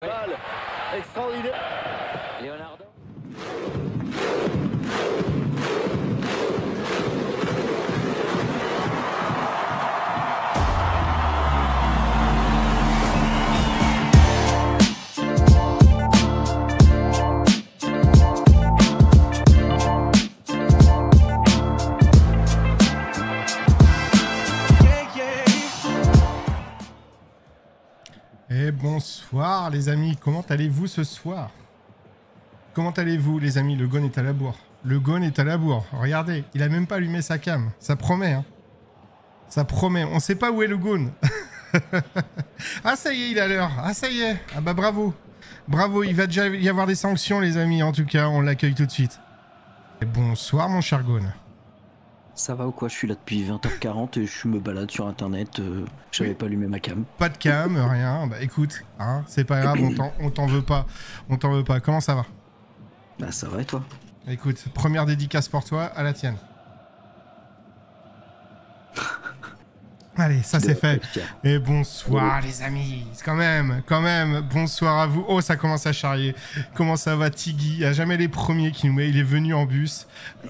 Balle extraordinaire. Leonardo. Et bonsoir les amis, comment allez-vous ce soir? Comment allez-vous les amis? Le Gon est à la bourre. Le Gon est à la bourre. Regardez, il a même pas allumé sa cam. Ça promet, hein. Ça promet. On sait pas où est le Gon. Ah ça y est, il est à l'heure. Ah ça y est. Ah bah bravo. Bravo, il va déjà y avoir des sanctions les amis. En tout cas, on l'accueille tout de suite. Et bonsoir mon cher Gon. Ça va ou quoi? Je suis là depuis 20h40 et je me balade sur internet. J'avais pas allumé ma cam. Pas de cam, rien. Bah écoute, hein, c'est pas grave, on t'en veut pas. On t'en veut pas. Comment ça va? Bah ça va et toi? Écoute, première dédicace pour toi, à la tienne. Allez, ça c'est fait. Et bonsoir les amis, quand même, bonsoir à vous. Oh, ça commence à charrier. Comment ça va Tiggy? Il n'y a jamais les premiers qui nous met, il est venu en bus.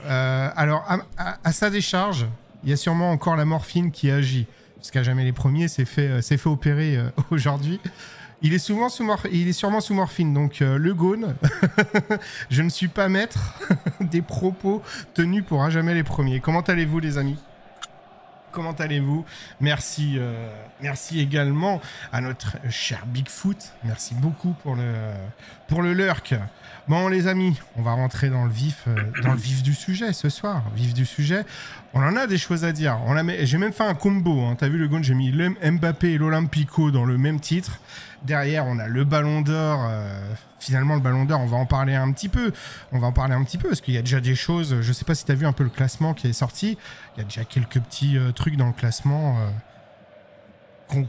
Alors, à sa décharge, il y a sûrement encore la morphine qui agit. Parce qu'à jamais les premiers, c'est fait opérer aujourd'hui. Il est sûrement sous morphine, donc le Gon, je ne suis pas maître des propos tenus pour à jamais les premiers. Comment allez-vous les amis? Comment allez-vous? Merci également à notre cher Bigfoot. Merci beaucoup pour le lurk. Bon les amis, on va rentrer dans le vif du sujet ce soir. Vif du sujet. On en a des choses à dire. J'ai même fait un combo. Hein. T'as vu le Gon, j'ai mis Mbappé et l'Olympico dans le même titre. Derrière, on a le Ballon d'Or. Finalement, le Ballon d'Or, on va en parler un petit peu. Parce qu'il y a déjà des choses. Je sais pas si tu as vu un peu le classement qui est sorti. Il y a déjà quelques petits trucs dans le classement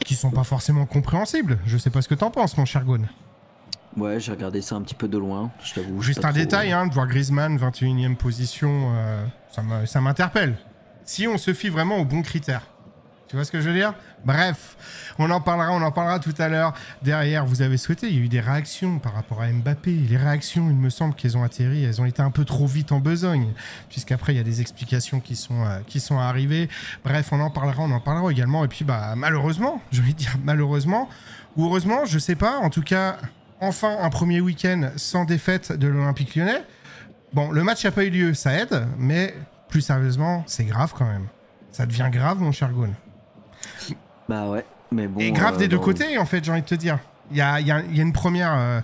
qui sont pas forcément compréhensibles. Je sais pas ce que t'en penses, mon cher Gon. Ouais, j'ai regardé ça un petit peu de loin, je t'avoue. Juste un détail, de voir Griezmann, 21e position, ça m'interpelle. Si on se fie vraiment aux bons critères. Tu vois ce que je veux dire? Bref, on en parlera tout à l'heure. Derrière, vous avez souhaité, il y a eu des réactions par rapport à Mbappé. Les réactions, il me semble qu'elles ont atterri, elles ont été un peu trop vite en besogne, puisqu'après, il y a des explications qui sont arrivées. Bref, on en parlera également. Et puis, malheureusement, je vais dire malheureusement, ou heureusement, je sais pas, en tout cas, enfin, un premier week-end sans défaite de l'Olympique Lyonnais. Bon, le match n'a pas eu lieu, ça aide, mais plus sérieusement, c'est grave quand même. Ça devient grave, mon cher Gon. Bah ouais, mais bon... Et grave des deux côtés, en fait, j'ai envie de te dire. Il y a une première...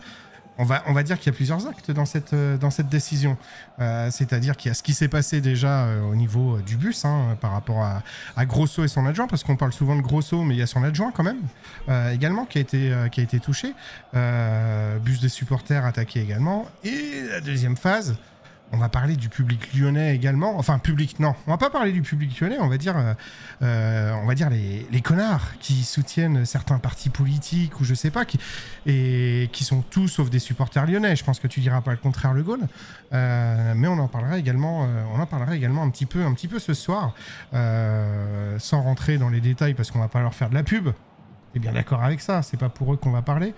on va dire qu'il y a plusieurs actes dans cette décision. C'est-à-dire qu'il y a ce qui s'est passé déjà au niveau du bus, par rapport à Grosso et son adjoint, parce qu'on parle souvent de Grosso, mais il y a son adjoint quand même, également, qui a été touché. Bus des supporters attaqué également. Et la deuxième phase... On va parler du public lyonnais également. Enfin, on va pas parler du public lyonnais, on va dire les connards qui soutiennent certains partis politiques ou je sais pas, qui sont tous sauf des supporters lyonnais. Je pense que tu diras pas le contraire, le Gon. Mais on en parlera également un petit peu ce soir, sans rentrer dans les détails parce qu'on va pas leur faire de la pub. T'es bien d'accord avec ça, c'est pas pour eux qu'on va parler.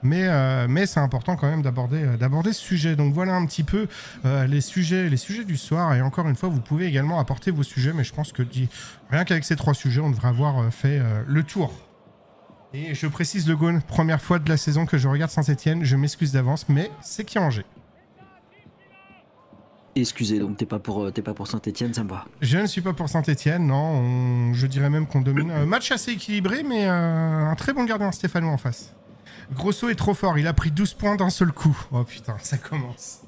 Mais c'est important quand même d'aborder ce sujet. Donc voilà un petit peu les sujets du soir. Et encore une fois, vous pouvez également apporter vos sujets. Mais je pense que rien qu'avec ces 3 sujets, on devrait avoir fait le tour. Et je précise le Gon, première fois de la saison que je regarde Saint-Etienne. Je m'excuse d'avance, mais c'est qui Angers. Excusez, donc t'es pas pour Saint-Etienne, ça me va. Je ne suis pas pour Saint-Etienne, non. Je dirais même qu'on domine. Match assez équilibré, mais un très bon gardien stéphanois en face. Grosso est trop fort, il a pris 12 points d'un seul coup. Oh putain, ça commence.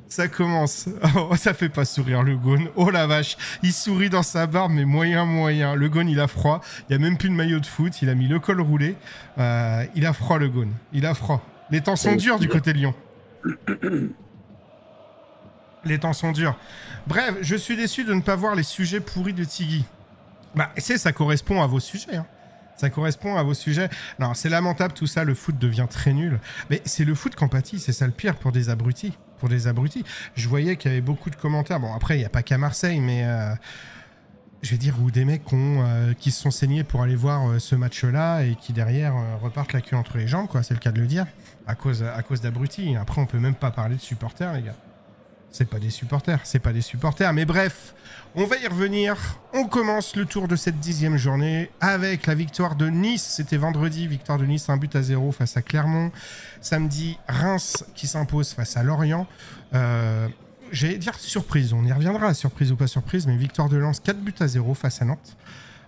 Ça commence. Oh, ça fait pas sourire le Gon. Oh la vache, il sourit dans sa barbe, mais moyen. Le Gon, il a froid. Il y a même plus de maillot de foot, il a mis le col roulé. Il a froid, le Gon. Il a froid. Les temps sont durs du côté de Lyon. Les temps sont durs. Bref, je suis déçu de ne pas voir les sujets pourris de Tiggy. Ça correspond à vos sujets, Ça correspond à vos sujets. Non, c'est lamentable tout ça, le foot devient très nul. Mais c'est le foot qu'en pâtit, c'est ça le pire pour des abrutis. Je voyais qu'il y avait beaucoup de commentaires. Bon, après, il n'y a pas qu'à Marseille, mais je vais dire, ou des mecs qui se sont saignés pour aller voir ce match-là et qui derrière repartent la queue entre les jambes, quoi. C'est le cas de le dire, à cause d'abrutis. Après, on peut même pas parler de supporters, les gars. C'est pas des supporters. Mais bref, on va y revenir. On commence le tour de cette 10e journée avec la victoire de Nice. C'était vendredi, victoire de Nice, 1-0 face à Clermont. Samedi, Reims qui s'impose face à Lorient. J'allais dire surprise, on y reviendra, surprise ou pas surprise, mais victoire de Lens, 4-0 face à Nantes.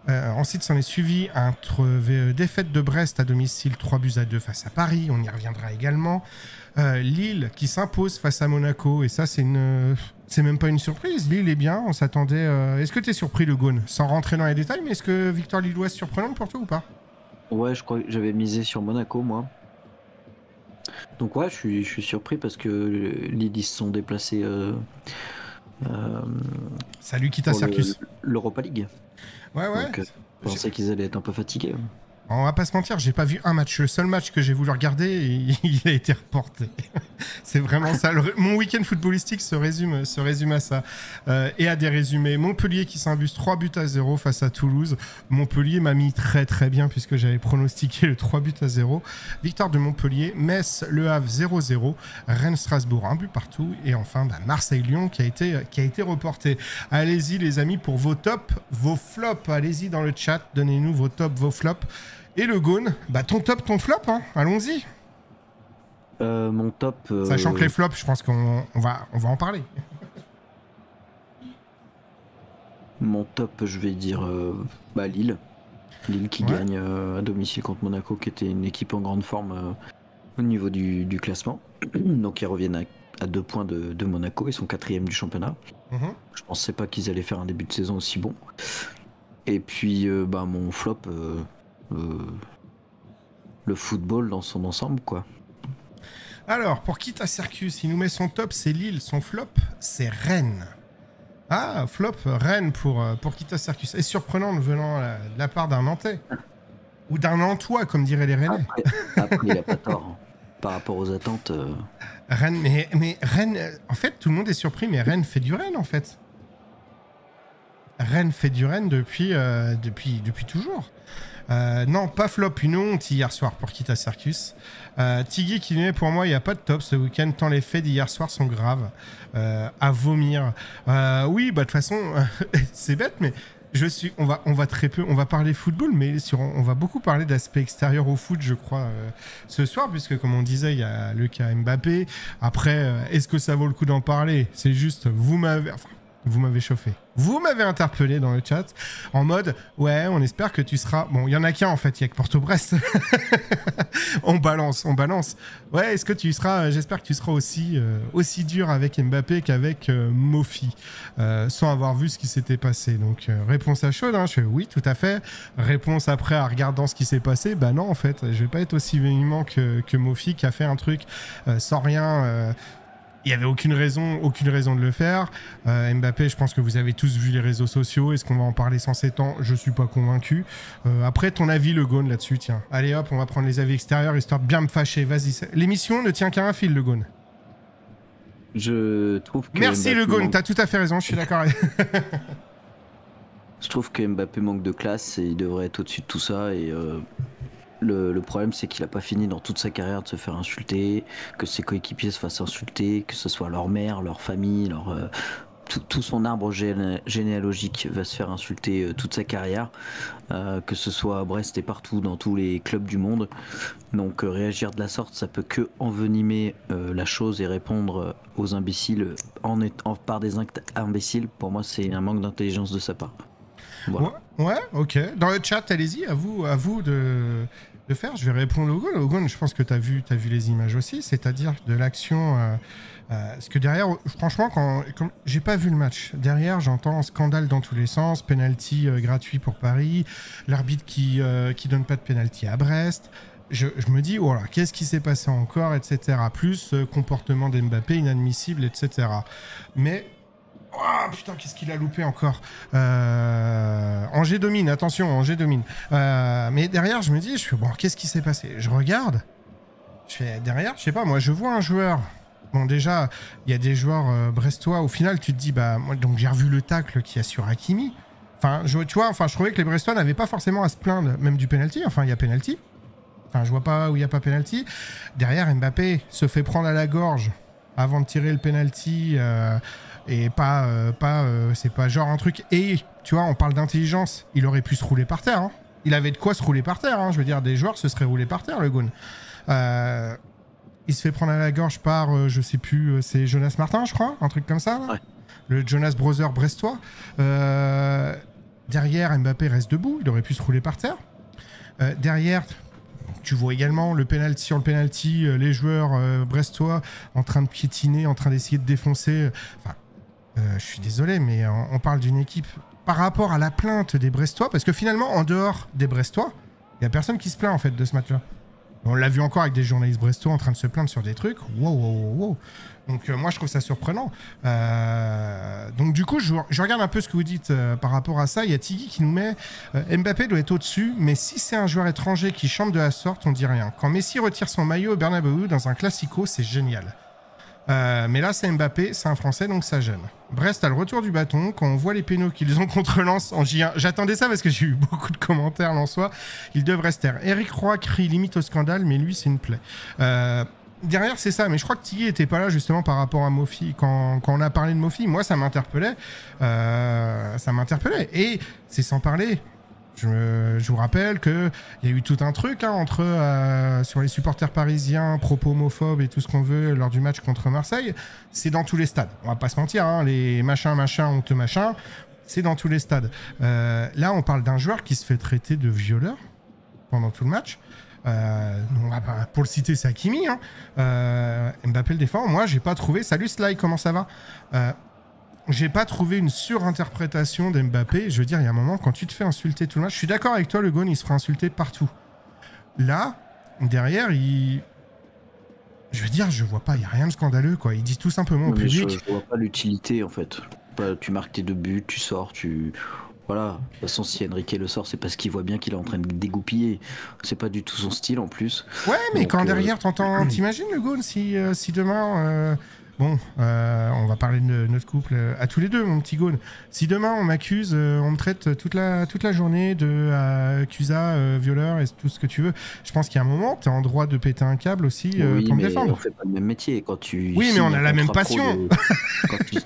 Ensuite, s'en est suivi défaite de Brest à domicile, 3-2 face à Paris, on y reviendra également. Lille qui s'impose face à Monaco, et ça, c'est même pas une surprise. Lille est bien, on s'attendait. Est-ce que tu es surpris, le Gaune? Sans rentrer dans les détails, mais est-ce que victoire lilloise surprenante pour toi ou pas? Ouais, je crois que j'avais misé sur Monaco, moi. Donc ouais, je suis surpris parce que Lille, ils se sont déplacés Salut Kita pour Circus. l'Europa League. Ouais. Donc, je pensais qu'ils allaient être un peu fatigués. On va pas se mentir, j'ai pas vu un match. Le seul match que j'ai voulu regarder, il a été reporté. C'est vraiment ça. Mon week-end footballistique se résume à ça. Et à des résumés. Montpellier qui s'imbuse 3-0 face à Toulouse. Montpellier m'a mis très très bien puisque j'avais pronostiqué le 3-0. Victoire de Montpellier. Metz, Le Havre 0-0. Rennes-Strasbourg 1 but partout. Et enfin Marseille-Lyon qui a été reporté. Allez-y les amis pour vos tops, vos flops. Allez-y dans le chat, donnez-nous vos tops, vos flops. Et le Gaune, ton top, ton flop, hein. Allons-y. Mon top... Sachant que les flops, je pense qu'on va en parler. Mon top, je vais dire Lille. Lille qui gagne à domicile contre Monaco, qui était une équipe en grande forme au niveau du classement. Donc ils reviennent à 2 points de Monaco, ils sont 4e du championnat. Je pensais pas qu'ils allaient faire un début de saison aussi bon. Et puis mon flop... le football dans son ensemble, quoi. Alors, pour Kita Circus, il nous met son top, c'est Lille. Son flop, c'est Rennes. Ah, flop, Rennes pour Kita Circus. Et surprenant venant de la part d'un Nantais. Ou d'un Nantois, comme diraient les Rennais. Après il a pas tort. Hein. Par rapport aux attentes... Rennes, mais Rennes... En fait, tout le monde est surpris, mais Rennes fait du Rennes, en fait. Rennes fait du Rennes depuis toujours. Non, pas flop, une honte hier soir pour Kita Circus. Tiggy qui dit pour moi il n'y a pas de top ce week-end tant les faits d'hier soir sont graves. À vomir. Oui, de toute façon, c'est bête, mais on va très peu, on va parler football, mais on va beaucoup parler d'aspect extérieur au foot, je crois, ce soir, puisque comme on disait, il y a le cas Mbappé. Après, est-ce que ça vaut le coup d'en parler? C'est juste, vous m'avez chauffé. Vous m'avez interpellé dans le chat en mode ouais, on espère que tu seras. Bon, il y en a qu'un en fait, il y a que Porto-Brest. on balance. Ouais, est-ce que tu seras. J'espère que tu seras aussi dur avec Mbappé qu'avec Mofi, sans avoir vu ce qui s'était passé. Donc, réponse à chaude, hein, je fais oui, tout à fait. Réponse après, en regardant ce qui s'est passé, non, en fait, je vais pas être aussi véhément que Mofi qui a fait un truc sans rien. Il n'y avait aucune raison de le faire. Mbappé, je pense que vous avez tous vu les réseaux sociaux. Est-ce qu'on va en parler sans s'étendre? Je ne suis pas convaincu. Après, ton avis, le Gaune, là-dessus, tiens. Allez hop, on va prendre les avis extérieurs, histoire de bien me fâcher. Vas-y. L'émission ne tient qu'à un fil, le Gaune. Je trouve que... Merci, le Gaune. T'as tout à fait raison, je suis d'accord. Je trouve que Mbappé manque de classe et il devrait être au-dessus de tout ça. Et le problème, c'est qu'il n'a pas fini dans toute sa carrière de se faire insulter, que ses coéquipiers se fassent insulter, que ce soit leur mère, leur famille, tout son arbre généalogique va se faire insulter toute sa carrière, que ce soit à Brest et partout dans tous les clubs du monde. Donc réagir de la sorte, ça peut que envenimer la chose et répondre aux imbéciles par des actes imbéciles. Pour moi, c'est un manque d'intelligence de sa part. Voilà. Ouais, ok. Dans le chat, allez-y, à vous de faire. Je vais répondre au Gaune. Au Gaune, je pense que t'as vu les images aussi, c'est-à-dire de l'action. Parce que derrière, franchement, quand j'ai pas vu le match, derrière, j'entends scandale dans tous les sens, penalty gratuit pour Paris, l'arbitre qui donne pas de penalty à Brest. Je me dis, oh là, qu'est-ce qui s'est passé encore, etc. Plus comportement d'Mbappé inadmissible, etc. Mais oh putain, qu'est-ce qu'il a loupé encore. Angers domine, attention, Angers domine. Mais derrière, je me dis, bon, qu'est-ce qui s'est passé? Je regarde. Derrière, je sais pas, moi, je vois un joueur. Bon, déjà, il y a des joueurs brestois. Au final, tu te dis, moi, donc j'ai revu le tacle qu'il y a sur Hakimi. Enfin, tu vois, enfin, je trouvais que les Brestois n'avaient pas forcément à se plaindre, même du penalty. Enfin, il y a penalty. Enfin, je vois pas où il n'y a pas penalty. Derrière, Mbappé se fait prendre à la gorge avant de tirer le penalty. Et c'est pas genre un truc. Et tu vois, on parle d'intelligence. Il aurait pu se rouler par terre. Hein. Il avait de quoi se rouler par terre. Hein. Je veux dire, des joueurs se seraient roulés par terre, le Gaune. Il se fait prendre à la gorge par, je sais plus, c'est Jonas Martin, je crois, un truc comme ça. Là. Ouais. Le Jonas Brother brestois. Derrière, Mbappé reste debout. Il aurait pu se rouler par terre. Derrière, tu vois également sur le penalty, les joueurs brestois en train de piétiner, en train d'essayer de défoncer. Enfin, je suis désolé, mais on parle d'une équipe par rapport à la plainte des Brestois, parce que finalement, en dehors des Brestois, il n'y a personne qui se plaint en fait de ce match-là. On l'a vu encore avec des journalistes brestois en train de se plaindre sur des trucs. Wow. Donc moi, je trouve ça surprenant. Donc du coup, je regarde un peu ce que vous dites par rapport à ça. Il y a Tiggy qui nous met Mbappé doit être au-dessus, mais si c'est un joueur étranger qui chante de la sorte, on dit rien. Quand Messi retire son maillot au Bernabéu dans un classico, c'est génial. Mais là, c'est Mbappé, c'est un Français, donc ça gêne. Brest a le retour du bâton. Quand on voit les pénaux qu'ils ont contre Lens en J1, j'attendais ça parce que j'ai eu beaucoup de commentaires lensois. Ils devraient se taire. Eric Roy crie limite au scandale, mais lui, c'est une plaie. Derrière, c'est ça. Mais je crois que Tiggy était pas là justement par rapport à Mofi. Quand on a parlé de Mofi, moi, ça m'interpellait. Et c'est sans parler. Je vous rappelle qu'il y a eu tout un truc sur les supporters parisiens, propos homophobes et tout ce qu'on veut lors du match contre Marseille. C'est dans tous les stades. On va pas se mentir, les machins, honteux machins, c'est dans tous les stades. Là, on parle d'un joueur qui se fait traiter de violeur pendant tout le match. Pour le citer, c'est Hakimi. Mbappé le défend. Moi, j'ai pas trouvé... Salut Sly, comment ça va j'ai pas trouvé une surinterprétation d'Mbappé. Je veux dire, il y a un moment, quand tu te fais insulter tout le match, je suis d'accord avec toi, le Gaune, il se fera insulter partout. Là, derrière, je veux dire, je vois pas, il y a rien de scandaleux, quoi. Il dit tout simplement au public... Je vois pas l'utilité, en fait. Tu marques tes 2 buts, tu sors, Voilà, de toute façon, si Enrique le sort, c'est parce qu'il voit bien qu'il est en train de dégoupiller. C'est pas du tout son style, en plus. Ouais, mais donc, quand derrière, t'imagines, le Gaune, si demain... on va parler de notre couple à tous les deux, mon petit Gaune. Si demain on m'accuse, on me traite toute la journée de accusat, violeur et tout ce que tu veux, je pense qu'il y a un moment, t'es en droit de péter un câble aussi pour me défendre. On fait pas le même métier. Oui, mais on a la même passion. Quand tu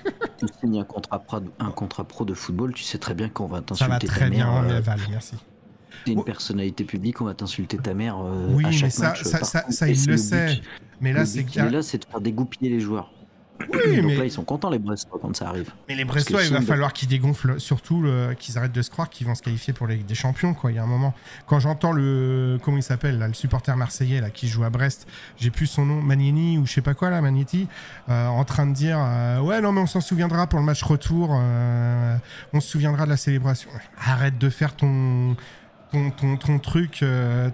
signes un contrat pro de football, tu sais très bien qu'on va t'insulter ta mère. Ça va très bien, Val, merci. T'es une personnalité publique, on va t'insulter ta mère oui, à chaque mais match. Ça il le sait. Mais là, c'est de faire dégoupiller les joueurs. Oui, donc mais... là, ils sont contents, les Brestois, quand ça arrive. Mais les Brestois, il va falloir qu'ils dégonflent, surtout qu'ils arrêtent de se croire qu'ils vont se qualifier pour la Ligue des Champions, quoi. Il y a un moment. Quand j'entends comment il s'appelle, là, le supporter marseillais là, qui joue à Brest, j'ai plus son nom, Magnini ou je sais pas quoi, là, Magnetti, en train de dire ouais, non, mais on s'en souviendra pour le match retour, on se souviendra de la célébration. Arrête de faire ton truc,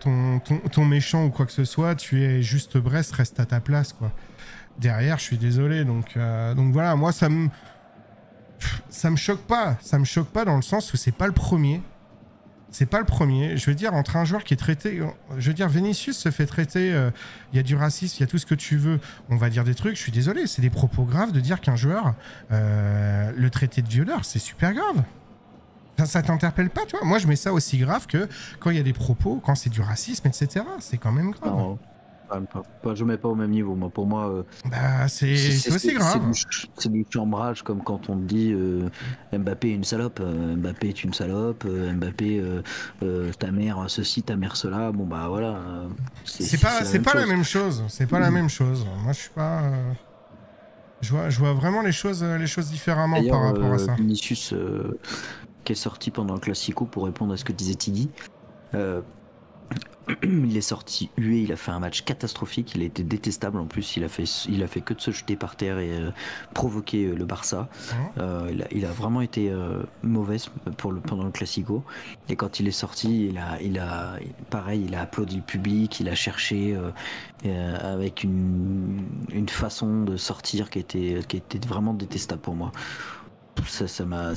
ton méchant ou quoi que ce soit, tu es juste Brest, reste à ta place, quoi. Derrière, je suis désolé, donc voilà, moi ça me choque pas, dans le sens où c'est pas le premier, je veux dire, entre un joueur qui est traité, je veux dire, Vinicius se fait traiter, il y a du racisme, il y a tout ce que tu veux, on va dire des trucs, je suis désolé, c'est des propos graves de dire qu'un joueur le traiter de violeur, c'est super grave. Ça t'interpelle pas, toi? Moi je mets ça aussi grave que quand il y a des propos, quand c'est du racisme, etc. C'est quand même grave. Non. Je mets pas au même niveau, moi. Pour moi, c'est aussi grave. C'est du chambrage, comme quand on dit Mbappé est une salope, Mbappé est une salope, Mbappé ta mère ceci, ta mère cela. Bon bah voilà. C'est pas la même chose. C'est pas la même chose. Moi je suis pas. Je vois vraiment les choses différemment par rapport à ça. Vinicius qui est sorti pendant le Classico pour répondre à ce que disait Tiggy. Il est sorti hué, il a fait un match catastrophique, il a été détestable en plus, il a fait que de se jeter par terre et provoquer le Barça. Il a vraiment été mauvais pendant le Classico. Et quand il est sorti, il a applaudi le public, il a cherché avec une façon de sortir qui était vraiment détestable pour moi. Ça m'a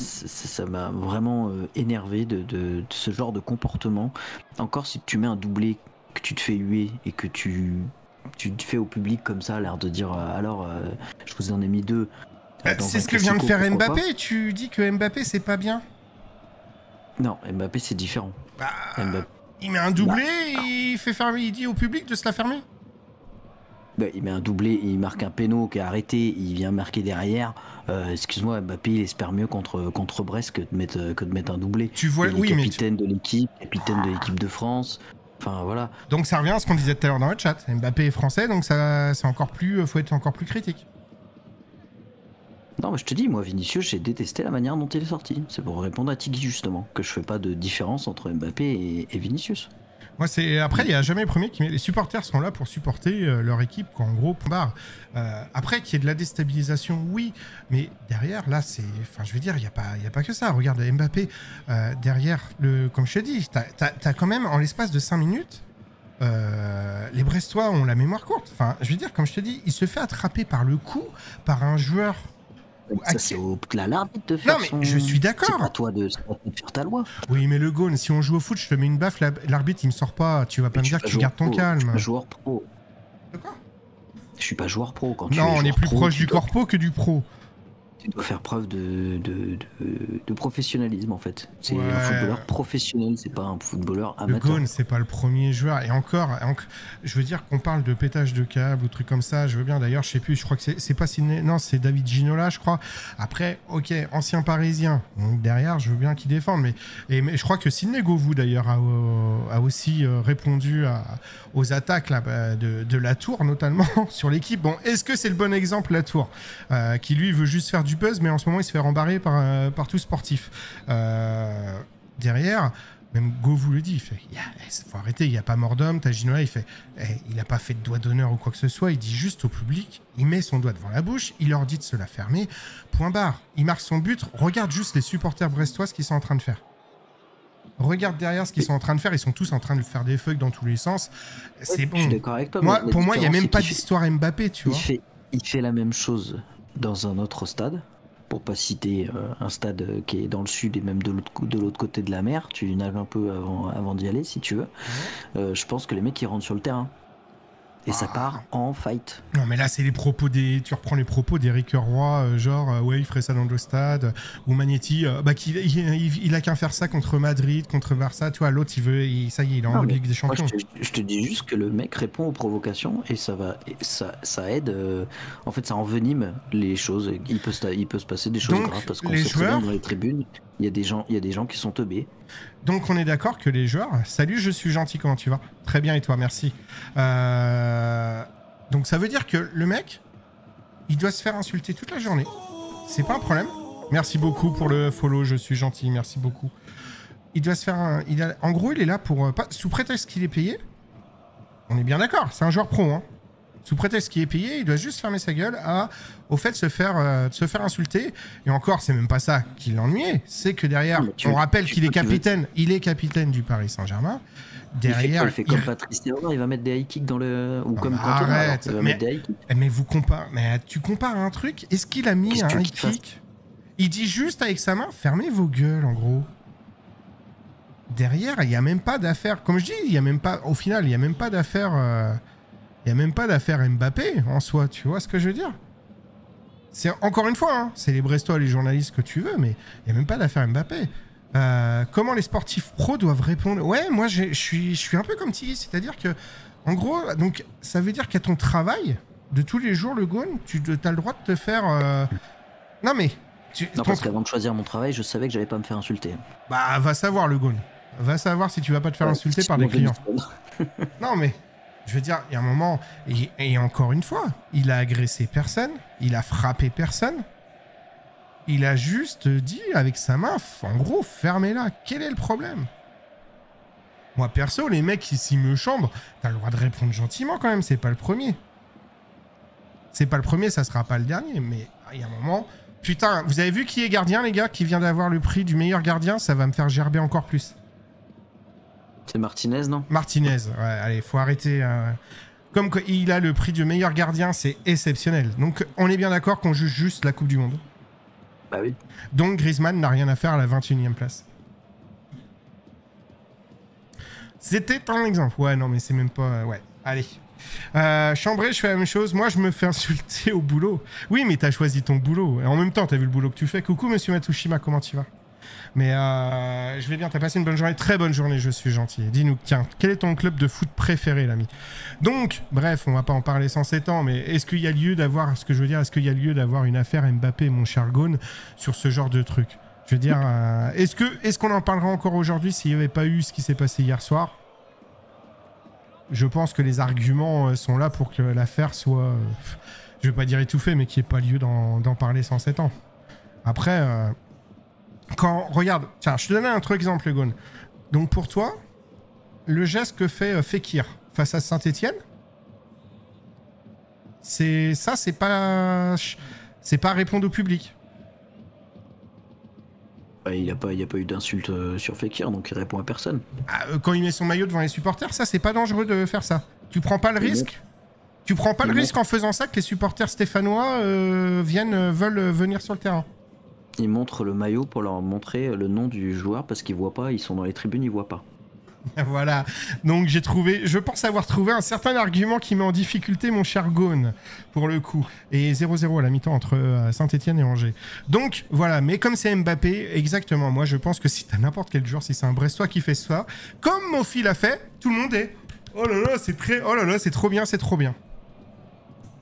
vraiment énervé de ce genre de comportement. Encore si tu mets un doublé, que tu te fais huer et que tu te fais au public comme ça, l'air de dire alors je vous en ai mis 2. C'est ce que vient de faire Mbappé. Tu dis que Mbappé c'est pas bien. Non, Mbappé, c'est différent. Bah, Mbappé, il met un doublé et il fait fermer, il dit au public de se la fermer. bah, il met un doublé, il marque un péno qui est arrêté, il vient marquer derrière. Excuse-moi, Mbappé, il espère mieux contre Brest que de mettre un doublé. Tu vois, Il est oui, mais capitaine de l'équipe, capitaine de l'équipe de France. Enfin, voilà. donc ça revient à ce qu'on disait tout à l'heure dans le chat. Mbappé est français, donc ça, c'est encore plus, faut être encore plus critique. Non, mais je te dis, moi, Vinicius, j'ai détesté la manière dont il est sorti. C'est pour répondre à Tiggy, justement, que je fais pas de différence entre Mbappé et Vinicius. Moi, c'est après, il y a jamais le premier qui met. Les supporters sont là pour supporter leur équipe, quoi. En gros, point barre. Après, qu'il y ait de la déstabilisation, oui, mais derrière, là, c'est, enfin, je veux dire, il y a pas que ça. Regarde Mbappé derrière comme je te dis, t'as quand même en l'espace de 5 minutes. Les Brestois ont la mémoire courte. Enfin, je veux dire, comme je te dis, il se fait attraper par le cou par un joueur. Ça, c'est à l'arbitre de faire. Non, mais je suis d'accord. C'est pas à toi de faire ta loi. Oui, mais le Gaune, si on joue au foot, je te mets une baffe, l'arbitre il me sort pas. Tu vas pas me dire que tu gardes ton calme. Je suis pas joueur pro. De quoi? Je suis pas joueur pro. Quand non, on est plus proche du corpo que du pro. Tu dois faire preuve de professionnalisme en fait. C'est Ouais. un footballeur professionnel, c'est pas un footballeur Le amateur. Gaune, c'est pas le premier joueur. Et encore, je veux dire qu'on parle de pétage de câble ou trucs comme ça. Je veux bien, d'ailleurs, je sais plus, je crois que c'est pas Sidney. Non, c'est David Ginola, je crois. Après, ok, ancien parisien. Donc derrière, je veux bien qu'il défende. Mais je crois que Sidney Govou, d'ailleurs, a aussi répondu aux attaques là, de la Tour, notamment, sur l'équipe. Bon, est-ce que c'est le bon exemple, la Tour, qui lui veut juste faire du buzz, mais en ce moment il se fait rembarrer par tout sportif. Derrière, même Govou le dit, il fait, faut arrêter, il n'y a pas mort d'homme, t'as Ginola, il fait, il n'a pas fait de doigt d'honneur ou quoi que ce soit, il dit juste au public, il met son doigt devant la bouche, il leur dit de se la fermer, point barre, il marque son but, regarde juste les supporters brestois ce qu'ils sont en train de faire. Regarde derrière ce qu'ils sont en train de faire, ils sont tous en train de faire des fucks dans tous les sens, c'est bon. Je suis d'accord avec toi. Pour moi, il n'y a même pas d'histoire Mbappé, tu vois. Il fait la même chose dans un autre stade, pour pas citer un stade qui est dans le sud et même de l'autre côté de la mer. Tu nages un peu avant d'y aller si tu veux. Je pense que les mecs ils rentrent sur le terrain et ça part en fight. Non mais là c'est les propos tu reprends les propos d'Éric Roy, genre ouais il ferait ça dans le stade, ou Magnetti, il a qu'à faire ça contre Madrid, contre Barça, tu vois, l'autre ça y est, il est en mode Ligue des Champions. Moi, je te dis juste que le mec répond aux provocations et ça aide, en fait ça envenime les choses. Il peut se passer des choses donc, graves parce qu'on les sait très bien dans les tribunes, il y a des gens qui sont teubés. Donc on est d'accord que les joueurs... Salut, je suis gentil, comment tu vas? Très bien, et toi, merci. Donc ça veut dire que le mec, il doit se faire insulter toute la journée. C'est pas un problème. Merci beaucoup pour le follow, je suis gentil, merci beaucoup. Il doit se faire en gros, il est là pour... sous prétexte qu'il est payé. On est bien d'accord, c'est un joueur pro, hein. Sous prétexte qu'il est payé, il doit juste fermer sa gueule au fait de se faire insulter. Et encore, c'est même pas ça qui l'ennuyait. C'est que derrière, on rappelle qu'il est capitaine. Il est capitaine du Paris Saint-Germain. Derrière, il fait comme Patrice Théodore, il va mettre des high kicks dans le... Ou comme Cantona, arrête, il va mettre des high kicks. Mais tu compares un truc. Est-ce qu'il a mis un high kick? Il dit juste avec sa main, fermez vos gueules, en gros. Derrière, il n'y a même pas d'affaire. Comme je dis, il y a même pas... Au final, il n'y a même pas d'affaire... Il n'y a même pas d'affaire Mbappé en soi, tu vois ce que je veux dire? C'est encore une fois, hein, c'est les Brestois, les journalistes que tu veux, mais il n'y a même pas d'affaire Mbappé. Comment les sportifs pros doivent répondre? Ouais, moi je suis un peu comme Tiggy, c'est-à-dire que, en gros, donc ça veut dire qu'à ton travail de tous les jours, le Gaune, tu as le droit de te faire. Non mais. Non, parce qu'avant de choisir mon travail, je savais que j'allais pas me faire insulter. Bah, va savoir, le Gaune. Va savoir si tu vas pas te faire insulter par des clients. Non mais. Je veux dire, il y a un moment, et encore une fois, il a agressé personne, il a frappé personne, il a juste dit avec sa main, en gros, fermez-la. Quel est le problème? Moi, perso, les mecs, s'ils me chambrent, t'as le droit de répondre gentiment quand même, c'est pas le premier. C'est pas le premier, ça sera pas le dernier, mais il y a un moment... Putain, vous avez vu qui est gardien, les gars, qui vient d'avoir le prix du meilleur gardien? Ça va me faire gerber encore plus. C'est Martinez, non? Martinez, ouais, allez, faut arrêter. Comme il a le prix du meilleur gardien, c'est exceptionnel. Donc, on est bien d'accord qu'on juge juste la Coupe du Monde. Bah oui. Donc, Griezmann n'a rien à faire à la 21e place. C'était un exemple. Ouais, non, mais c'est même pas... ouais, allez. Chambré, je fais la même chose. Moi, je me fais insulter au boulot. Oui, mais t'as choisi ton boulot. Et en même temps, t'as vu le boulot que tu fais. Coucou, monsieur Matsushima, comment tu vas? Mais je vais bien, t'as passé une bonne journée. Très bonne journée, je suis gentil. Dis-nous, tiens, quel est ton club de foot préféré, l'ami? Donc, bref, on va pas en parler sans s'étendre, mais est-ce qu'il y a lieu d'avoir, ce que je veux dire, est-ce qu'il y a lieu d'avoir une affaire Mbappé, mon cher Ghosn, sur ce genre de truc? Je veux dire, est-ce qu'on en parlera encore aujourd'hui s'il n'y avait pas eu ce qui s'est passé hier soir? Je pense que les arguments sont là pour que l'affaire soit, je vais pas dire étouffée, mais qu'il n'y ait pas lieu d'en parler sans s'étendre. Après, regarde, tiens, je te donne un autre exemple, Ghosn. Donc pour toi, le geste que fait Fekir face à Saint-Etienne, c'est pas répondre au public. Il n'y a pas eu d'insulte sur Fekir, donc il répond à personne. Quand il met son maillot devant les supporters, ça, c'est pas dangereux de faire ça. Tu prends pas le risque. Tu prends pas le risque en faisant ça que les supporters stéphanois veulent venir sur le terrain. Ils montrent le maillot pour leur montrer le nom du joueur parce qu'ils voient pas, ils sont dans les tribunes, ils voient pas. Voilà, donc je pense avoir trouvé un certain argument qui met en difficulté mon cher Ghosn, pour le coup. Et 0-0 à la mi-temps entre Saint-Etienne et Angers. Donc voilà, mais comme c'est Mbappé, exactement, moi je pense que si t'as n'importe quel joueur, si c'est un Brestois qui fait ça, comme Mofi l'a fait, tout le monde est « Oh là là, c'est trop bien, c'est trop bien ».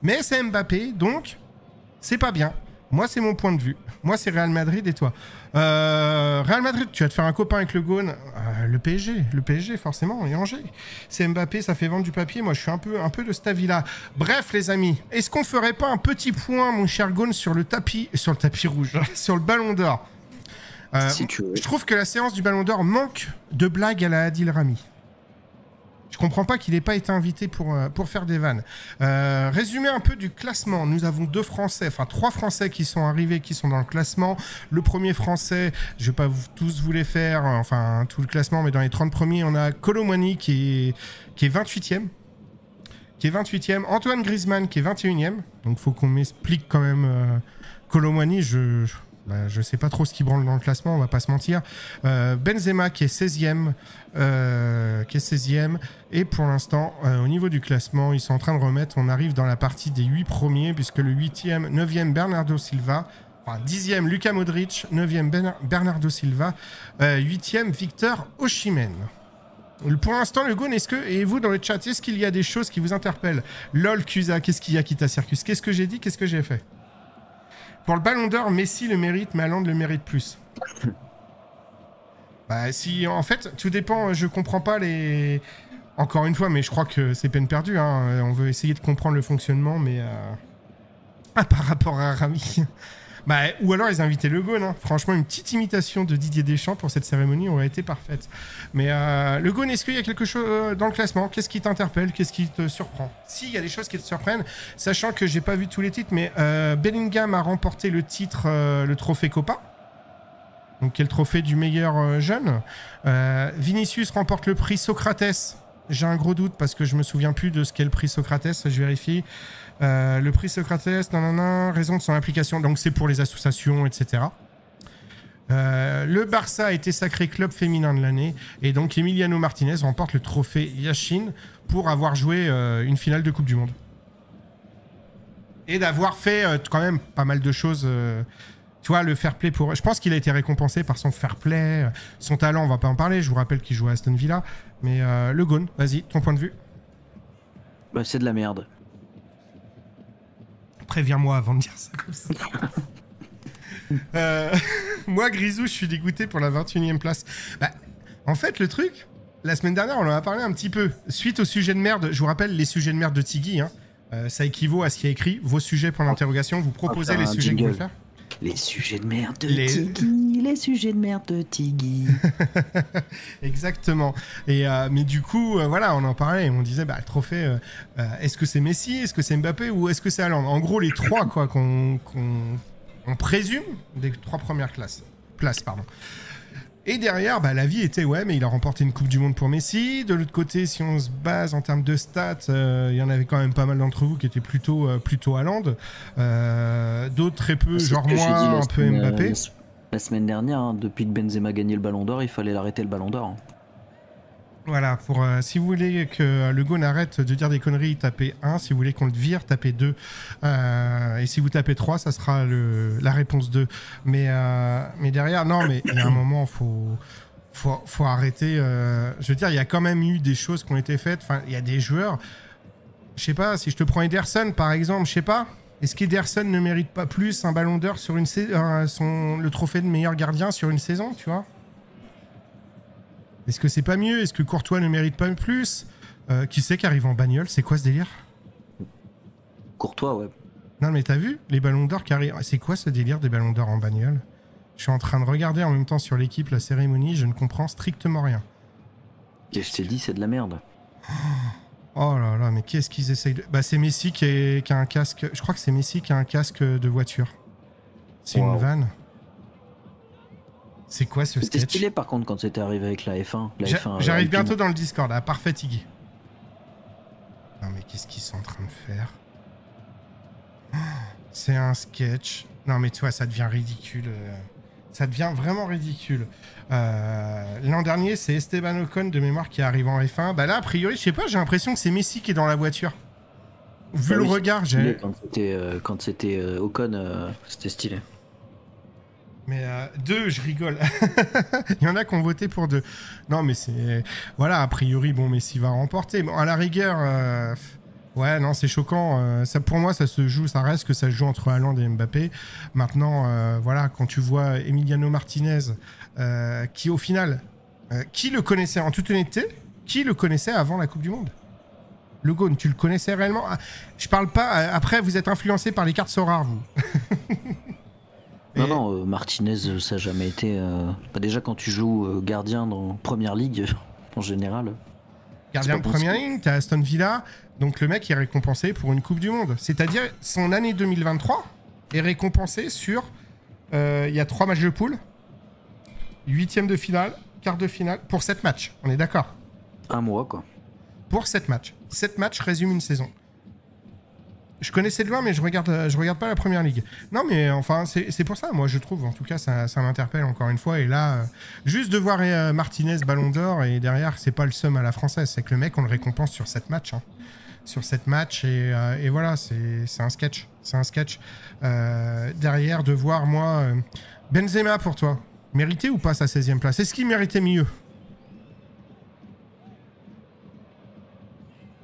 Mais c'est Mbappé, donc c'est pas bien. Moi, c'est mon point de vue. Moi, c'est Real Madrid et toi. Real Madrid, tu vas te faire un copain avec le Ghosn. Le PSG, forcément, et Angers. C'est Mbappé, ça fait vendre du papier. Moi, je suis un peu de cet avis-là. Bref, les amis, est-ce qu'on ferait pas un petit point, mon cher Ghosn, sur le tapis rouge, sur le Ballon d'Or? Si tu veux. Je trouve que la séance du Ballon d'Or manque de blagues à la Adil Rami. Je comprends pas qu'il n'ait pas été invité pour faire des vannes. Résumé un peu du classement. Nous avons 3 Français qui sont arrivés, qui sont dans le classement. Le premier Français, je vais pas tous vous les faire, enfin tout le classement, mais dans les 30 premiers, on a Kolo Muani qui est 28e. Antoine Griezmann qui est 21e. Donc faut qu'on m'explique quand même Kolo Muani, je sais pas trop ce qui branle dans le classement, on va pas se mentir. Benzema qui est 16e. Et pour l'instant, au niveau du classement, ils sont en train de remettre. On arrive dans la partie des 8 premiers, puisque le 8e, 9e, Bernardo Silva. Enfin, 10e, Luka Modric. 9e, Bernardo Silva. 8e, Victor Osimhen. Pour l'instant, le Ghosn, et vous dans le chat, est-ce qu'il y a des choses qui vous interpellent? LOL, Cusa, qu'est-ce qu'il y a qui t'a circus? Qu'est-ce que j'ai dit? Qu'est-ce que j'ai fait? Pour le Ballon d'Or, Messi le mérite, mais Haaland le mérite plus. Bah si, en fait, tout dépend, je comprends pas les... Encore une fois, mais je crois que c'est peine perdue, hein. On veut essayer de comprendre le fonctionnement, mais... par rapport à Rami... ou alors ils invitaient le Ghosn, hein. Franchement, une petite imitation de Didier Deschamps pour cette cérémonie aurait été parfaite. Mais le Ghosn, est-ce qu'il y a quelque chose dans le classement? Qu'est-ce qui t'interpelle? Qu'est-ce qui te surprend? S'il y a des choses qui te surprennent, sachant que j'ai pas vu tous les titres, mais Bellingham a remporté le titre, le trophée Copa. Donc, qui est le trophée du meilleur jeune. Vinicius remporte le prix Socrates. J'ai un gros doute parce que je me souviens plus de ce qu'est le prix Socrates. Je vérifie. Le prix Socrates, raison de son application. Donc, c'est pour les associations, etc. Le Barça a été sacré club féminin de l'année. Et donc, Emiliano Martinez remporte le trophée Yashin pour avoir joué une finale de Coupe du Monde. Et d'avoir fait quand même pas mal de choses... Tu vois, le fair play pour... Je pense qu'il a été récompensé par son fair play. Son talent, on va pas en parler. Je vous rappelle qu'il joue à Aston Villa. Mais le Ghosn, vas-y, ton point de vue. C'est de la merde. Préviens-moi avant de dire ça comme ça. Moi, Grisou, je suis dégoûté pour la 21e place. En fait, le truc, la semaine dernière, on en a parlé un petit peu. Suite au sujet de merde, je vous rappelle les sujets de merde de Tiggy. Hein. Ça équivaut à ce qui est écrit. Vos sujets, point d'interrogation. Vous proposez les sujets que vous voulez faire. Les sujets de merde de Tiggy, les sujets de merde de Tiggy. Exactement. Et mais du coup, voilà, on en parlait, on disait, le trophée, est-ce que c'est Messi, est-ce que c'est Mbappé ou est-ce que c'est Haaland? En gros, les trois, quoi, qu'on présume des 3 premières places, pardon. Et derrière, l'avis était, ouais, mais il a remporté une Coupe du Monde pour Messi. De l'autre côté, si on se base en termes de stats, il y en avait quand même pas mal d'entre vous qui étaient plutôt Haaland. D'autres très peu, genre moi, un peu Mbappé. La semaine dernière, hein, depuis que Benzema a gagné le Ballon d'Or, il fallait l'arrêter le Ballon d'Or. Voilà, pour si vous voulez que le Gone arrête de dire des conneries, tapez 1. Si vous voulez qu'on le vire, tapez 2. Et si vous tapez 3, ça sera la réponse 2. Mais derrière, non, mais il y a un moment, faut arrêter. Je veux dire, il y a quand même eu des choses qui ont été faites. Enfin, il y a des joueurs. Je sais pas, si je te prends Ederson, par exemple, je sais pas. Est-ce qu'Ederson ne mérite pas plus un ballon d'or sur le trophée de meilleur gardien sur une saison, tu vois? Est-ce que c'est pas mieux? Est-ce que Courtois ne mérite pas plus? Qui c'est qui arrive en bagnole? C'est quoi ce délire? Courtois, ouais. Non mais t'as vu les ballons d'or qui arrivent? C'est quoi ce délire des ballons d'or en bagnole? Je suis en train de regarder en même temps sur l'équipe la cérémonie, je ne comprends strictement rien. Et je t'ai dit, c'est de la merde. Oh là là, mais qu'est-ce qu'ils essayent de... Bah c'est Messi qui a un casque... Je crois que c'est Messi qui a un casque de voiture. C'est une vanne. C'est quoi ce C'était sketch? stylé par contre quand c'était arrivé avec la F1. J'arrive bientôt dans le Discord, ah parfait Iggy. Non mais qu'est-ce qu'ils sont en train de faire? C'est un sketch. Non mais tu vois, ça devient ridicule. Ça devient vraiment ridicule. L'an dernier, c'est Esteban Ocon de mémoire qui arrive en F1. Bah là, a priori, je sais pas, j'ai l'impression que c'est Messi qui est dans la voiture. Vu le regard, j'ai... Quand c'était Ocon, c'était stylé. Mais 2, je rigole. Il y en a qui ont voté pour 2. Non, mais c'est... Voilà, a priori, bon, Messi va remporter. Bon, à la rigueur... Ouais, non, c'est choquant. Ça, pour moi, ça se joue, ça reste que ça se joue entre Haaland et Mbappé. Maintenant, voilà, quand tu vois Emiliano Martinez, qui au final... qui le connaissait, en toute honnêteté, qui le connaissait avant la Coupe du Monde? Le Gone, tu le connaissais réellement? Je parle pas... après, vous êtes influencé par les cartes so rares, vous. Non, Martinez, ça n'a jamais été... déjà, quand tu joues gardien dans Première Ligue, en général... Gardien de première ligne, t'as Aston Villa, donc le mec est récompensé pour une Coupe du Monde. C'est-à-dire, son année 2023 est récompensée sur... Il y a 3 matchs de poule, 8e de finale, quart de finale, pour 7 matchs. On est d'accord? Un mois, quoi. Pour 7 matchs. 7 matchs résument une saison. Je connaissais de loin, mais je regarde pas la Première Ligue. Non, mais enfin, c'est pour ça, moi, je trouve. En tout cas, ça m'interpelle encore une fois. Et là, juste de voir Martinez Ballon d'Or, et derrière, c'est pas le seum à la française. C'est que le mec, on le récompense sur 7 matchs. Hein. Sur 7 matchs, et voilà, c'est un sketch. C'est un sketch. Derrière, de voir, moi... Benzema, pour toi, mérité ou pas sa 16e place? Est-ce qu'il méritait mieux?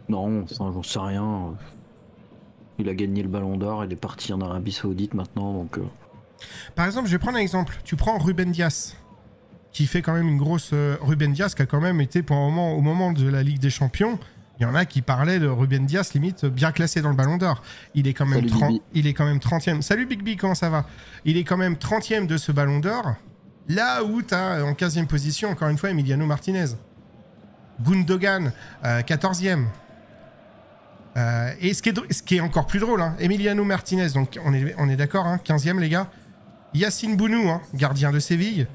Non, j'en sais rien. Il a gagné le Ballon d'Or, il est parti en Arabie Saoudite maintenant, donc... Par exemple, je vais prendre un exemple. Tu prends Ruben Dias, qui fait quand même une grosse... Ruben Dias, qui a quand même été, au moment de la Ligue des Champions, il y en a qui parlaient de Ruben Dias, limite, bien classé dans le Ballon d'Or. Il est quand même 30e. Salut Big B, comment ça va? Il est quand même 30e de ce Ballon d'Or, là où tu as en 15e position, encore une fois, Emiliano Martinez. Gundogan, 14e. Et ce qui est encore plus drôle, hein, Emiliano Martinez, donc on est d'accord, hein, 15e les gars. Yacine Bounou, hein, gardien de Séville,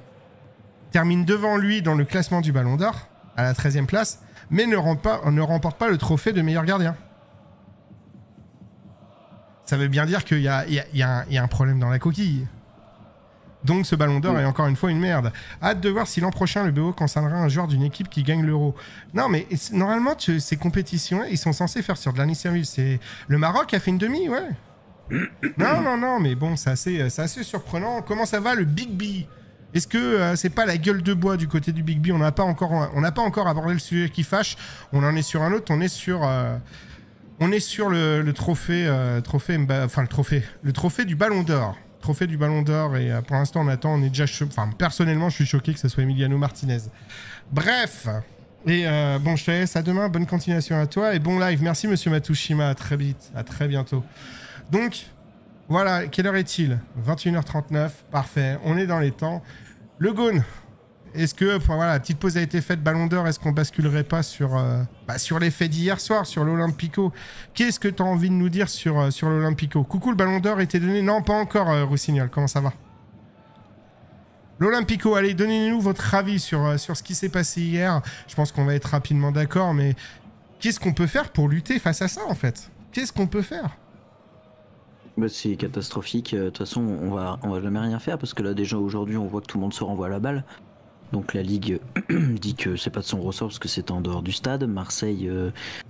termine devant lui dans le classement du Ballon d'Or, à la 13e place, mais ne remporte pas le trophée de meilleur gardien. Ça veut bien dire qu'il y a un problème dans la coquille. Donc ce Ballon d'Or est encore une fois une merde. Hâte de voir si l'an prochain le BO concernera un joueur d'une équipe qui gagne l'Euro. Non mais normalement ces compétitions ils sont censés faire sur de l'année sérieuse. Le Maroc a fait une demi, ouais. Non mais bon c'est assez surprenant. Comment ça va le Big B? Est-ce que c'est pas la gueule de bois du côté du Big B? On n'a pas encore abordé le sujet qui fâche. On en est sur un autre. On est sur le trophée le trophée du Ballon d'Or. Trophée du Ballon d'Or, et pour l'instant on attend, on est déjà personnellement je suis choqué que ce soit Emiliano Martinez. Bref, et bon je te laisse, à demain, bonne continuation à toi et bon live, merci monsieur Matsushima, à très vite, à très bientôt. Donc voilà, quelle heure est-il? 21h39, parfait, on est dans les temps. Le Gone, est-ce que, voilà, la petite pause a été faite, Ballon d'Or, est-ce qu'on basculerait pas sur les faits d'hier soir, sur l'Olympico? Qu'est-ce que tu as envie de nous dire sur l'Olympico? Coucou, le Ballon d'Or était donné? Non, pas encore, Roussignol, comment ça va? L'Olympico, allez, donnez-nous votre avis sur ce qui s'est passé hier. Je pense qu'on va être rapidement d'accord, mais qu'est-ce qu'on peut faire pour lutter face à ça, en fait? Qu'est-ce qu'on peut faire? C'est catastrophique, de toute façon, on va jamais rien faire, parce que là, déjà, aujourd'hui, on voit que tout le monde se renvoie la balle. Donc la Ligue dit que c'est pas de son ressort parce que c'est en dehors du stade. Marseille,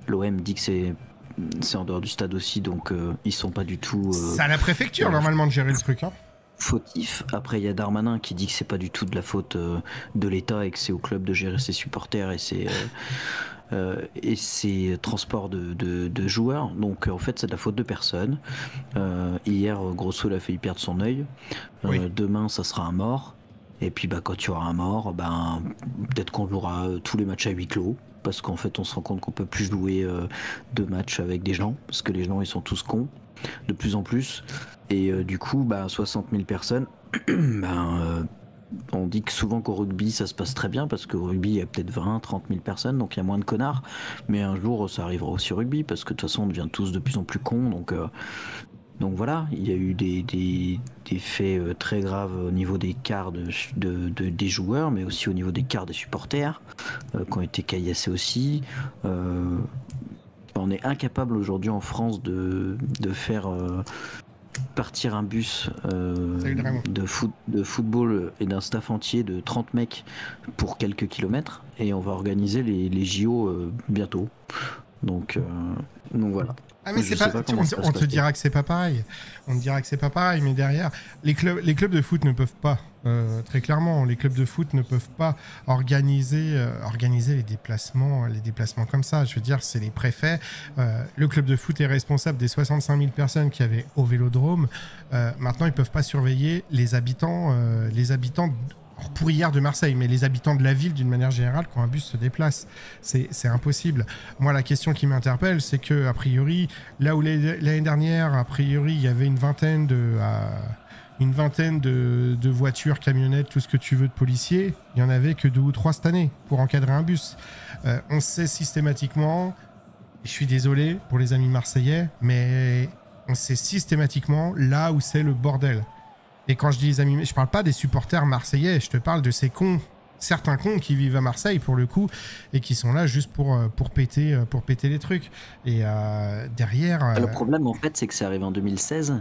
l'OM dit que c'est en dehors du stade aussi, donc ils sont pas du tout... c'est à la préfecture normalement de gérer le truc. Hein. Fautif. Après, il y a Darmanin qui dit que c'est pas du tout de la faute de l'État et que c'est au club de gérer ses supporters et ses transports de joueurs. Donc en fait, c'est de la faute de personne. Hier, Grosso il a failli perdre son œil. Oui. Demain, ça sera un mort. Et puis quand tu auras un mort, peut-être qu'on jouera tous les matchs à huis clos. Parce qu'en fait, on se rend compte qu'on peut plus jouer 2 matchs avec des gens. Parce que les gens, ils sont tous cons. De plus en plus. Et du coup, 60 000 personnes, on dit que souvent qu'au rugby ça se passe très bien parce qu'au rugby il y a peut-être 20, 30 000 personnes, donc il y a moins de connards. Mais un jour ça arrivera aussi au rugby parce que de toute façon on devient tous de plus en plus cons. Donc voilà, il y a eu des faits très graves au niveau des quarts des joueurs, mais aussi au niveau des quarts des supporters qui ont été caillassés aussi. On est incapable aujourd'hui en France de faire partir un bus de football et d'un staff entier de 30 mecs pour quelques kilomètres, et on va organiser les JO bientôt. Donc voilà. Ah mais c'est pas, on te dira que c'est pas pareil. On te dira que c'est pas pareil, mais derrière, les clubs de foot ne peuvent pas, très clairement, les clubs de foot ne peuvent pas organiser les déplacements comme ça. Je veux dire, c'est les préfets. Le club de foot est responsable des 65 000 personnes qu'il y avait au Vélodrome. Maintenant, ils peuvent pas surveiller les habitants pour hier de Marseille, mais les habitants de la ville d'une manière générale quand un bus se déplace, c'est impossible. Moi, la question qui m'interpelle, c'est que a priori, là où l'année dernière, a priori, il y avait une vingtaine de voitures, camionnettes, tout ce que tu veux de policiers, il y en avait que 2 ou 3 cette année pour encadrer un bus. On sait systématiquement, je suis désolé pour les amis marseillais, mais on sait systématiquement là où c'est le bordel. Et quand je dis les amis, je parle pas des supporters marseillais, je te parle de ces cons, certains cons qui vivent à Marseille pour le coup, et qui sont là juste pour péter les trucs. Et derrière... Le problème en fait, c'est que c'est arrivé en 2016,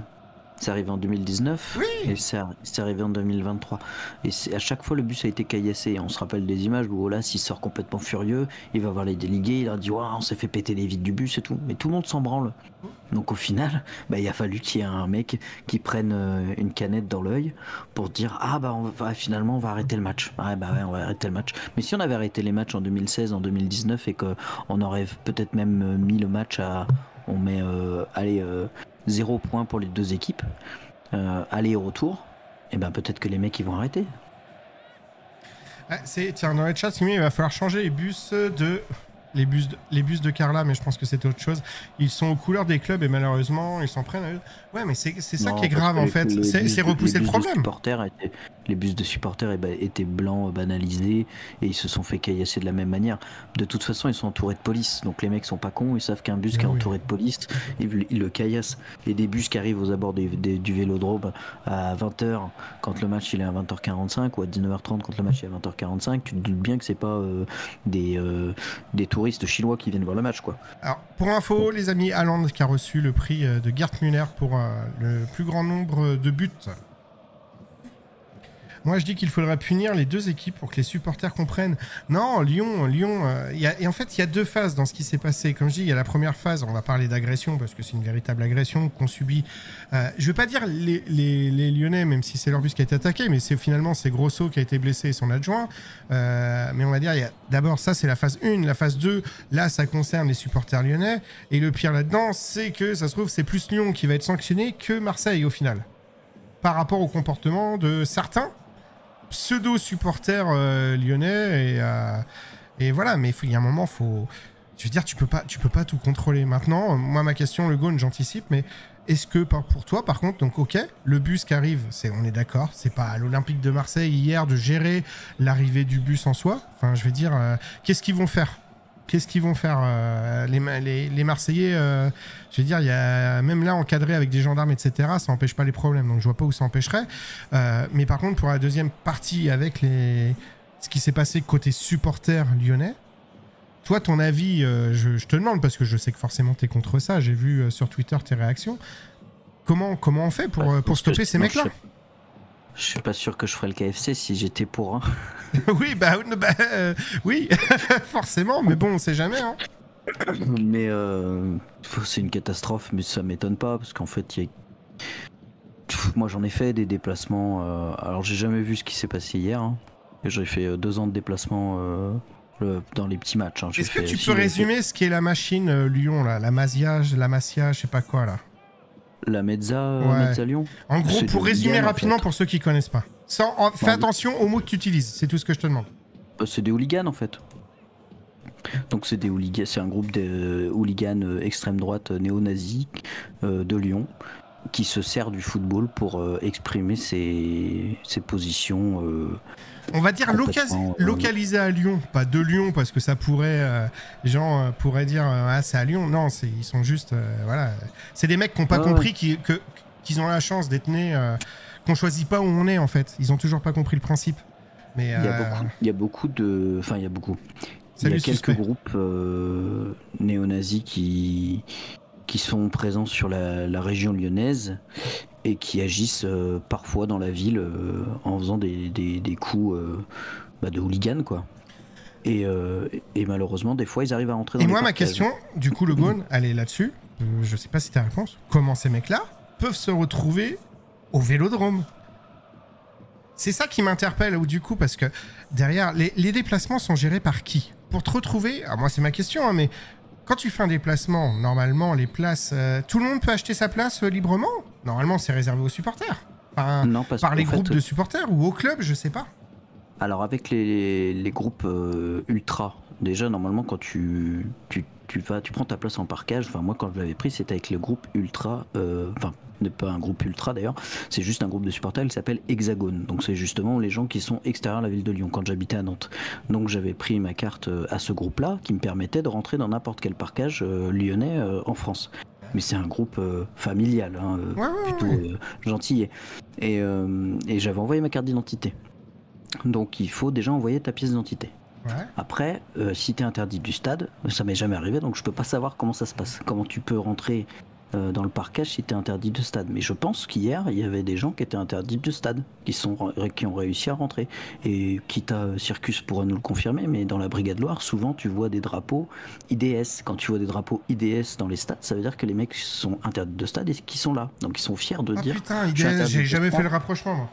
c'est arrivé en 2019, oui. Et c'est arrivé en 2023. Et à chaque fois le bus a été caillassé. On se rappelle des images où là, s'il sort complètement furieux, il va voir les délégués, il leur dit on s'est fait péter les vitres du bus et tout. Mais tout le monde s'en branle. Donc au final, il a fallu qu'il y ait un mec qui prenne une canette dans l'œil pour dire finalement on va arrêter le match. On va arrêter le match. Mais si on avait arrêté les matchs en 2016, en 2019 et qu'on aurait peut-être même mis le match on met 0 point pour les 2 équipes, aller et retour, et peut-être que les mecs ils vont arrêter. Tiens, dans le chat, il va falloir changer les bus de Carla, mais je pense que c'était autre chose. Ils sont aux couleurs des clubs et malheureusement, ils s'en prennent à eux. Ouais, mais c'est ça qui est grave en fait. C'est repousser le problème. Les bus de supporters étaient blancs, banalisés, et ils se sont fait caillasser de la même manière. De toute façon, ils sont entourés de police. Donc les mecs sont pas cons, ils savent qu'un bus qui est entouré de police, ils le caillassent. Et des bus qui arrivent aux abords du Vélodrome à 20h quand le match il est à 20h45 ou à 19h30 quand le match est à 20h45, tu te doutes bien que c'est pas des touristes chinois qui viennent voir le match, quoi. Alors, pour info, les amis, Haaland qui a reçu le prix de Gerd Müller pour le plus grand nombre de buts. Moi, je dis qu'il faudrait punir les 2 équipes pour que les supporters comprennent. Non, Lyon, et en fait, il y a 2 phases dans ce qui s'est passé. Comme je dis, il y a la première phase, on va parler d'agression, parce que c'est une véritable agression qu'on subit. Je ne veux pas dire les Lyonnais, même si c'est leur bus qui a été attaqué, mais finalement, c'est Grosso qui a été blessé et son adjoint. Mais on va dire, d'abord, ça, c'est la phase 1. La phase 2, là, ça concerne les supporters lyonnais. Et le pire là-dedans, c'est que, ça se trouve, c'est plus Lyon qui va être sanctionné que Marseille, au final. Par rapport au comportement de certains pseudo-supporters lyonnais et voilà, mais il y a un moment, je veux dire, tu peux pas tout contrôler. Maintenant, moi, ma question, le Gaune, j'anticipe, mais est-ce que pour toi, par contre, donc ok, le bus qui arrive, on est d'accord, c'est pas à l'Olympique de Marseille hier de gérer l'arrivée du bus en soi. Enfin, je veux dire, qu'est-ce qu'ils vont faire les Marseillais, je veux dire, il y a même là encadré avec des gendarmes, etc. Ça n'empêche pas les problèmes, donc je vois pas où ça empêcherait. Mais par contre, pour la deuxième partie avec ce qui s'est passé côté supporter lyonnais, toi, ton avis, je te demande parce que je sais que forcément t'es contre ça. J'ai vu sur Twitter tes réactions. Comment on fait pour stopper ces mecs-là ? Je suis pas sûr que je ferais le KFC si j'étais pour. Hein. Oui, oui, forcément, mais bon, on sait jamais. Hein. Mais c'est une catastrophe, mais ça m'étonne pas parce qu'en fait, moi j'en ai fait des déplacements. Alors j'ai jamais vu ce qui s'est passé hier. Hein. J'ai fait 2 ans de déplacement dans les petits matchs. Hein. Est-ce que tu peux résumer ce qu'est la machine Lyon là, la Masia, je sais pas quoi là. La Mezza Lyon. En gros, pour résumer rapidement pour ceux qui connaissent pas. Fais attention aux mots que tu utilises, c'est tout ce que je te demande. C'est des hooligans en fait. Donc c'est des hooligans, c'est un groupe de hooligans extrême droite néo-nazis de Lyon qui se sert du football pour exprimer ses positions. On va dire localisé à Lyon, pas de Lyon parce que ça pourrait, les gens pourraient dire ah c'est à Lyon. Non, ils sont juste voilà, c'est des mecs qui n'ont pas compris qu'ils ont la chance d'être nés, qu'on choisit pas où on est en fait. Ils ont toujours pas compris le principe. Mais il y a beaucoup de, enfin il y a beaucoup. Il y a quelques groupes néo-nazis qui sont présents sur la région lyonnaise et qui agissent parfois dans la ville en faisant des coups de hooligans quoi. Et malheureusement des fois ils arrivent à rentrer dans les parcages. Ma question, du coup le Gone, elle est là-dessus. Je sais pas si t'as la réponse. Comment ces mecs-là peuvent se retrouver au Vélodrome? C'est ça qui m'interpelle ou du coup parce que derrière les déplacements sont gérés par qui? Pour te retrouver, alors moi c'est ma question, hein, mais quand tu fais un déplacement, normalement les places, tout le monde peut acheter sa place librement? Normalement c'est réservé aux supporters. Enfin, non, par les groupes de supporters ou au club, je sais pas. Alors avec les groupes ultra, déjà normalement quand tu prends ta place en parkage, enfin moi quand je l'avais pris c'était avec le groupe ultra, n'est pas un groupe ultra d'ailleurs, c'est juste un groupe de supporters qui s'appelle Hexagone. Donc c'est justement les gens qui sont extérieurs à la ville de Lyon quand j'habitais à Nantes. Donc j'avais pris ma carte à ce groupe-là qui me permettait de rentrer dans n'importe quel parkage lyonnais en France. Mais c'est un groupe familial, hein, plutôt gentil. Et j'avais envoyé ma carte d'identité. Donc il faut déjà envoyer ta pièce d'identité. Ouais. Après, si tu es interdit du stade, ça m'est jamais arrivé, donc je peux pas savoir comment ça se passe. Comment tu peux rentrer dans le parkage si tu es interdit de stade. Mais je pense qu'hier, il y avait des gens qui étaient interdits de stade, qui ont réussi à rentrer. Et quitte à Circus pourra nous le confirmer, mais dans la Brigade Loire, souvent tu vois des drapeaux IDS. Quand tu vois des drapeaux IDS dans les stades, ça veut dire que les mecs sont interdits de stade et qui sont là. Donc ils sont fiers de dire... Putain, IDS, j'ai jamais fait le rapprochement, moi.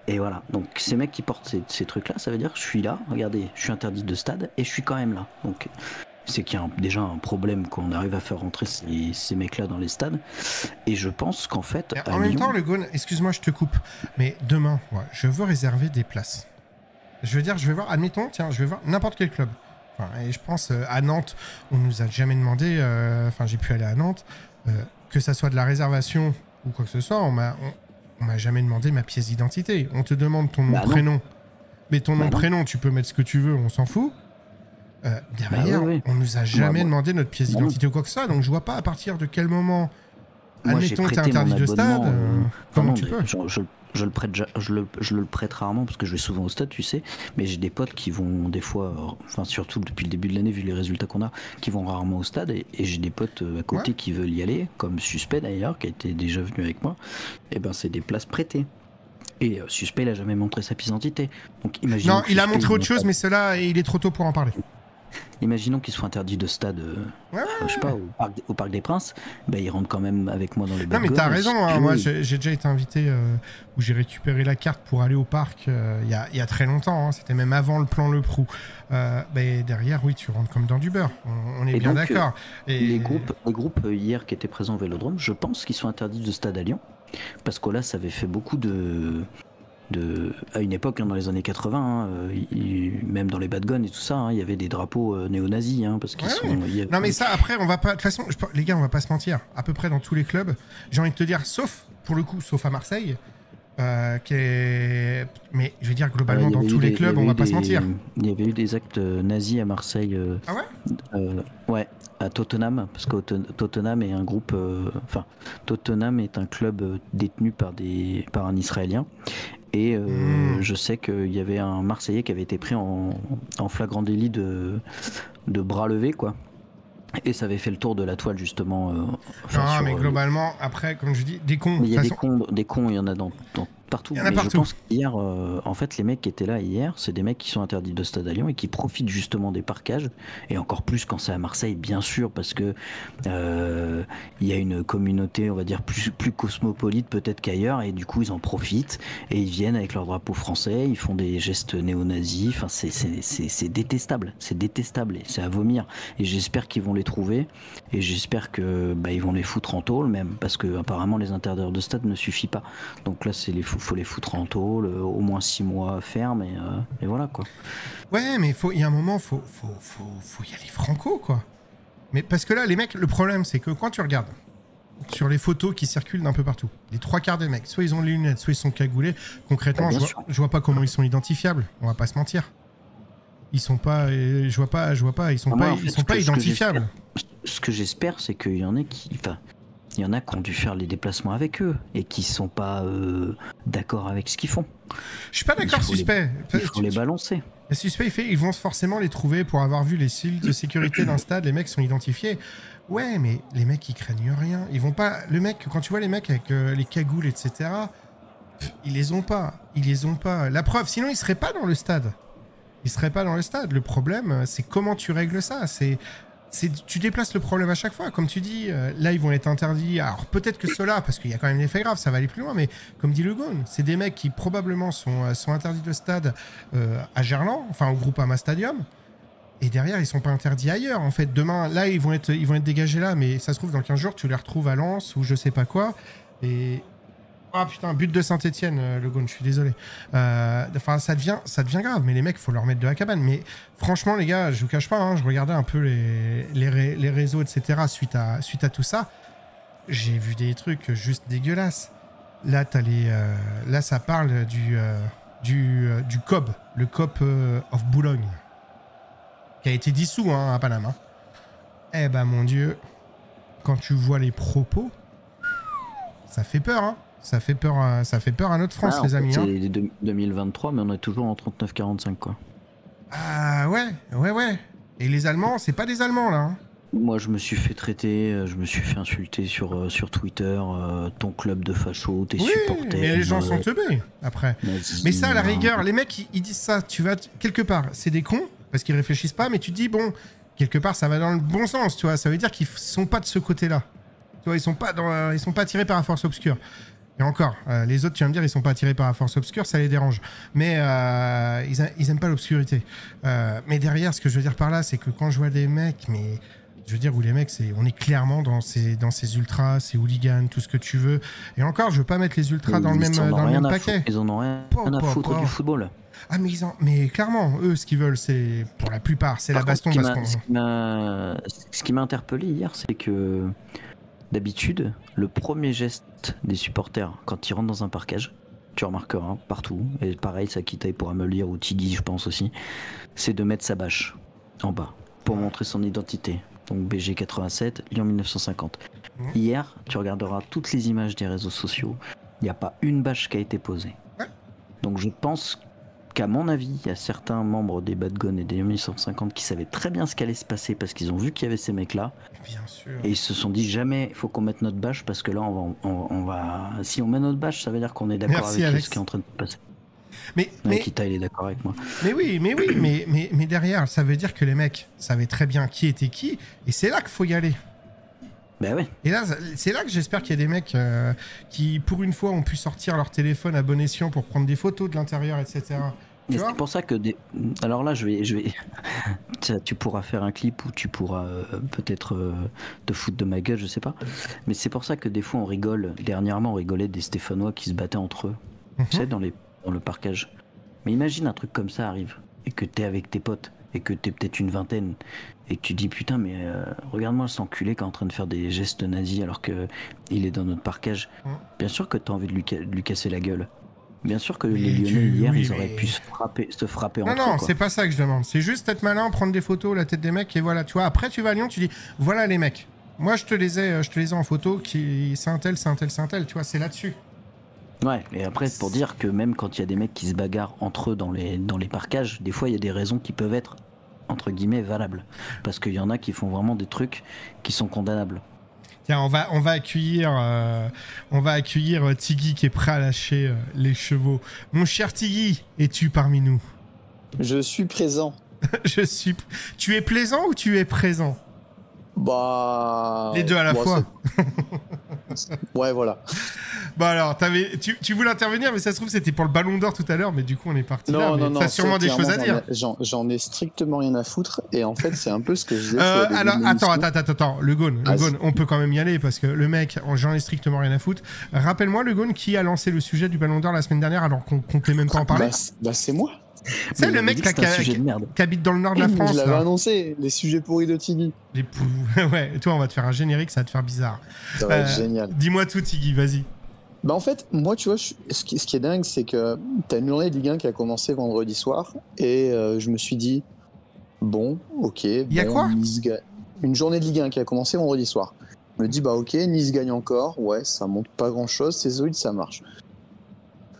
Et voilà, donc ces mecs qui portent ces trucs-là, ça veut dire que je suis là, regardez, je suis interdit de stade et je suis quand même là. Donc c'est qu'il y a déjà un problème qu'on arrive à faire rentrer ces mecs-là dans les stades. Et je pense qu'en fait... En même temps, le Gone, excuse-moi, je te coupe, mais demain, je veux réserver des places. Je veux dire, je vais voir, admettons, tiens, je vais voir n'importe quel club. Enfin, et je pense, à Nantes, on nous a jamais demandé, j'ai pu aller à Nantes, que ça soit de la réservation ou quoi que ce soit, on m'a jamais demandé ma pièce d'identité. On te demande ton nom, prénom. Mais ton nom, prénom, tu peux mettre ce que tu veux, on s'en fout. Derrière, on nous a jamais demandé notre pièce d'identité ou quoi que ce soit. Donc je vois pas à partir de quel moment, admettons que t'es interdit de stade, comment tu peux. Je le prête rarement parce que je vais souvent au stade, tu sais, mais j'ai des potes qui vont des fois, surtout depuis le début de l'année vu les résultats qu'on a, qui vont rarement au stade et j'ai des potes à côté qui veulent y aller, comme Suspect d'ailleurs, qui a été déjà venu avec moi, et ben c'est des places prêtées. Et Suspect il a jamais montré sa pièce d'identité. Donc non, il a montré autre chose, mais cela, il est trop tôt pour en parler. Imaginons qu'il soit interdit de stade, je sais pas, au Parc des Princes, il rentre quand même avec moi dans les Non mais t'as raison, hein, moi j'ai déjà été invité où j'ai récupéré la carte pour aller au parc il y a très longtemps, hein, c'était même avant le plan Le Prou. Derrière, oui, tu rentres comme dans du beurre, on est bien d'accord. Les groupes hier qui étaient présents au Vélodrome, je pense qu'ils sont interdits de stade à Lyon, parce que là ça avait fait beaucoup à une époque, dans les années 80, même dans les Bad Guns et tout ça, il y avait des drapeaux néo-nazis, parce qu'ils sont... Non mais ça, après, on va pas... De toute façon, les gars, on va pas se mentir. À peu près dans tous les clubs, j'ai envie de te dire, sauf à Marseille, mais je veux dire, globalement, dans tous les clubs, on va pas se mentir. Il y avait eu des actes nazis à Marseille. Ah ouais ouais, à Tottenham, parce que Tottenham est un groupe... Tottenham est un club détenu par un Israélien. Et je sais qu'il y avait un Marseillais qui avait été pris en flagrant délit de bras levés, quoi. Et ça avait fait le tour de la toile, justement. Mais globalement, après, comme je dis, des cons. Il y a des cons, il y en a dans partout. Il y en a Mais partout. je pense qu'hier, en fait, les mecs qui étaient là hier, c'est des mecs qui sont interdits de stade à Lyon et qui profitent justement des parkages. Et encore plus quand c'est à Marseille, bien sûr, parce que il y a une communauté, on va dire, plus cosmopolite peut-être qu'ailleurs. Et du coup, ils en profitent et ils viennent avec leur drapeau français, ils font des gestes néo-nazis. Enfin, c'est détestable. C'est détestable et c'est à vomir. Et j'espère qu'ils vont les trouver. Et j'espère que ils vont les foutre en tôle même. Parce que apparemment, les interdire de stade ne suffit pas. Donc là, faut les foutre en tôle, au moins 6 mois ferme, et voilà quoi. Ouais, mais il y a un moment, faut y aller franco, quoi. Mais parce que là, les mecs, le problème, c'est que quand tu regardes sur les photos qui circulent d'un peu partout, les 3/4 des mecs, soit ils ont les lunettes, soit ils sont cagoulés. Concrètement, je vois pas comment ils sont identifiables. On va pas se mentir. Ils sont pas, ils sont pas identifiables. Ce que j'espère, c'est qu'il y en a il y en a qui ont dû faire les déplacements avec eux et qui sont pas d'accord avec ce qu'ils font. Je suis pas d'accord, suspect. Il faut les balancer. Le suspect, ils vont forcément les trouver pour avoir vu les cils de sécurité d'un stade. Les mecs sont identifiés. Ouais, mais les mecs, ils craignent rien. Ils vont pas. Le mec, quand tu vois les mecs avec les cagoules, etc., ils les ont pas. Ils les ont pas. La preuve, sinon, ils seraient pas dans le stade. Ils seraient pas dans le stade. Le problème, c'est comment tu règles ça. Tu déplaces le problème à chaque fois. Comme tu dis, là, ils vont être interdits. Alors, peut-être que ceux-là, parce qu'il y a quand même des faits graves, ça va aller plus loin. Mais comme dit Le Gaulle, c'est des mecs qui probablement sont interdits de stade à Gerland, enfin au Groupama Stadium. Et derrière, ils sont pas interdits ailleurs. En fait, demain, là, ils vont être dégagés là. Mais ça se trouve, dans 15 jours, tu les retrouves à Lens ou je sais pas quoi. Et... Ah putain, but de Saint-Etienne, Le Gaulle, je suis désolé. Enfin, ça devient grave, mais les mecs, faut leur mettre de la cabane. Mais franchement, les gars, je vous cache pas, hein, je regardais un peu les réseaux, etc. suite à tout ça. J'ai vu des trucs juste dégueulasses. Là, là ça parle du COB, le COP of Boulogne, qui a été dissous à Panama. Eh ben, mon Dieu, quand tu vois les propos, ça fait peur, hein. Ça fait peur à notre France, les amis. C'est 2023, mais on est toujours en 39-45, quoi. Ah ouais. Et les Allemands, c'est pas des Allemands, là. Hein. Moi, je me suis fait traiter, je me suis fait insulter sur Twitter, ton club de fachos, tes supporters. Mais les gens sont teubés, après. Mais ça, à la rigueur, les mecs, ils disent ça. Tu vas quelque part, c'est des cons, parce qu'ils réfléchissent pas, mais tu te dis, bon, quelque part, ça va dans le bon sens, tu vois. Ça veut dire qu'ils sont pas de ce côté-là. Tu vois, ils sont pas tirés par la force obscure. Et encore, les autres, tu vas me dire, ils sont pas attirés par la force obscure, ça les dérange. Mais ils aiment pas l'obscurité. Mais derrière, ce que je veux dire par là, c'est que quand je vois des mecs, je veux dire, où les mecs, on est clairement dans ces ultras, ces hooligans, tout ce que tu veux. Et encore, je veux pas mettre les ultras dans le même paquet. Ils en ont rien à foutre du football. Ah, mais clairement, eux, ce qu'ils veulent, c'est, pour la plupart, c'est la baston. Ce qui m'a interpellé hier, c'est que d'habitude, le premier geste des supporters quand ils rentrent dans un parkage, tu remarqueras partout, et pareil, Sakitaï pourra me le dire, ou Tigui, je pense aussi, c'est de mettre sa bâche en bas pour montrer son identité. Donc BG 87, Lyon 1950. Hier, tu regarderas toutes les images des réseaux sociaux, il n'y a pas une bâche qui a été posée. Donc je pense qu'à mon avis, il y a certains membres des Bad Gun et des 1950 qui savaient très bien ce qu'allait se passer parce qu'ils ont vu qu'il y avait ces mecs-là. Bien sûr. Et ils se sont dit jamais, il faut qu'on mette notre bâche parce que là, on va... Si on met notre bâche, ça veut dire qu'on est d'accord avec ce qui est en train de passer. Mais Kita, il est d'accord avec moi. Mais oui, mais derrière, ça veut dire que les mecs savaient très bien qui était qui, et c'est là qu'il faut y aller. Ben ouais. Et là, c'est là que j'espère qu'il y a des mecs qui, pour une fois, ont pu sortir leur téléphone à bon escient pour prendre des photos de l'intérieur, etc. C'est pour ça que alors là, je vais... tu pourras faire un clip où tu pourras peut-être te foutre de ma gueule, je sais pas. Mais c'est pour ça que des fois on rigole. Dernièrement, on rigolait des Stéphanois qui se battaient entre eux, tu sais, dans le parkage. Mais imagine un truc comme ça arrive et que t'es avec tes potes et que t'es peut-être une vingtaine et que tu dis putain mais regarde-moi cet enculé qui est en train de faire des gestes nazis alors que il est dans notre parkage. Bien sûr que t'as envie de lui casser la gueule. Bien sûr que les Lyonnais hier, ils auraient pu se frapper entre eux. Non, c'est pas ça que je demande. C'est juste être malin, prendre des photos, la tête des mecs, et voilà. Tu vois, après, tu vas à Lyon, tu dis, voilà les mecs. Moi, je te les ai en photo, c'est un tel. Tu vois, c'est là-dessus. Ouais, et après, c'est pour dire que même quand il y a des mecs qui se bagarrent entre eux dans les parkages, des fois, il y a des raisons qui peuvent être, entre guillemets, valables. Parce qu'il y en a qui font vraiment des trucs qui sont condamnables. Tiens, on va accueillir Tiggy qui est prêt à lâcher les chevaux. Mon cher Tiggy, es-tu parmi nous? Je suis présent. Tu es plaisant ou tu es présent? Bah... Les deux à la fois. Ouais, voilà. Bah alors, tu voulais intervenir, mais ça se trouve c'était pour le Ballon d'Or tout à l'heure, mais du coup on est parti là. Non, T'as sûrement des choses à dire. J'en ai strictement rien à foutre, et en fait c'est un peu ce que je disais. Alors, attends, le Gone, on peut quand même y aller, parce que le mec, j'en ai strictement rien à foutre. Rappelle-moi, le Gone, qui a lancé le sujet du Ballon d'Or la semaine dernière, alors qu'on comptait même pas en parler. Bah c'est moi. C'est le mec qui habite dans le nord de la France. Je l'avais annoncé, les sujets pourris de Tiggy. Ouais, toi on va te faire un générique, ça va te faire bizarre. Ça va être génial. Dis-moi tout, Tiggy, vas-y. Bah en fait, moi tu vois, ce qui est dingue, c'est que t'as une journée de Ligue 1 qui a commencé vendredi soir, et je me suis dit, bon, ok. Il y a quoi une journée de Ligue 1 qui a commencé vendredi soir. Je me dis, bah ok, Nice gagne encore, ouais, ça monte pas grand-chose, c'est solide, ça marche.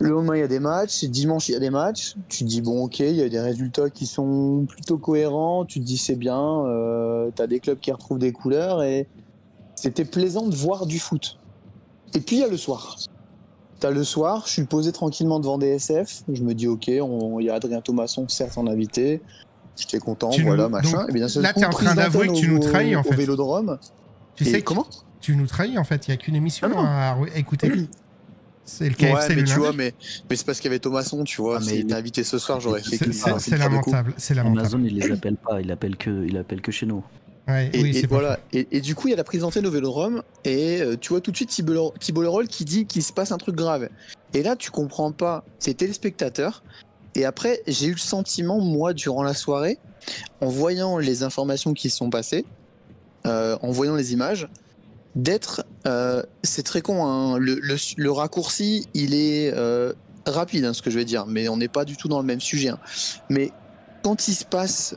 Le lendemain, il y a des matchs, dimanche, il y a des matchs. Tu te dis, bon, ok, il y a des résultats qui sont plutôt cohérents. Tu te dis, c'est bien, t'as des clubs qui retrouvent des couleurs, et c'était plaisant de voir du foot. Et puis, il y a le soir. T'as le soir, je suis posé tranquillement devant DSF. Je me dis, ok, il y a Adrien Thomasson, certes, en invité. J'étais content, voilà, machin. Et bien, là, t'es en train d'avouer que tu nous trahis, en fait. Au Vélodrome. Tu sais comment tu nous trahis, en fait. Il n'y a qu'une émission à écouter. C'est le KFC, ouais, mais tu vois, mais c'est parce qu'il y avait Thomasson, tu vois. S'il était invité ce soir, j'aurais fait que ça. C'est lamentable. Amazon, il les appelle pas, il appelle que chez nous. Ouais, et voilà. Et du coup, il y a la prise d'antenne au Vélodrome, et tu vois tout de suite Thibault Leroll qui dit qu'il se passe un truc grave. Et là, tu comprends pas. C'est téléspectateur. Et après, j'ai eu le sentiment, moi, durant la soirée, en voyant les informations qui se sont passées, en voyant les images, d'être, c'est très con, hein, le raccourci, il est rapide, hein, ce que je vais dire, mais on n'est pas du tout dans le même sujet. Hein. Mais quand il se passe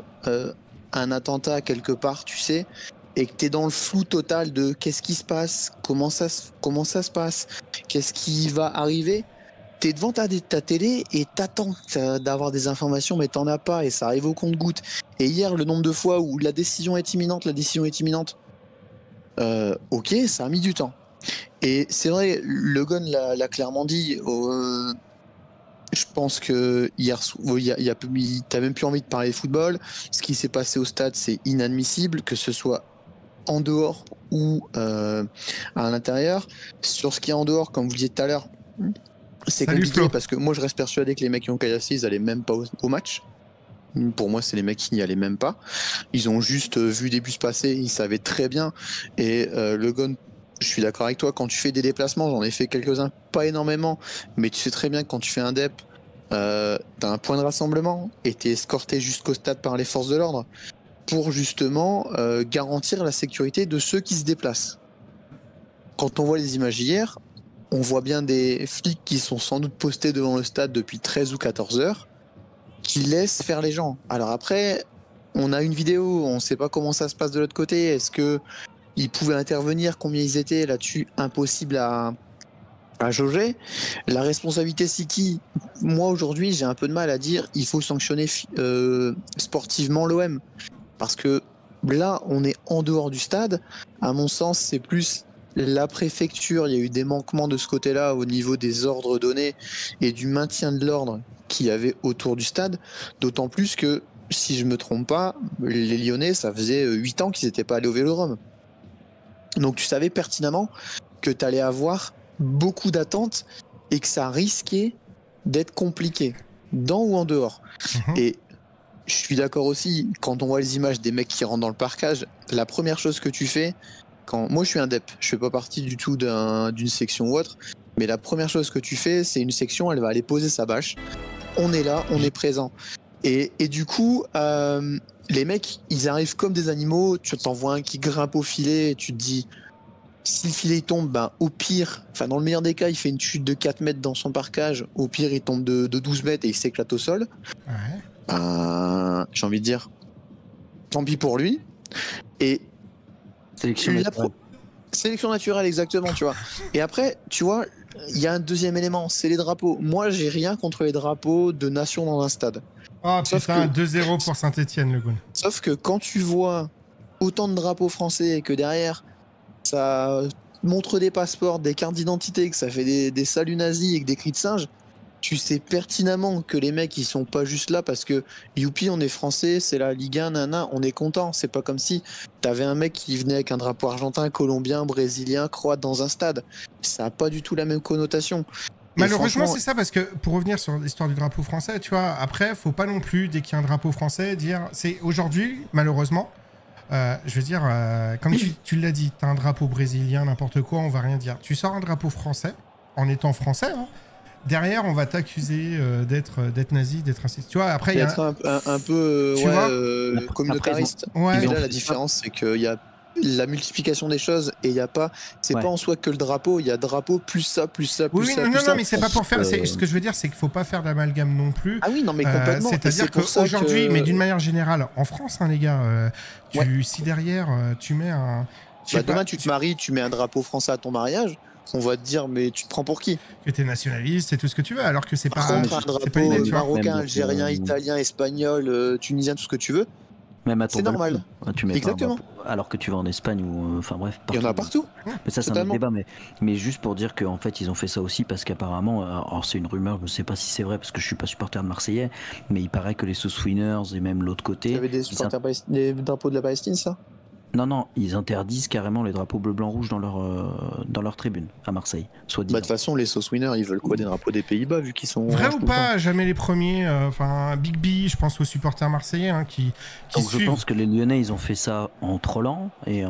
un attentat quelque part, tu sais, et que tu es dans le flou total de qu'est-ce qui se passe, comment ça se passe, qu'est-ce qui va arriver, tu es devant ta télé et t'attends d'avoir des informations, mais t'en as pas, et ça arrive au compte-gouttes. Et hier, le nombre de fois où la décision est imminente, ok, ça a mis du temps. Et c'est vrai, Le Gone l'a clairement dit. Je pense que hier, t'as même plus envie de parler football. Ce qui s'est passé au stade, c'est inadmissible, que ce soit en dehors ou à l'intérieur. Sur ce qui est en dehors, comme vous le disiez tout à l'heure, c'est compliqué parce que moi je reste persuadé que les mecs qui ont caillassé, ils allaient même pas au match. Pour moi, c'est les mecs qui n'y allaient même pas. Ils ont juste vu des bus passer, ils savaient très bien. Et Le Gone, je suis d'accord avec toi, quand tu fais des déplacements, j'en ai fait quelques-uns, pas énormément, mais tu sais très bien que quand tu fais un DEP, t'as un point de rassemblement et t'es escorté jusqu'au stade par les forces de l'ordre pour justement garantir la sécurité de ceux qui se déplacent. Quand on voit les images hier, on voit bien des flics qui sont sans doute postés devant le stade depuis 13 ou 14 heures, qui laissent faire les gens. Alors après, on a une vidéo, on ne sait pas comment ça se passe de l'autre côté. Est-ce qu'ils pouvaient intervenir, combien ils étaient là-dessus, impossible à jauger. La responsabilité, c'est qui? Moi, aujourd'hui, j'ai un peu de mal à dire il faut sanctionner sportivement l'OM. Parce que là, on est en dehors du stade. À mon sens, c'est plus la préfecture. Il y a eu des manquements de ce côté-là au niveau des ordres donnés et du maintien de l'ordre qu'il y avait autour du stade, d'autant plus que, si je me trompe pas, les Lyonnais, ça faisait 8 ans qu'ils n'étaient pas allés au Vélodrome. Donc tu savais pertinemment que tu allais avoir beaucoup d'attentes et que ça risquait d'être compliqué, dans ou en dehors. Et je suis d'accord aussi, quand on voit les images des mecs qui rentrent dans le parcage, la première chose que tu fais, moi je suis un DEP, je fais pas partie du tout d'une section ou autre, mais la première chose que tu fais, c'est une section, elle va aller poser sa bâche. On est là, on est présent. Et du coup, les mecs, ils arrivent comme des animaux. Tu t'en vois un qui grimpe au filet et tu te dis, si le filet tombe, ben, au pire, enfin dans le meilleur des cas, il fait une chute de 4 mètres dans son parcage. Au pire, il tombe de 12 mètres et il s'éclate au sol. Ouais. J'ai envie de dire, tant pis pour lui. Et sélection naturelle, exactement, tu vois. Et après, tu vois, il y a un deuxième élément, c'est les drapeaux. Moi, j'ai rien contre les drapeaux de nation dans un stade. Oh putain, 2-0 pour Saint-Etienne, Le Gone. Sauf que quand tu vois autant de drapeaux français et que derrière, ça montre des passeports, des cartes d'identité, que ça fait des saluts nazis et que des cris de singe, tu sais pertinemment que les mecs ils sont pas juste là parce que youpi on est français, c'est la Ligue 1, nana, on est content. C'est pas comme si t'avais un mec qui venait avec un drapeau argentin, colombien, brésilien, croate dans un stade. Ça a pas du tout la même connotation. Malheureusement, c'est ça, parce que pour revenir sur l'histoire du drapeau français, tu vois, après, faut pas non plus, dès qu'il y a un drapeau français, dire. C'est aujourd'hui, malheureusement, je veux dire, comme tu l'as dit, t'as un drapeau brésilien, n'importe quoi, on va rien dire. Tu sors un drapeau français, en étant français, hein, derrière, on va t'accuser d'être nazi, d'être raciste. Tu vois, après, il y a un peu communautariste. Ouais. Mais là, la différence, c'est qu'il y a la multiplication des choses et il y a pas, c'est pas en soi que le drapeau, il y a drapeau plus ça, plus ça, plus ça. Non, mais c'est pas pour faire. Ce que je veux dire, c'est qu'il faut pas faire d'amalgame non plus. Ah oui, non, mais complètement. C'est-à-dire qu'aujourd'hui, mais d'une manière générale, en France, hein, les gars, si derrière tu mets un. Demain, tu te maries, tu mets un drapeau français à ton mariage. On va te dire, mais tu te prends pour qui? Que t'es nationaliste, c'est tout ce que tu veux, alors que c'est pas. Par contre, un drapeau marocain, algérien, italien, espagnol, tunisien, tout ce que tu veux. Même à ton c'est normal. Tu mets exactement. Alors que tu vas en Espagne ou enfin bref. Il y en a partout. Mais ça c'est un autre débat, mais juste pour dire qu'en fait ils ont fait ça aussi parce qu'apparemment, alors c'est une rumeur, je sais pas si c'est vrai parce que je suis pas supporter de Marseillais, mais il paraît que les Sauce Winners et même l'autre côté. Il y avait des supporters des drapeaux de la Palestine, ça? Non, ils interdisent carrément les drapeaux bleu, blanc, rouge dans leur tribune à Marseille. Soit dit. De toute façon, les Sauce Winners, ils veulent quoi? Des drapeaux des Pays-Bas, vu qu'ils sont. Vrai ou pas, jamais les premiers. Enfin, Big B, je pense aux supporters marseillais qui Donc suivent. je pense que les Lyonnais, ils ont fait ça en trollant et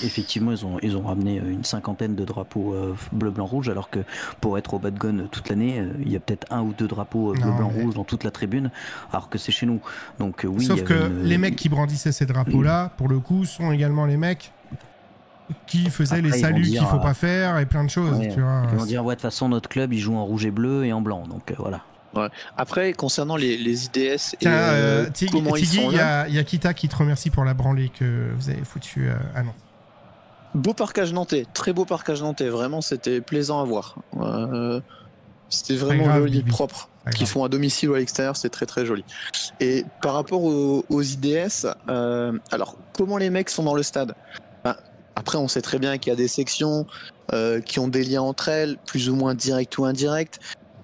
effectivement, ils ont ramené une cinquantaine de drapeaux bleu, blanc, rouge, alors que pour être au Bad Gun toute l'année, il y a peut-être un ou deux drapeaux bleu, blanc, rouge dans toute la tribune, alors que c'est chez nous. Donc oui. Sauf que les mecs qui brandissaient ces drapeaux-là, pour le coup, sont également les mecs qui faisaient les saluts qu'il faut pas faire et plein de choses. Tu vois. Ils vont dire de toute façon notre club il joue en rouge et bleu et en blanc, donc voilà. Ouais. Après, concernant les IDS et comment ils sont là, il y a Kita qui te remercie pour la branlée que vous avez foutue à Nantes. Beau parcage nantais, très beau parcage nantais, vraiment c'était plaisant à voir. C'était vraiment joli, propre. Qu'ils font à domicile ou à l'extérieur, c'est très très joli. Et par rapport aux IDS, alors comment les mecs sont dans le stade? Après, on sait très bien qu'il y a des sections qui ont des liens entre elles, plus ou moins directs ou indirects.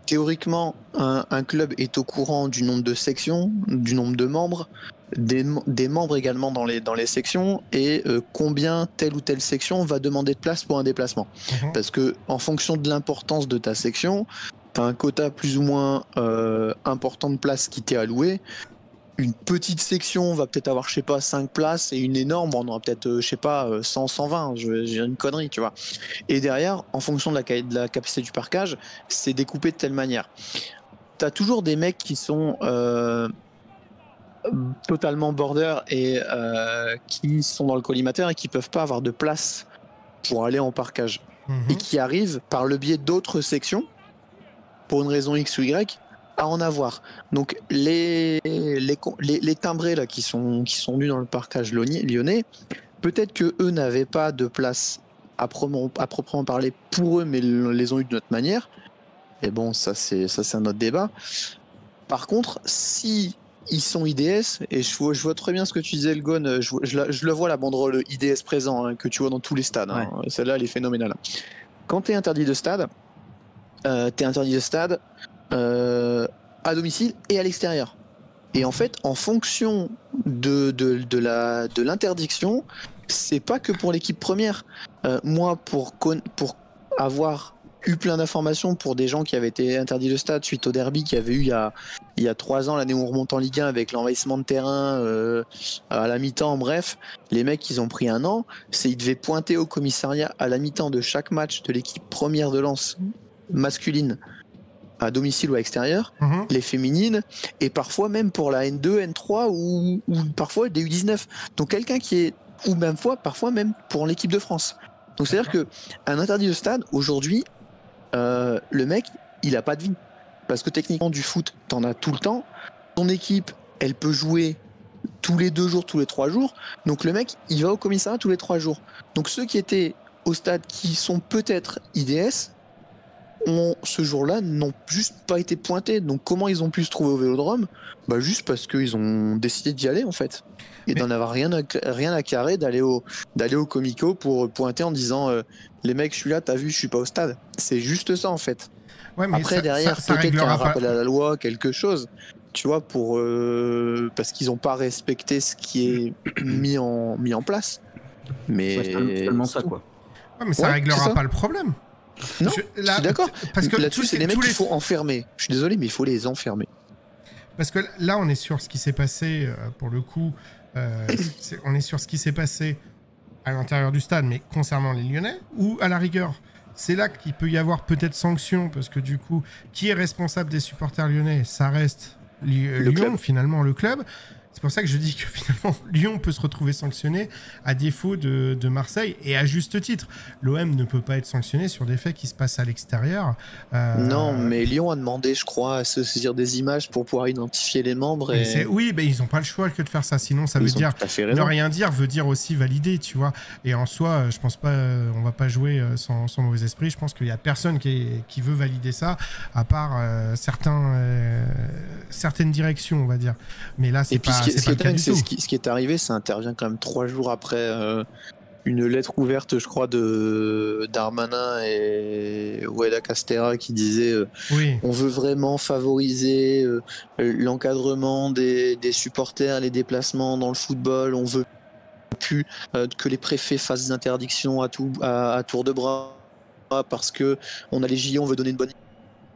Théoriquement, un club est au courant du nombre de sections, du nombre de membres, des membres également dans les sections et combien telle ou telle section va demander de place pour un déplacement. Parce que en fonction de l'importance de ta section, tu as un quota plus ou moins important de places qui t'est alloué. Une petite section va peut-être avoir, je sais pas, 5 places et une énorme, on aura peut-être, je sais pas, 100, 120, j'ai une connerie, tu vois. Et derrière, en fonction de la capacité du parkage, c'est découpé de telle manière. T'as toujours des mecs qui sont totalement border et qui sont dans le collimateur et qui peuvent pas avoir de place pour aller en parkage. Et qui arrivent par le biais d'autres sections, pour une raison X ou Y, à en avoir. Donc les timbrés là qui sont venus dans le parkage lyonnais, peut-être que eux n'avaient pas de place à proprement parler pour eux, mais les ont eu de notre manière. Et bon, ça c'est un autre débat. Par contre, si ils sont IDS, et je vois très bien ce que tu disais, le Gon, je le vois la banderole IDS présent, hein, que tu vois dans tous les stades. Hein. Celle-là, elle est phénoménale. Quand t'es interdit de stade, à domicile et à l'extérieur. Et en fait, en fonction de l'interdiction, c'est pas que pour l'équipe première. Moi, pour avoir eu plein d'informations pour des gens qui avaient été interdits de stade suite au derby qu'il y avait eu il y a 3 ans, l'année où on remonte en Ligue 1 avec l'envahissement de terrain à la mi-temps, bref, les mecs, ils ont pris 1 an. Ils devaient pointer au commissariat à la mi-temps de chaque match de l'équipe première de Lens masculine à domicile ou à extérieur, les féminines, et parfois même pour la N2, N3 ou parfois des U19. Donc quelqu'un qui est, ou même parfois même pour l'équipe de France. Donc c'est-à-dire qu'un interdit de stade, aujourd'hui, le mec, il a pas de vie. Parce que techniquement, du foot, t'en as tout le temps. Ton équipe, elle peut jouer tous les 2 jours, tous les 3 jours. Donc le mec, il va au commissariat tous les 3 jours. Donc ceux qui étaient au stade, qui sont peut-être IDS, ce jour-là, n'ont juste pas été pointés. Donc comment ils ont pu se trouver au Vélodrome? Bah juste parce qu'ils ont décidé d'y aller en fait. Et d'en avoir rien à carrer d'aller au Comico pour pointer en disant les mecs, je suis là, t'as vu, je suis pas au stade. C'est juste ça en fait. Ouais, mais Après derrière, ça peut-être qu'il y a un réglera pas. rappel à la loi, quelque chose, tu vois, pour parce qu'ils n'ont pas respecté ce qui est mis en place. Mais Ouais, seulement ça, quoi. Ouais, mais ça Ouais, réglera c'est ça. pas le problème. Non, je suis d'accord. Parce que Là-dessus, c'est les mecs qu'il faut enfermer. Je suis désolé, mais il faut les enfermer. Parce que là, on est sur ce qui s'est passé, pour le coup, on est sur ce qui s'est passé à l'intérieur du stade, mais concernant les Lyonnais, ou à la rigueur, c'est là qu'il peut y avoir peut-être sanction, parce que du coup, qui est responsable des supporters lyonnais? Ça reste Lyon, club. finalement, le club. C'est pour ça que je dis que finalement, Lyon peut se retrouver sanctionné à défaut de Marseille, et à juste titre. L'OM ne peut pas être sanctionné sur des faits qui se passent à l'extérieur. Non, mais Lyon a demandé, je crois, à se saisir des images pour pouvoir identifier les membres. Oui, mais ils n'ont pas le choix que de faire ça. Sinon, ça veut Ils ont dire tout à fait ne raison. rien dire veut dire aussi valider, tu vois. Et en soi, je pense pas, on va pas jouer sans mauvais esprit. Je pense qu'il y a personne qui veut valider ça, à part certaines directions, on va dire. Mais là, c'est Et puis pas, ce qui c'est pas le cas du tout. ce qui est arrivé, ça intervient quand même 3 jours après une lettre ouverte, je crois, de Darmanin et Weda Castera qui disait Oui, on veut vraiment favoriser l'encadrement des supporters, les déplacements dans le football, on veut plus que les préfets fassent des interdictions à tour de bras parce que on a les JO, on veut donner une bonne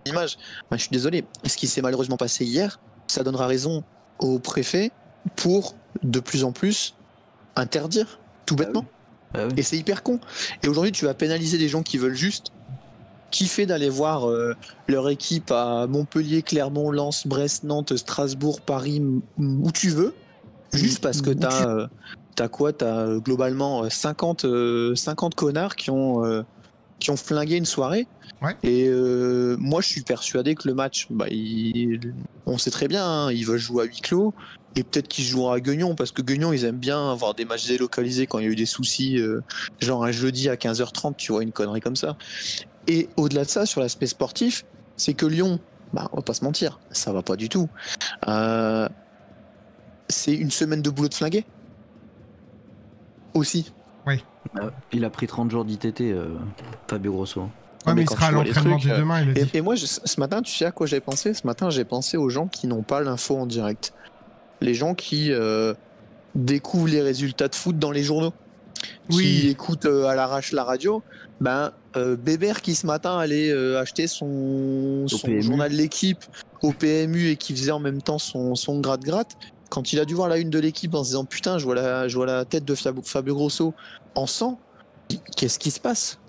image. Ben, je suis désolé, ce qui s'est malheureusement passé hier, ça donnera raison aux préfets pour de plus en plus interdire, tout bêtement. Bah oui. Et c'est hyper con. Et aujourd'hui, tu vas pénaliser des gens qui veulent juste kiffer d'aller voir leur équipe à Montpellier, Clermont, Lens, Brest, Nantes, Strasbourg, Paris, où tu veux, juste parce que t'as globalement 50 connards qui ont flingué une soirée. Ouais. Et moi, je suis persuadé que le match, on sait très bien, hein, ils veulent jouer à huis clos. Et peut-être qu'ils joueront à Guignon, parce que Guignon, ils aiment bien avoir des matchs délocalisés quand il y a eu des soucis, genre un jeudi à 15h30, tu vois, une connerie comme ça. Et au-delà de ça, sur l'aspect sportif, c'est que Lyon, on va pas se mentir, ça va pas du tout. C'est une semaine de boulot de flingué. Aussi. Il a pris 30 jours d'ITT, Fabio Grosso. Ouais, mais il quand sera à tu vois les l'entraînement trucs, de demain, il le dit. Et moi, ce matin, tu sais à quoi j'ai pensé? Ce matin, j'ai pensé aux gens qui n'ont pas l'info en direct. Les gens qui découvrent les résultats de foot dans les journaux, qui écoutent à l'arrache la radio. Bébert qui ce matin allait acheter son PMU. journal de l'équipe au PMU et qui faisait en même temps son gratte-gratte, quand il a dû voir la une de l'équipe en se disant putain, je vois la tête de Fabio Grosso en sang, qu'est-ce qui se passe?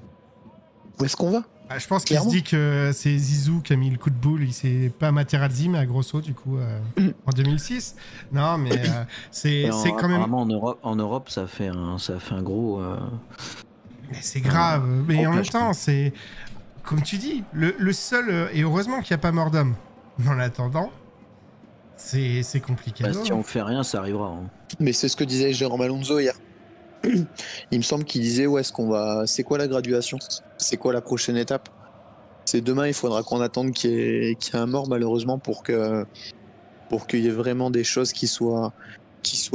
Où est-ce qu'on va? Je pense qu'il se dit que c'est Zizou qui a mis le coup de boule. Il s'est pas Materazzi, mais à Grosso, du coup, en 2006. Non, mais c'est quand même. Apparemment, en Europe, ça fait un gros. Mais c'est grave. Mais en même temps, c'est. Comme tu dis, le seul. Et heureusement qu'il n'y a pas mort d'homme. Mais en attendant, c'est compliqué. Si on fait rien, ça arrivera. Hein. Mais c'est ce que disait Jérôme Alonso hier. Il me semble qu'il disait c'est quoi la graduation? C'est quoi la prochaine étape? C'est demain, il faudra qu'on attende qu'il y ait un mort malheureusement pour qu'il y ait vraiment des choses qui soient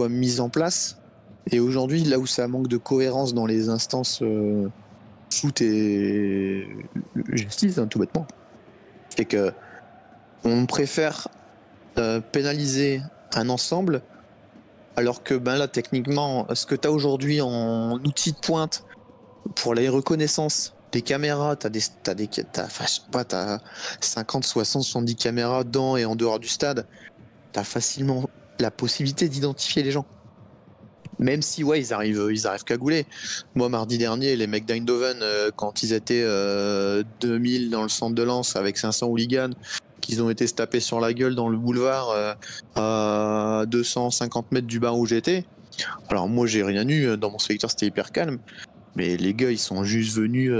mises en place. Et aujourd'hui, là où ça manque de cohérence dans les instances foot et justice, tout bêtement, c'est que on préfère pénaliser un ensemble. Alors que là, techniquement, ce que tu as aujourd'hui en outil de pointe pour les reconnaissances, des caméras, t'as 50, 60, 70 caméras dans et en dehors du stade, tu as facilement la possibilité d'identifier les gens. Même si, ils arrivent cagouler. Moi, mardi dernier, les mecs d'Eindhoven, quand ils étaient 2000 dans le centre de Lens avec 500 hooligans, qu'ils ont été se taper sur la gueule dans le boulevard à 250 mètres du bar où j'étais. Alors moi j'ai rien eu, dans mon secteur c'était hyper calme, mais les gars ils sont juste venus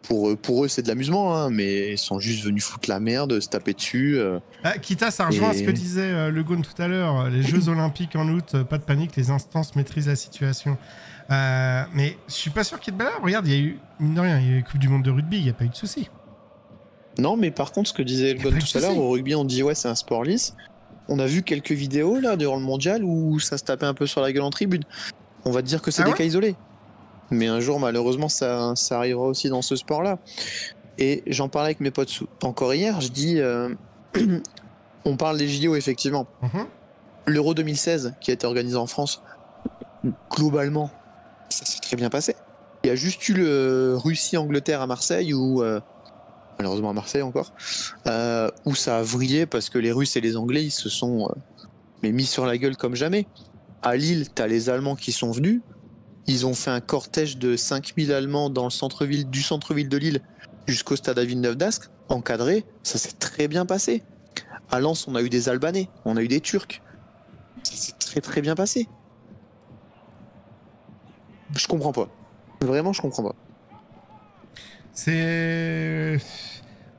pour eux, c'est de l'amusement, hein, mais ils sont juste venus foutre la merde, se taper dessus. Kita, ça rejoint ce que disait Le Gaune tout à l'heure. Les Jeux Olympiques en août, pas de panique, les instances maîtrisent la situation. Mais je suis pas sûr qu'il y ait de balade. Regarde, il y a eu, mine de rien, il y a eu la Coupe du Monde de rugby, il n'y a pas eu de soucis. Non, mais par contre, ce que disait Le Gaune tout à l'heure, au rugby, on dit ouais, c'est un sport lisse. On a vu quelques vidéos là durant le mondial où ça se tapait un peu sur la gueule en tribune. On va te dire que c'est des cas isolés. Mais un jour, malheureusement, ça arrivera aussi dans ce sport-là. Et j'en parlais avec mes potes encore hier. Je dis, on parle des JO, effectivement. L'Euro 2016, qui a été organisé en France, globalement, ça s'est très bien passé. Il y a juste eu le Russie-Angleterre à Marseille, où, malheureusement à Marseille encore, où ça a vrillé parce que les Russes et les Anglais, ils se sont mis sur la gueule comme jamais. À Lille, t'as les Allemands qui sont venus. Ils ont fait un cortège de 5000 Allemands dans le centre-ville, du centre-ville de Lille jusqu'au stade à Villeneuve-d'Ascq, encadré. Ça s'est très bien passé. À Lens, on a eu des Albanais, on a eu des Turcs. Ça s'est très très bien passé. Je comprends pas. Vraiment, je comprends pas. C'est...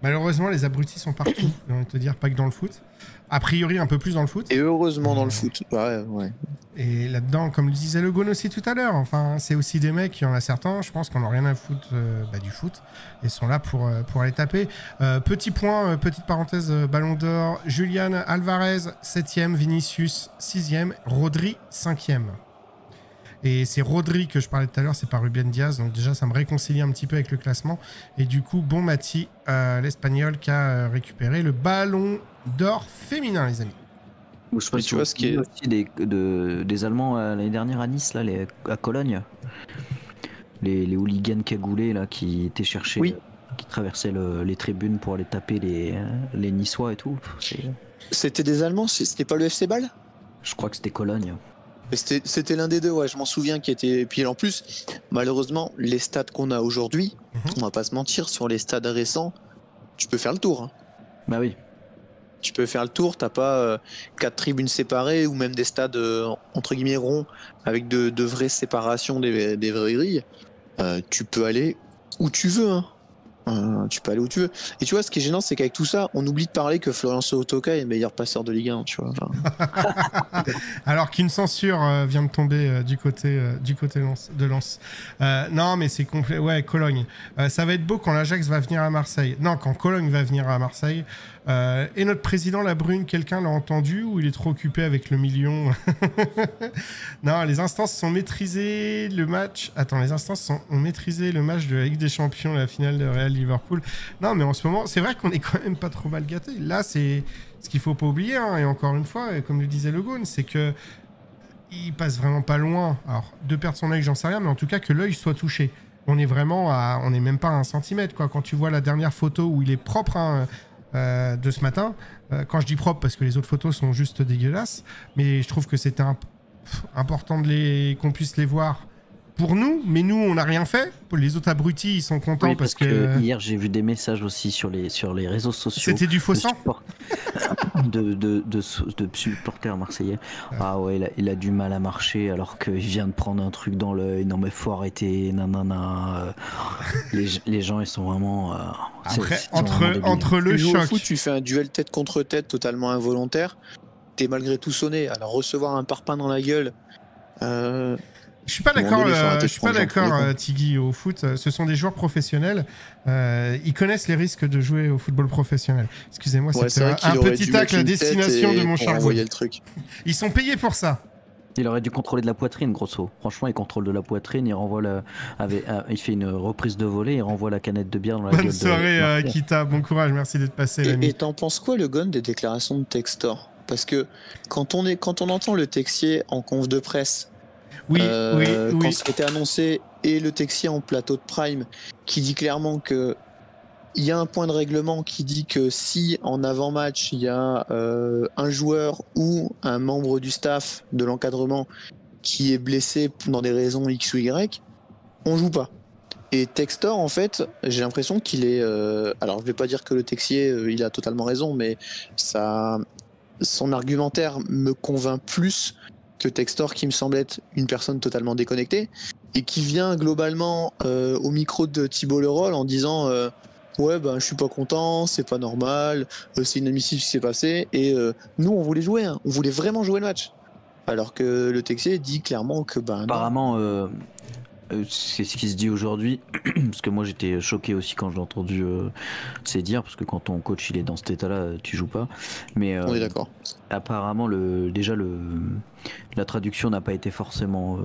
Malheureusement, les abrutis sont partout. J'ai envie de te dire, pas que dans le foot. A priori, un peu plus dans le foot. Et heureusement dans le foot. Ouais. Et là-dedans, comme le disait Le Gaune aussi tout à l'heure, enfin, c'est aussi des mecs, il y en a certains, je pense, qu'on n'a rien à foutre du foot et sont là pour aller taper. Petit point, petite parenthèse, Ballon d'Or, Julian Alvarez, 7ème, Vinicius, 6ème, Rodri, 5ème. Et c'est Rodri que je parlais tout à l'heure, c'est pas Ruben Diaz, donc déjà ça me réconcilie un petit peu avec le classement. Et du coup, bon Mati, l'Espagnol qui a récupéré le Ballon d'Or féminin, les amis. Je sais pas si tu vois ce qui est aussi des Allemands l'année dernière à Nice, là, à Cologne. Les hooligans cagoulés là, qui étaient cherchés, qui traversaient les tribunes pour aller taper les Niçois et tout. C'était des Allemands, c'était pas le FC Bâle ? Je crois que c'était Cologne. C'était l'un des deux, ouais, je m'en souviens, qui était. Et puis en plus, malheureusement, les stades qu'on a aujourd'hui, on va pas se mentir, sur les stades récents, tu peux faire le tour. Hein. Bah oui. Tu peux faire le tour, t'as pas 4 tribunes séparées ou même des stades entre guillemets ronds avec de vraies séparations, des vraies grilles. Tu peux aller où tu veux. Hein. Tu peux aller où tu veux. Et tu vois, ce qui est gênant, c'est qu'avec tout ça, on oublie de parler que Florian Sotoka est le meilleur passeur de Ligue 1. Tu vois, alors qu'une censure vient de tomber du côté de Lens. Non, mais c'est complet. Ouais, Cologne. Ça va être beau quand l'Ajax va venir à Marseille. Non, quand Cologne va venir à Marseille. Et notre président Labrune, quelqu'un l'a entendu ou il est trop occupé avec le million? Non, les instances sont maîtrisées. Le match... Attends, les instances ont maîtrisé le match de la Ligue des Champions, la finale de Real Liverpool. Non, mais en ce moment, c'est vrai qu'on est quand même pas trop mal gâté. Là, c'est ce qu'il faut pas oublier. Hein, et encore une fois, comme le disait Le Gaune, c'est que il passe vraiment pas loin. Alors, de perdre son œil, j'en sais rien, mais en tout cas, que l'œil soit touché. On est vraiment à... On n'est même pas à 1 centimètre, quoi. Quand tu vois la dernière photo où il est propre... Hein, de ce matin, quand je dis propre parce que les autres photos sont juste dégueulasses, mais je trouve que c'était important qu'on puisse les voir pour nous, mais nous on n'a rien fait. Les autres abrutis ils sont contents parce que hier j'ai vu des messages aussi sur les réseaux sociaux. C'était du faux sang de supporters marseillais. Ah ouais, il a du mal à marcher alors qu'il vient de prendre un truc dans l'œil. Non mais faut arrêter, nanana. Les gens ils sont vraiment. Après entre le choc. Au foot, tu fais un duel tête contre tête totalement involontaire. T'es malgré tout sonné. Alors recevoir un parpaing dans la gueule. Je suis pas d'accord, Tiggy, au foot. Ce sont des joueurs professionnels. Ils connaissent les risques de jouer au football professionnel. Excusez-moi, c'était un petit tacle à destination de mon Charles. Ils sont payés pour ça. Il aurait dû contrôler de la poitrine, grosso. Franchement, il contrôle de la poitrine, il renvoie il fait une reprise de volée, il renvoie la canette de bière dans la gueule. Bonne soirée, Kita. Bon courage, merci d'être passé, l'ami. Et t'en penses quoi, Le Gaune, des déclarations de Textor? Parce que quand on entend le Texier en conf de presse, quand c'était annoncé, et le Texier en plateau de Prime, qui dit clairement que il y a un point de règlement qui dit que si en avant-match il y a un joueur ou un membre du staff de l'encadrement qui est blessé dans des raisons X ou Y, on joue pas. Et Textor, en fait, j'ai l'impression qu'il est... alors je vais pas dire que le Texier il a totalement raison, mais son argumentaire me convainc plus que Textor, qui me semble être une personne totalement déconnectée. et qui vient globalement au micro de Thibaut Leroll en disant ouais, ben je suis pas content, c'est pas normal, c'est inadmissible ce qui s'est passé, et nous on voulait jouer, hein, on voulait vraiment jouer le match. Alors que le Texier dit clairement que ben non. Apparemment, c'est ce qui se dit aujourd'hui, parce que moi j'étais choqué aussi quand j'ai entendu ces dires, parce que quand ton coach il est dans cet état-là, tu joues pas. Mais On est d'accord. apparemment, la traduction n'a pas été forcément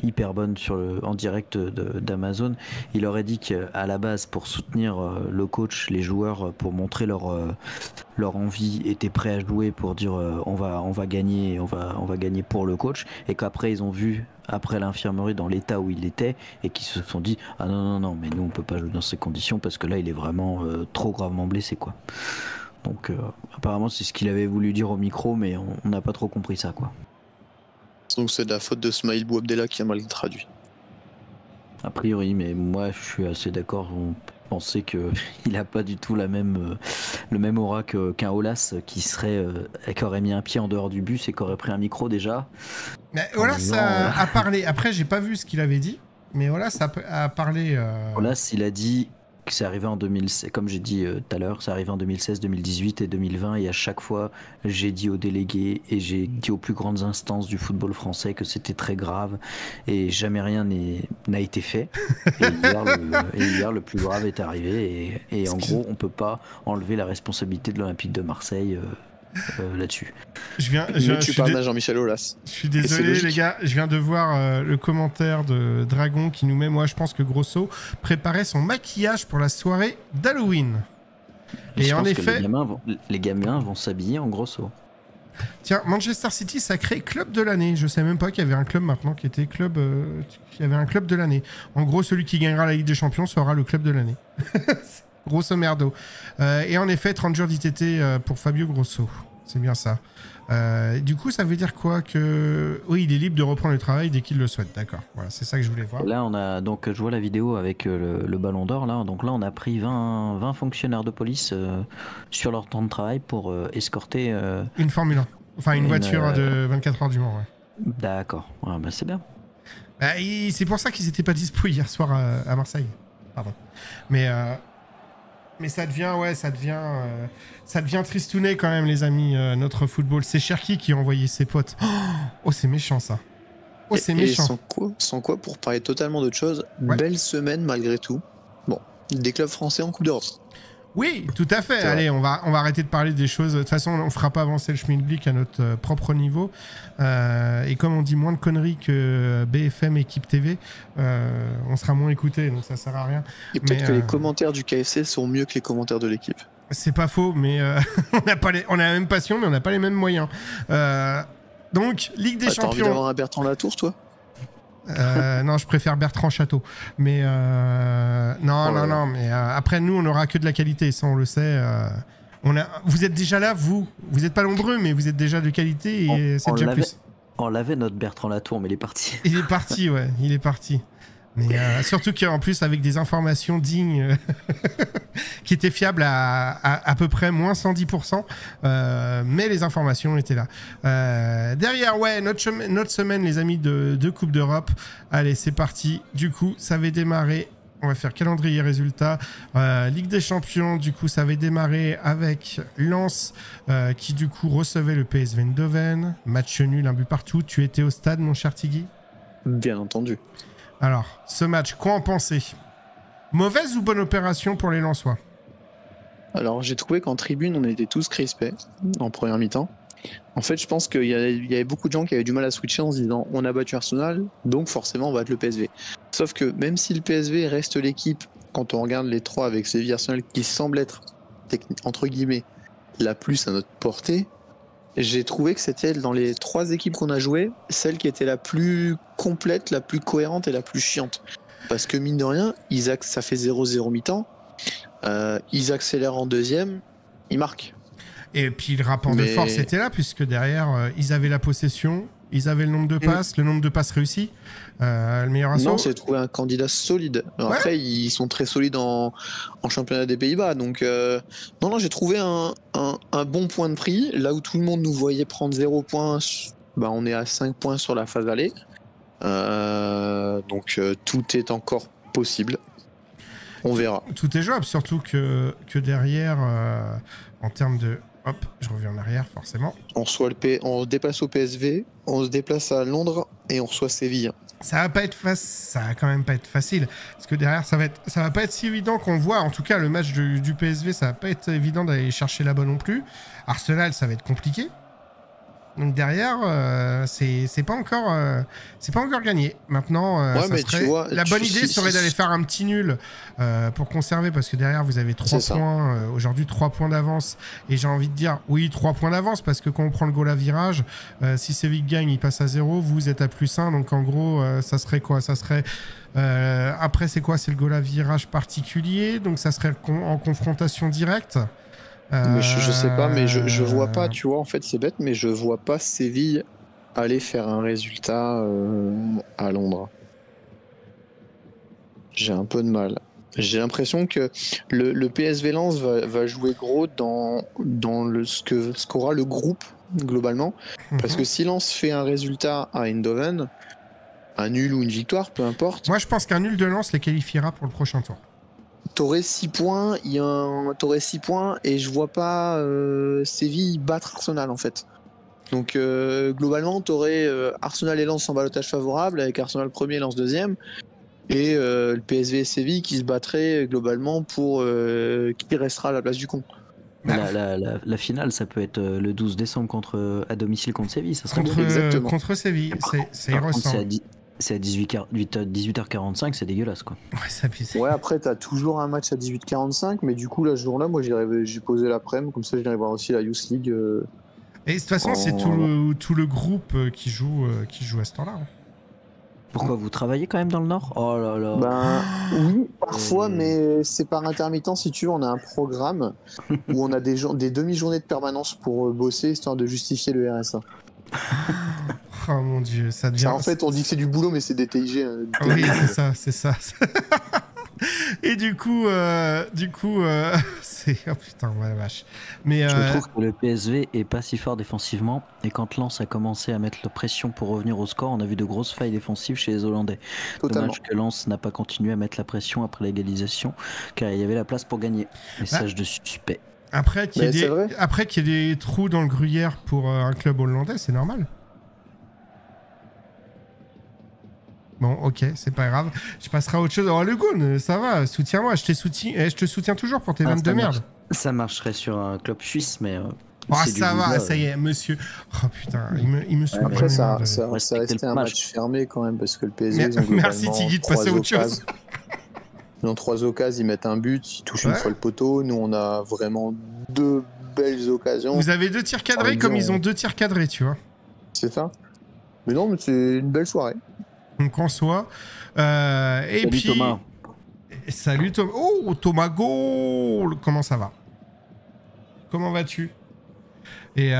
hyper bonne en direct d'Amazon. Il aurait dit qu'à la base, pour soutenir le coach, les joueurs, pour montrer leur envie, étaient prêts à jouer pour dire on va gagner, on va gagner pour le coach, et qu'après ils ont vu après l'infirmerie dans l'état où il était et qu'ils se sont dit ah non mais nous on peut pas jouer dans ces conditions parce que là il est vraiment trop gravement blessé quoi. Donc apparemment c'est ce qu'il avait voulu dire au micro, mais on n'a pas trop compris ça quoi. Donc c'est de la faute de Smaïl Bouabdella qui a mal traduit. A priori, mais moi je suis assez d'accord. On pensait qu'il n'a pas du tout le même aura qu'un Olas qui aurait mis un pied en dehors du bus et qui aurait pris un micro déjà. Mais Olas a parlé. Après, j'ai pas vu ce qu'il avait dit, mais Olas a parlé. Olas, il a dit que c'est arrivé en 2016, comme j'ai dit tout à l'heure, c'est arrivé en 2016, 2018 et 2020, et à chaque fois, j'ai dit aux délégués et j'ai dit aux plus grandes instances du football français que c'était très grave et jamais rien n'a été fait. Et hier, le plus grave est arrivé et en gros, on peut pas enlever la responsabilité de l'Olympique de Marseille là-dessus. Tu parles à Jean-Michel Aulas. Je suis désolé les gars, je viens de voir le commentaire de Dragon qui nous met, moi je pense que Grosso préparait son maquillage pour la soirée d'Halloween. Et en effet, les gamins vont s'habiller en Grosso. Tiens, Manchester City sacré club de l'année. Je sais même pas qu'il y avait un club maintenant qui était club, qu'il y avait un club de l'année. En gros, celui qui gagnera la Ligue des Champions sera le club de l'année. Grosso merdo. Et en effet, 30 jours d'ITT pour Fabio Grosso. C'est bien ça. Du coup, ça veut dire quoi que... Oui, il est libre de reprendre le travail dès qu'il le souhaite. D'accord. Voilà, c'est ça que je voulais voir. Là, on a donc, je vois la vidéo avec le Ballon d'Or. Là, donc là, on a pris 20 fonctionnaires de police sur leur temps de travail pour escorter... une Formule 1. Enfin, une voiture de 24 heures du Mans, ouais. D'accord. Ouais, bah, c'est bien. C'est pour ça qu'ils n'étaient pas dispo hier soir à Marseille. Pardon. Mais ça devient tristounet quand même, les amis, notre football. C'est Cherki qui a envoyé ses potes. Oh, c'est méchant, ça. Oh, c'est méchant. Sans quoi, pour parler totalement d'autre chose, ouais. Belle semaine malgré tout. Bon, des clubs français en Coupe d'Europe. Oui, tout à fait. Allez, on va arrêter de parler des choses. De toute façon, on ne fera pas avancer le Schmilblick à notre propre niveau. Et comme on dit moins de conneries que BFM Équipe TV, on sera moins écouté, donc ça sert à rien. Et peut-être que les commentaires du KFC sont mieux que les commentaires de l'équipe. C'est pas faux, mais on a la même passion, mais on n'a pas les mêmes moyens. Donc, Ligue des Champions. T'as envie d'avoir un Bertrand Latour, toi ? Non, je préfère Bertrand Château. Mais non. Mais après, nous, on n'aura que de la qualité, ça, on le sait. Vous êtes déjà là, vous n'êtes pas nombreux, mais vous êtes déjà de qualité et c'est déjà plus. On l'avait notre Bertrand Latour, mais il est parti. Il est parti, ouais, il est parti. Mais surtout qu'en plus, avec des informations dignes qui étaient fiables à peu près moins 110%, mais les informations étaient là. Derrière, ouais, notre semaine, les amis de Coupe d'Europe. Allez, c'est parti. Du coup, ça avait démarré. On va faire calendrier résultat. Ligue des Champions, du coup, ça avait démarré avec Lens qui, du coup, recevait le PSV Eindhoven. Match nul, un but partout. Tu étais au stade, mon cher Tigui ? Bien entendu. Alors, ce match, quoi en penser ? Mauvaise ou bonne opération pour les Lensois ? Alors, j'ai trouvé qu'en tribune, on était tous crispés en première mi-temps. En fait, je pense qu'il y avait beaucoup de gens qui avaient du mal à switcher en se disant on a battu Arsenal, donc forcément on va battre le PSV. Sauf que même si le PSV reste l'équipe, quand on regarde les trois avec Séville Arsenal, qui semble être, entre guillemets, la plus à notre portée, j'ai trouvé que c'était dans les trois équipes qu'on a jouées, celle qui était la plus complète, la plus cohérente et la plus chiante. Parce que mine de rien, ça fait 0-0 mi-temps, ils accélèrent en deuxième, ils marquent. Et puis le rapport de force était là, puisque derrière, ils avaient la possession, ils avaient le nombre de passes, le nombre de passes réussies, le meilleur assaut. Non, c'est trouvé un candidat solide. Alors après, ils sont très solides en championnat des Pays-Bas. Donc, non, j'ai trouvé un bon point de prix. Là où tout le monde nous voyait prendre 0 points, on est à 5 points sur la phase aller. Donc tout est encore possible. On verra. Tout est jouable, surtout que derrière, en termes de... Hop, je reviens en arrière, forcément. On se déplace au PSV, on se déplace à Londres et on reçoit Séville. Ça va quand même pas être facile, parce que derrière, ça va pas être si évident qu'on voit. En tout cas, le match du PSV, ça va pas être évident d'aller chercher là-bas non plus. Arsenal, ça va être compliqué. Donc derrière, c'est pas encore gagné. Maintenant, la bonne idée serait d'aller faire un petit nul pour conserver, parce que derrière vous avez 3 points aujourd'hui, 3 points d'avance. Et j'ai envie de dire, oui, 3 points d'avance, parce que quand on prend le goal à virage, si Séville gagne, il passe à 0, vous êtes à +1. Donc en gros, ça serait quoi? Ça serait après, c'est quoi? C'est le goal à virage particulier, donc ça serait en confrontation directe. Mais je sais pas, mais je vois pas, tu vois, en fait c'est bête, mais je vois pas Séville aller faire un résultat à Londres. J'ai un peu de mal. J'ai l'impression que le PSV Lens va jouer gros dans ce qu'aura le groupe globalement, parce que si Lens fait un résultat à Eindhoven, un nul ou une victoire, peu importe. Moi je pense qu'un nul de Lens les qualifiera pour le prochain tour. T'aurais 6 points, et je vois pas Séville battre Arsenal en fait. Donc globalement, t'aurais Arsenal et Lens en ballottage favorable, avec Arsenal premier et Lens deuxième, et le PSV et Séville qui se battraient globalement pour qui restera à la place du con. La finale, ça peut être le 12 décembre à domicile contre Séville, ça serait Exactement. Contre Séville, c'est ressent. C'est à 18h45, c'est dégueulasse quoi. Ouais, après t'as toujours un match à 18h45, mais du coup là ce jour-là, moi j'ai posé l'après-midi, comme ça j'irai voir aussi la Youth League. Et de toute façon, c'est tout le groupe qui joue à ce temps-là. Pourquoi vous travaillez quand même dans le Nord? Oh là là. Ben oui, parfois, mais c'est par intermittent si tu veux. On a un programme où on a des demi-journées de permanence pour bosser, histoire de justifier le RSA. Oh mon dieu, ça devient... En fait, on dit que c'est du boulot, mais c'est des TIG. Oui, c'est ça. Et du coup, c'est... Oh putain, ouais, vache. Mais, je trouve que le PSV est pas si fort défensivement, et quand Lens a commencé à mettre la pression pour revenir au score, on a vu de grosses failles défensives chez les Hollandais. Totalement. Dommage que Lens n'a pas continué à mettre la pression après l'égalisation, car il y avait la place pour gagner. Message de suspect. Après qu'il y ait des trous dans le gruyère pour un club hollandais, c'est normal. Bon, ok, c'est pas grave. Je passerai à autre chose. Oh, le Goon, ça va, soutiens-moi. Je te soutiens toujours pour tes vannes de merde. Ça marcherait sur un club suisse, mais... Oh, ça va, ça y est, monsieur. Oh putain, il me soutient. Après, ça restait un match fermé quand même, parce que le PSG, ils ont merci Tiggy de passer à autre chose. Ils ont 3 occasions, ils mettent un but, ils touchent une fois le poteau. Nous, on a vraiment 2 belles occasions. Vous avez 2 tirs cadrés comme ils ont 2 tirs cadrés, tu vois. C'est ça. Mais non, mais c'est une belle soirée. Donc en soi. Et puis. Thomas. Salut Thomas. Oh, Thomas Goal. Comment ça va? Comment vas-tu? Et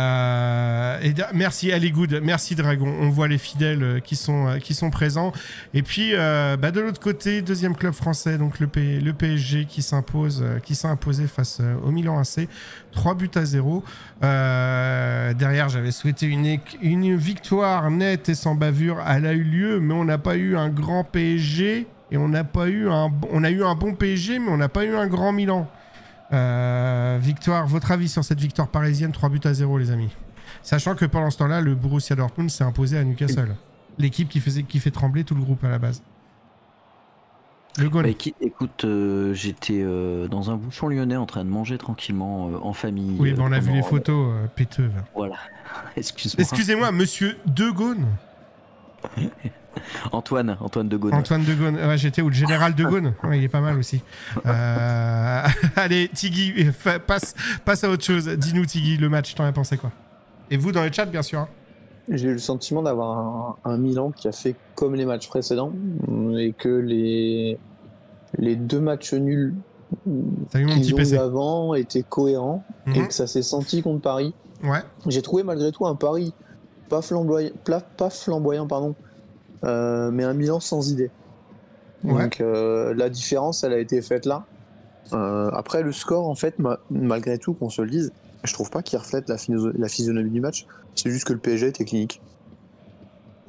merci, allez good, merci Dragon. On voit les fidèles qui sont présents. Et puis de l'autre côté, deuxième club français, donc le PSG qui s'est imposé face au Milan AC, 3-0. Derrière, j'avais souhaité une victoire nette et sans bavure. Elle a eu lieu, mais on n'a pas eu un grand PSG et on a eu un bon PSG, mais on n'a pas eu un grand Milan. Victoire, votre avis sur cette victoire parisienne, 3-0 les amis, sachant que pendant ce temps-là le Borussia Dortmund s'est imposé à Newcastle, l'équipe qui fait trembler tout le groupe à la base. Le goal. Écoute, j'étais dans un bouchon lyonnais en train de manger tranquillement en famille. Oui, on a vu les photos péteuves. Voilà. Excusez-moi, monsieur De Gaulle. Antoine de Gaulle. Antoine de Gaulle. Ouais, j'étais où le général de Gaulle. Ouais, il est pas mal aussi. Allez, Tiggy, passe à autre chose. Dis-nous, Tiggy, le match, t'en as pensé quoi? Et vous, dans le chat, bien sûr. Hein. J'ai eu le sentiment d'avoir un Milan qui a fait comme les matchs précédents et que les 2 matchs nuls qu'ils ont eu avant étaient cohérents et que ça s'est senti contre Paris. Ouais. J'ai trouvé malgré tout un Paris pas flamboyant, pardon. Mais un Milan sans idée. Ouais. Donc la différence, elle a été faite là. Après, le score, en fait, malgré tout, qu'on se le dise, je trouve pas qu'il reflète la physionomie du match. C'est juste que le PSG était clinique.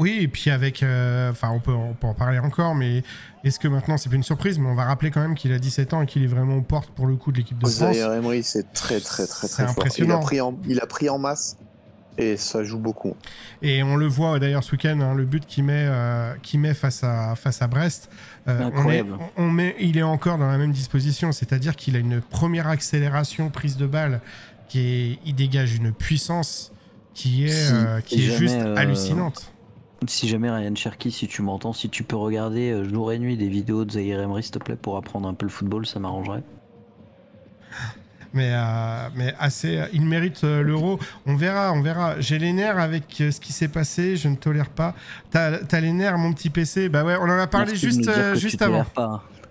Oui, et puis avec... Enfin, on peut en parler encore, mais est-ce que maintenant, c'est plus une surprise? Mais on va rappeler quand même qu'il a 17 ans et qu'il est vraiment aux portes, pour le coup, de l'équipe de France. Zaïre Emery, c'est très C'est fort. impressionnant. Il a pris en masse et ça joue beaucoup. Et on le voit d'ailleurs ce week-end, hein, le but qu'il met face à Brest. Incroyable. Il est encore dans la même disposition, c'est-à-dire qu'il a une première accélération prise de balle, il dégage une puissance qui est juste hallucinante. Si jamais Ryan Cherky, si tu m'entends, si tu peux regarder jour et nuit des vidéos de Zaïre Emery, s'il te plaît, pour apprendre un peu le football, ça m'arrangerait. Mais assez, il mérite l'euro. On verra. J'ai les nerfs avec ce qui s'est passé. Je ne tolère pas. T'as les nerfs, mon petit PC. Bah ouais, on en a parlé juste avant.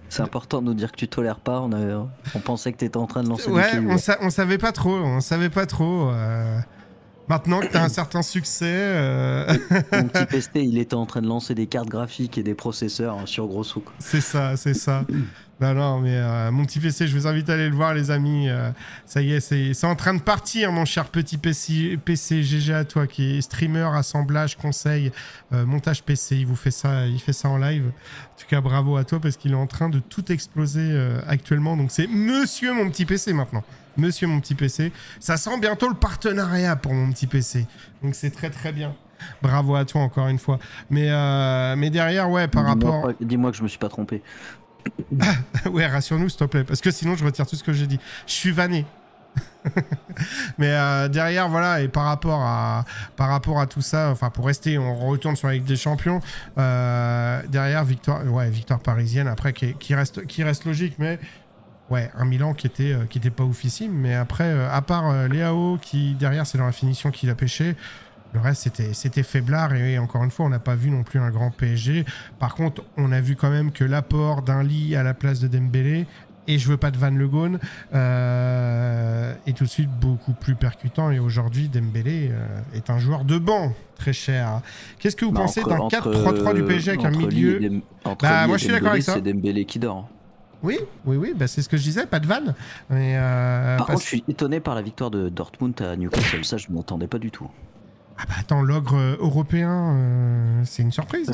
C'est important de nous dire que tu tolères pas. On pensait que t'étais en train de lancer. Ouais, on savait pas trop. Maintenant que t'as un certain succès. Mon petit PC, il était en train de lancer des cartes graphiques et des processeurs sur gros sous. C'est ça. Non, mais mon petit PC, je vous invite à aller le voir, les amis. Ça y est, c'est en train de partir, mon cher petit PC. GG à toi, qui est streamer, assemblage, conseil, montage PC. Il fait ça en live. En tout cas, bravo à toi, parce qu'il est en train de tout exploser actuellement. Donc, c'est Monsieur mon petit PC maintenant. Monsieur mon petit PC. Ça sent bientôt le partenariat pour mon petit PC. Donc, c'est très, très bien. Bravo à toi, encore une fois. Mais derrière, ouais, par rapport... Dis-moi que je me suis pas trompé. Ouais, rassure-nous s'il te plaît, parce que sinon je retire tout ce que j'ai dit. Je suis vanné. Mais derrière, voilà, et par rapport à tout ça, enfin pour rester, on retourne sur la Ligue des Champions. Derrière, victoire parisienne, après qui reste logique, mais ouais, un Milan qui était pas oufissime. Mais après, à part Léao, qui derrière c'est dans la finition qu'il a pêché. Le reste, c'était faiblard et encore une fois, on n'a pas vu non plus un grand PSG. Par contre, on a vu quand même que l'apport d'un Ly à la place de Dembélé, et je veux pas de Van Le Guen, est tout de suite beaucoup plus percutant. Et aujourd'hui, Dembélé est un joueur de banc, très cher. Qu'est-ce que vous pensez d'un 4-3-3 du PSG avec un milieu... Moi, je suis d'accord avec ça. C'est Dembélé qui dort. Oui, c'est ce que je disais, pas de vanne. Mais, par contre, je suis étonné par la victoire de Dortmund à Newcastle, ça je ne m'attendais pas du tout. Ah bah attends, l'ogre européen, c'est une surprise. Hein.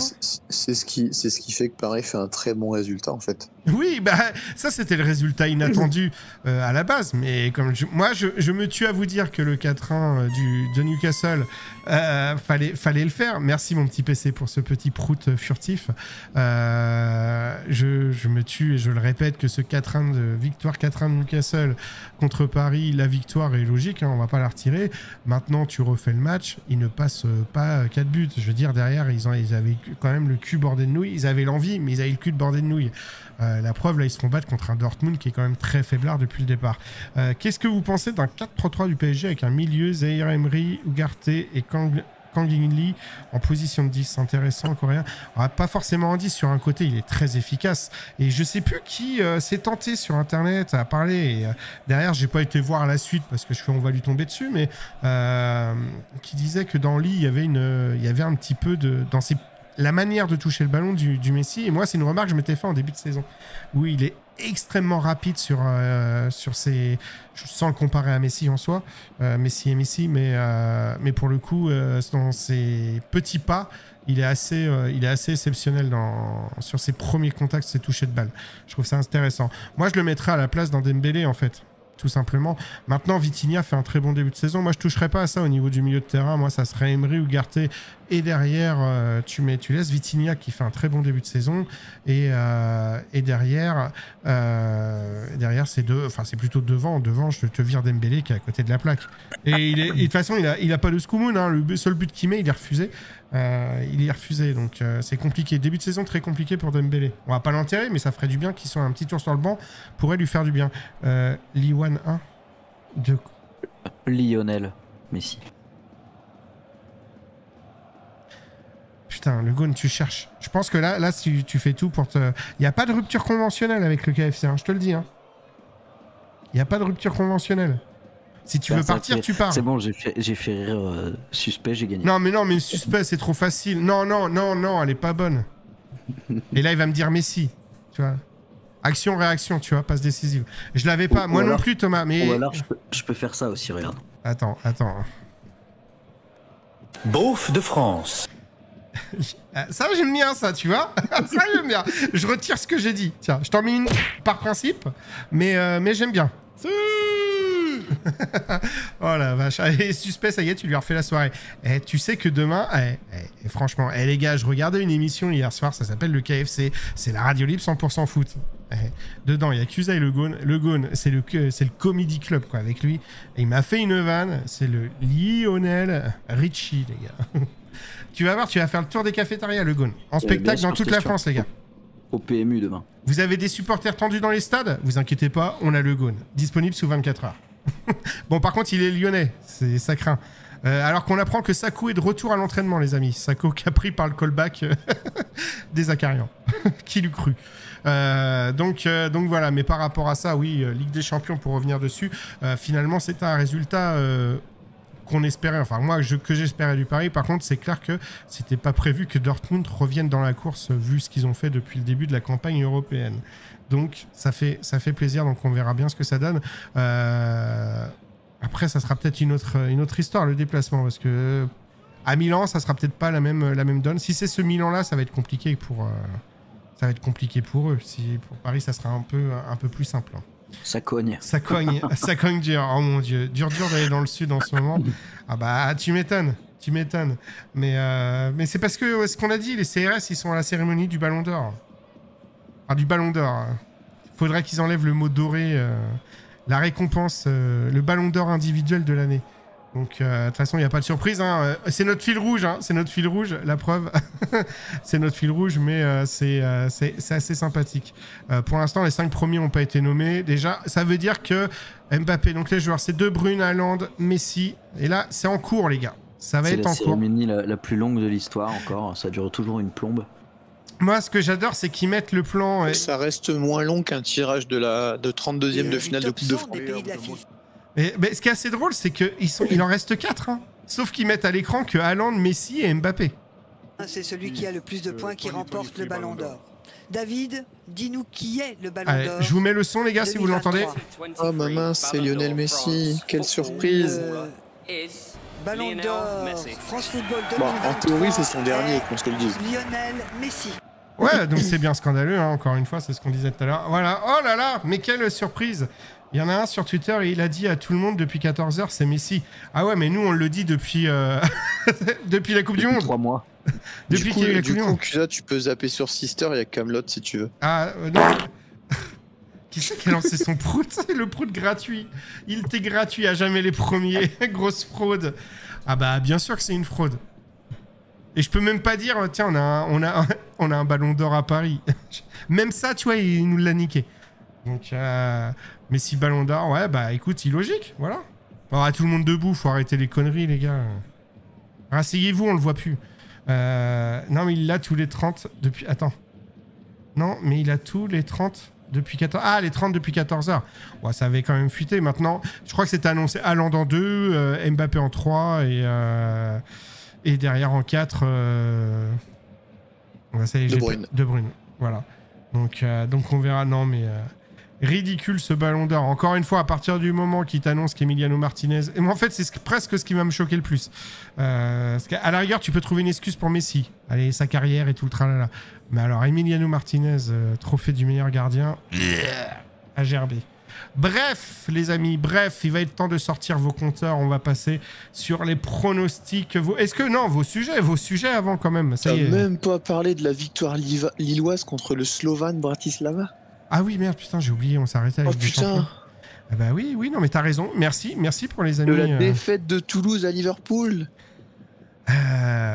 C'est ce qui fait que Paris fait un très bon résultat en fait. Oui, bah ça c'était le résultat inattendu à la base. Mais comme moi je me tue à vous dire que le 4-1 de Newcastle, fallait le faire. Merci mon petit PC pour ce petit prout furtif. Je me tue et je le répète que ce 4-1 de victoire 4-1 de Newcastle contre Paris, la victoire est logique, hein, on va pas la retirer. Maintenant tu refais le match, ils ne passent pas 4 buts. Je veux dire, derrière ils avaient quand même le cul bordé de nouilles. Ils avaient l'envie, mais ils avaient le cul bordé de nouilles. La preuve, là, ils se font battre contre un Dortmund qui est quand même très faiblard depuis le départ. Qu'est-ce que vous pensez d'un 4-3-3 du PSG avec un milieu, Zaïre Emery, Ugarte et Kang In-lee en position de 10? Intéressant, coréen. Pas forcément en 10, sur un côté, il est très efficace. Et je sais plus qui s'est tenté sur Internet à parler. Et, derrière, j'ai pas été voir la suite parce que on va lui tomber dessus, mais qui disait que dans Lee, il y avait un petit peu dans la manière de toucher le ballon du Messi. Et moi, c'est une remarque que je m'étais fait en début de saison, où il est extrêmement rapide sur ses... Sans le comparer à Messi en soi, Messi et Messi, mais pour le coup, dans ses petits pas, il est assez exceptionnel sur ses premiers contacts, ses touchés de balle. Je trouve ça intéressant. Moi, je le mettrais à la place d'un Dembélé, en fait. Tout simplement. Maintenant, Vitinha fait un très bon début de saison. Moi, je toucherais pas à ça au niveau du milieu de terrain. Moi, ça serait Emery ou Ugarte. Et derrière, tu laisses Vitinha qui fait un très bon début de saison. Et derrière, c'est plutôt devant. Devant, je te vire Dembélé qui est à côté de la plaque. Et de toute façon, il a pas de Skoumoun. Hein. Le seul but qu'il met, il est refusé. Donc c'est compliqué. Début de saison très compliqué pour Dembélé. On va pas l'enterrer, mais ça ferait du bien qu'il soit un petit tour sur le banc. Pourrait lui faire du bien. Liwan 1 de... Lionel Messi. Putain, le Gone, tu cherches. Je pense que là si tu fais tout pour te... Il n'y a pas de rupture conventionnelle avec le KFC, hein, je te le dis. Hein. Il n'y a pas de rupture conventionnelle. Si tu veux partir, tu pars. C'est bon, j'ai fait rire Suspect, j'ai gagné. Non, mais Suspect, c'est trop facile. Non, elle est pas bonne. Et là, il va me dire Messi. Tu vois. Action, réaction, tu vois, passe décisive. Je l'avais pas. Moi non plus, Thomas. Mais... Ou alors, je peux faire ça aussi, regarde. Attends. Beauf de France. Ça, j'aime bien ça, tu vois. Ça, j'aime bien. Je retire ce que j'ai dit. Tiens, je t'en mets une par principe, mais j'aime bien. Oh la vache. Allez, suspect, ça y est, tu lui as refait la soirée. Tu sais que demain, franchement, les gars, je regardais une émission hier soir, ça s'appelle le KFC. C'est la radio libre 100% foot. Dedans, il y a Cusa et Le Gone. Le Gone, c'est le comedy club, quoi, avec lui. Et il m'a fait une vanne. C'est le Lionel Richie, les gars. Tu vas voir, tu vas faire le tour des cafétérias, Le Gone. En spectacle dans toute la France, les gars. Au PMU demain. Vous avez des supporters tendus dans les stades? Vous inquiétez pas, on a Le Gone. Disponible sous 24 heures. Bon, par contre, il est lyonnais. Ça craint. Alors qu'on apprend que Sako est de retour à l'entraînement, les amis. Sako qui a pris par le callback des Acarians. Qui l'eût cru. Donc voilà, mais par rapport à ça, oui, Ligue des Champions, pour revenir dessus, finalement, c'est un résultat qu'on espérait, enfin moi, que j'espérais du Paris. Par contre, c'est clair que c'était pas prévu que Dortmund revienne dans la course, vu ce qu'ils ont fait depuis le début de la campagne européenne. Donc ça fait plaisir, donc on verra bien ce que ça donne. Après, ça sera peut-être une autre histoire, le déplacement, parce que à Milan, ça sera peut-être pas la même donne. Si c'est ce Milan-là, ça va être compliqué pour eux. Si pour Paris, ça sera un peu plus simple. Ça cogne. Ça cogne dur. Oh mon Dieu, dur d'aller dans le sud en ce moment. Ah bah, tu m'étonnes. Mais c'est parce que ce qu'on a dit, les CRS, ils sont à la cérémonie du Ballon d'Or. Enfin, du Ballon d'Or. Il faudrait qu'ils enlèvent le mot doré, la récompense, le Ballon d'Or individuel de l'année. Donc, de toute façon, il n'y a pas de surprise. Hein. C'est notre fil rouge, la preuve. C'est notre fil rouge, mais c'est assez sympathique. Pour l'instant, les 5 premiers n'ont pas été nommés. Déjà, ça veut dire que Mbappé, donc les joueurs, c'est De Bruyne, Haaland, Messi. Et là, c'est en cours, les gars. Ça va être en cours. C'est la cérémonie la plus longue de l'histoire encore. Ça dure toujours une plombe. Moi, ce que j'adore, c'est qu'ils mettent le plan... Ça reste moins long qu'un tirage de 32e de finale de Coupe de France. Mais ce qui est assez drôle, c'est qu'il en reste 4. Hein. Sauf qu'ils mettent à l'écran que Haaland, Messi et Mbappé. C'est celui qui a le plus de points qui remporte le Ballon d'Or. David, dis-nous qui est le Ballon d'Or. Je vous mets le son, les gars, si vous l'entendez. Oh maman, c'est Lionel Messi. Quelle surprise. Ballon d'Or, France Football 2023. Bon, en théorie, c'est son dernier, qu'on se le dise. Lionel Messi. Ouais, donc c'est bien scandaleux, hein, encore une fois, c'est ce qu'on disait tout à l'heure. Voilà, oh là là, mais quelle surprise. Il y en a un sur Twitter et il a dit à tout le monde depuis 14 heures, c'est Messi. Ah ouais, mais nous, on le dit depuis, depuis la Coupe du Monde. 3 mois. Depuis qu'il y a eu la Coupe du Monde. Là, tu peux zapper sur Sister, il y a Kaamelott si tu veux. Ah, non. Qui c'est qui a lancé son prout? Le prout gratuit. Il était gratuit, à jamais les premiers. Grosse fraude. Ah bah, bien sûr que c'est une fraude. Et je peux même pas dire, tiens, on a un Ballon d'Or à Paris. Même ça, tu vois, il nous l'a niqué. Donc, Messi Ballon d'Or, ouais, bah écoute, illogique, voilà. Alors, tout le monde debout, faut arrêter les conneries, les gars. Rasseyez-vous, on le voit plus. Non, mais il l'a tous les 30 depuis... Attends. Non, mais il a tous les 30 depuis 14... Ah, les 30 depuis 14 heures. Ouais, ça avait quand même fuité. Maintenant, je crois que c'était annoncé Haaland en 2, Mbappé en 3 et derrière en 4... Ouais, ça y est, De Bruyne. Voilà. Donc on verra. Non, mais... ridicule ce Ballon d'Or. Encore une fois, à partir du moment qu'il t'annonce qu'Emiliano Martinez... Et moi, en fait, c'est presque ce qui va me choquer le plus. Parce qu'à la rigueur, tu peux trouver une excuse pour Messi. Allez, sa carrière et tout le tralala. Mais alors, Emiliano Martinez, trophée du meilleur gardien, à gerber. Bref, les amis, il va être temps de sortir vos compteurs. On va passer sur les pronostics. Est-ce que... Non, vos sujets avant quand même. T'as même pas parlé de la victoire lilloise contre le Slovan Bratislava. Ah oui, merde, putain, j'ai oublié, on s'est arrêté avec des champions. Ah bah oui, non, mais t'as raison. Merci pour les amis. De la défaite de Toulouse à Liverpool.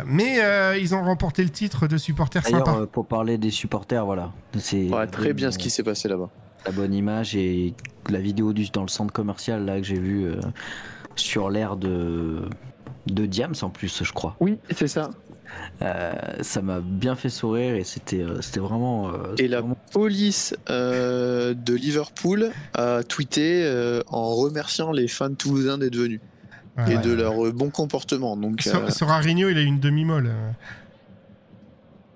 Mais ils ont remporté le titre de supporters sympa. Pour parler des supporters, voilà. C'est très bien ce qui s'est passé là-bas. La bonne image et la vidéo dans le centre commercial là que j'ai vu sur l'aire de Diams en plus, je crois. Oui, c'est ça. Ça m'a bien fait sourire et c'était vraiment... et la police de Liverpool a tweeté en remerciant les fans toulousains d'être venus et de leur bon comportement. Donc, sur Arigno, il a eu une demi-molle.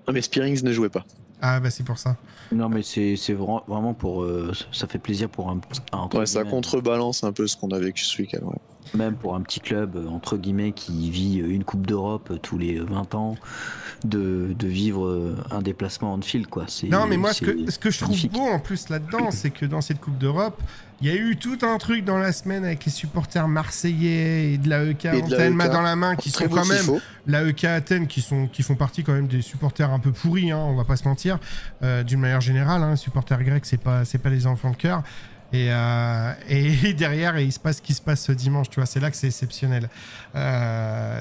Non mais Spearings ne jouait pas. Ah bah c'est pour ça. Non, mais c'est vraiment pour. Ça fait plaisir pour un entre Ouais, ça guillemets, contrebalance un peu ce qu'on a vécu ce week-end. Ouais. même pour un petit club, entre guillemets, qui vit une Coupe d'Europe tous les 20 ans, de vivre un déplacement en fil, quoi. Non, mais moi, ce que je trouve magnifique. beau en plus là-dedans, c'est que dans cette Coupe d'Europe, il y a eu tout un truc dans la semaine avec les supporters marseillais et de l'AEK Et de Athènes main l'AEK. dans la main, qui Très sont beau quand même tifo. l'AEK Athènes, qui font partie quand même des supporters un peu pourris, hein, on va pas se mentir, d'une manière générale. Hein, les supporters grecs, c'est pas des enfants de cœur. Et derrière, il se passe ce qui se passe ce dimanche, tu vois, c'est là que c'est exceptionnel.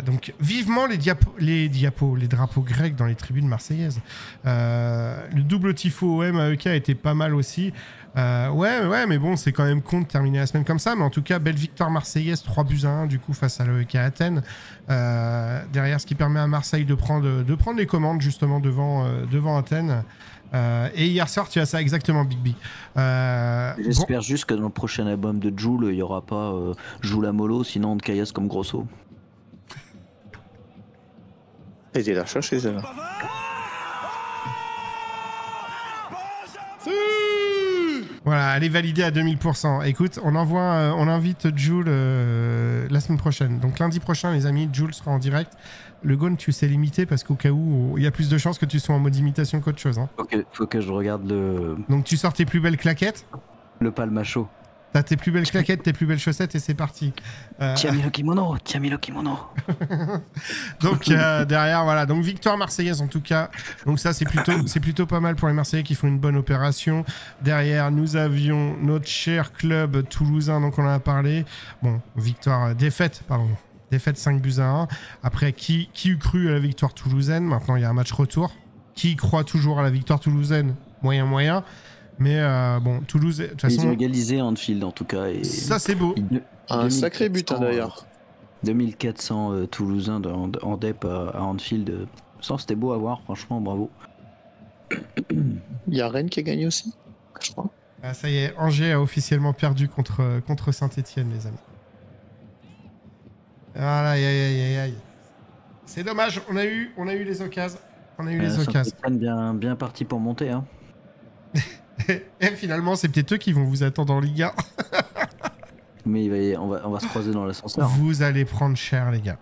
Donc, vivement les drapeaux grecs dans les tribunes marseillaises. Le double tifo OM AEK était pas mal aussi. Ouais, mais bon, c'est quand même con de terminer la semaine comme ça. Mais en tout cas, belle victoire marseillaise, 3-1 du coup face à l'AEK Athènes. Derrière, ce qui permet à Marseille de prendre les commandes justement devant Athènes. Et hier soir, tu as ça exactement, Big B. J'espère juste que dans le prochain album de Jul, il n'y aura pas Jul Amolo, sinon on te caillasse comme Grosso. Et t'es la chercher, celle-là. Voilà, elle est validée à 2000%. Écoute, on invite Jules la semaine prochaine. Donc lundi prochain, les amis, Jules sera en direct. Le Gone, tu sais limiter parce qu'au cas où, il y a plus de chances que tu sois en mode imitation qu'autre chose. Hein. Faut que je regarde Donc tu sors tes plus belles claquettes. le palmacho. T'as tes plus belles claquettes, tes plus belles chaussettes et c'est parti. Tiens le kimono. Donc derrière, voilà. Donc victoire marseillaise en tout cas. Donc ça, c'est plutôt pas mal pour les Marseillais qui font une bonne opération. Derrière, nous avions notre cher club toulousain, donc on en a parlé. Bon, défaite 5-1. Après, qui eût cru à la victoire toulousaine? Maintenant, il y a un match retour. Qui croit toujours à la victoire toulousaine? Moyen. Mais bon, Toulouse, de toute façon... Ils ont égalisé à Anfield en tout cas. Et ça, c'est beau. Un sacré but d'ailleurs. 2400 Toulousains en DEP à Anfield. Ça, c'était beau à voir, franchement, bravo. Il y a Rennes qui a gagné aussi, je crois. Ah, ça y est, Angers a officiellement perdu contre Saint-Etienne, les amis. Voilà, aïe. C'est dommage, on a eu les occasions. Saint-Etienne bien parti pour monter. Hein. Et finalement, c'est peut-être eux qui vont vous attendre en Ligue 1. Mais on va se croiser dans l'ascenseur. Vous allez prendre cher, les gars.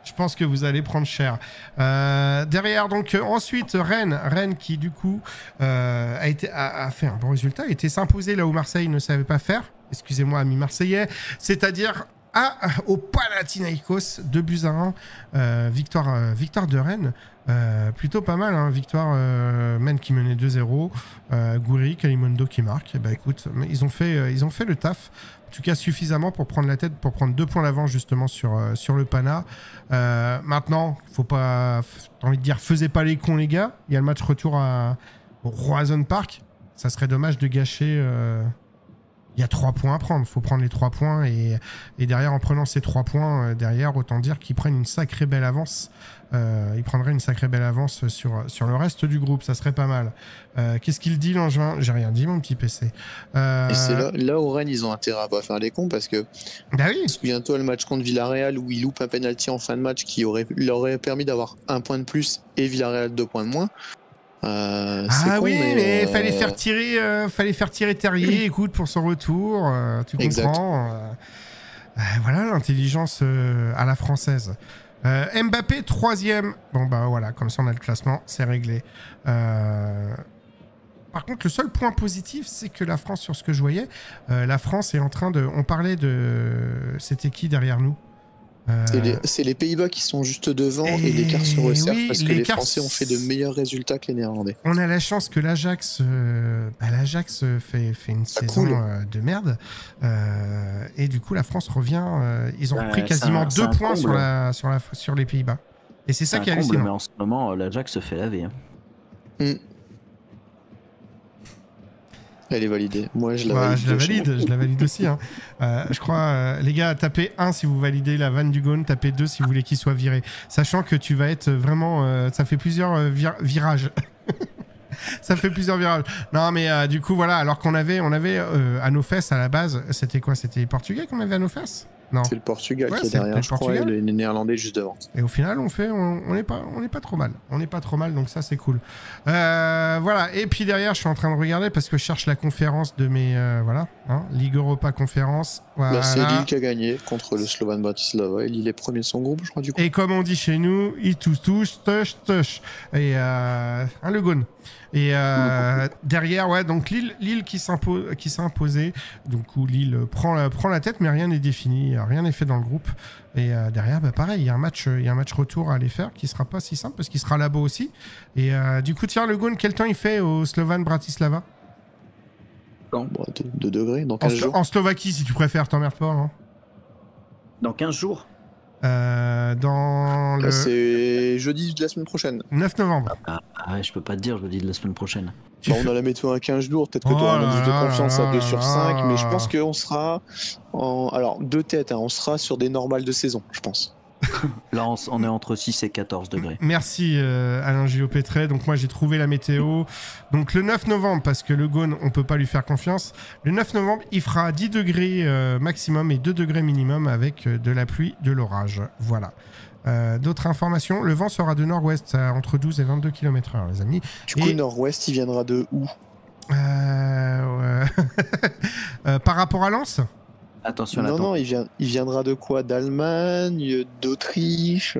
Je pense que vous allez prendre cher. Derrière, donc, ensuite, Rennes qui, du coup, a fait un bon résultat, a été s'imposer là où Marseille ne savait pas faire. Excusez-moi, amis marseillais. C'est-à-dire au Panathinaikos, 2-1. Victoire de Rennes. Plutôt pas mal, hein. Victoire Rennes qui menait 2-0. Gouiri, Kalimondo qui marque. Et bah écoute, ils ont fait le taf. En tout cas, suffisamment pour prendre la tête, pour prendre 2 points d'avance justement sur le Pana. Maintenant, faut pas, j'ai envie de dire, faisez pas les cons les gars. Il y a le match retour au Roazhon Park. Ça serait dommage de gâcher. Il y a 3 points à prendre. Il faut prendre les 3 points et derrière, en prenant ces 3 points, derrière, autant dire qu'ils prennent une sacrée belle avance. Ils prendraient une sacrée belle avance sur le reste du groupe. Ça serait pas mal. Qu'est-ce qu'il dit, Langevin? J'ai rien dit, mon petit PC. Et c'est là où Rennes, ils ont intérêt à pas faire les cons parce que Bah oui. souviens-toi le match contre Villarreal où ils loupent un penalty en fin de match qui leur aurait permis d'avoir 1 point de plus et Villarreal 2 points de moins. Ah oui, mais fallait faire tirer Terrier, écoute, pour son retour. Tu comprends. Voilà l'intelligence à la française. Mbappé, 3e. Bon, bah voilà, comme ça on a le classement, c'est réglé. Par contre, le seul point positif, c'est que la France, sur ce que je voyais, la France est en train de... On parlait de... C'était qui derrière nous? C'est les Pays-Bas qui sont juste devant et l'écart se resserre parce que les Français ont fait de meilleurs résultats que les Néerlandais. On a la chance que l'Ajax fait une saison de merde et du coup la France revient. Ils ont pris quasiment 2 points sur les Pays-Bas. Et c'est ça qui est hallucinant. Mais en ce moment, l'Ajax se fait laver. Hein. Elle est validée. Moi, je la valide. Je la valide aussi. Hein. Je crois, les gars, tapez 1 si vous validez la vanne du Gone, tapez 2 si vous voulez qu'il soit viré. Sachant que tu vas être vraiment... ça fait plusieurs virages. Ça fait plusieurs virages. Non, mais du coup, voilà, alors qu'on avait à nos fesses à la base, c'était quoi? C'était les Portugais qu'on avait à nos fesses? Non. C'est le Portugal Ouais, qui est c'est derrière, le je crois, et Portugal. les Néerlandais juste devant. Et au final, on n'est pas trop mal. On n'est pas trop mal, donc ça, c'est cool. Voilà. Et puis derrière, je suis en train de regarder parce que je cherche la conférence de mes... voilà. Hein, Ligue Europa Conférence. Voilà. Bah, c'est Lille qui a gagné contre le Slovan Bratislava. Et Lille est premier de son groupe, je crois, du coup. Et comme on dit chez nous, il touche. Et le Gaune. Et derrière, ouais, donc Lille qui s'est imposé. Donc où Lille prend la tête, mais rien n'est défini, rien n'est fait dans le groupe. Et derrière, bah, pareil, il y a un match retour à aller faire qui sera pas si simple parce qu'il sera là-bas aussi. Et du coup, tiens, le Gaune, quel temps il fait au Slovan Bratislava? Quand? 2 degrés, dans 15 jours. En Slovaquie, si tu préfères, t'emmerdes pas. Hein. Dans 15 jours. Dans le C'est jeudi de la semaine prochaine. 9 novembre. Ouais, je peux pas te dire, je le dis de la semaine prochaine. On a la météo à 15 jours, peut-être que tu auras un indice de confiance à 2 sur 5, mais je pense qu'on sera alors, de tête, hein, on sera sur des normales de saison, je pense. Là, on est entre 6 et 14 degrés. Merci Alain Gillot-Pétré. Donc moi j'ai trouvé la météo. Donc le 9 novembre, parce que le Gaune, on peut pas lui faire confiance. Le 9 novembre, il fera 10 degrés maximum et 2 degrés minimum avec de la pluie, de l'orage. Voilà. D'autres informations, le vent sera de nord-ouest entre 12 et 22 km/h, les amis. Du coup, nord-ouest, il viendra de où? Par rapport à Lens? Attention, non, il viendra de quoi? D'Allemagne, d'Autriche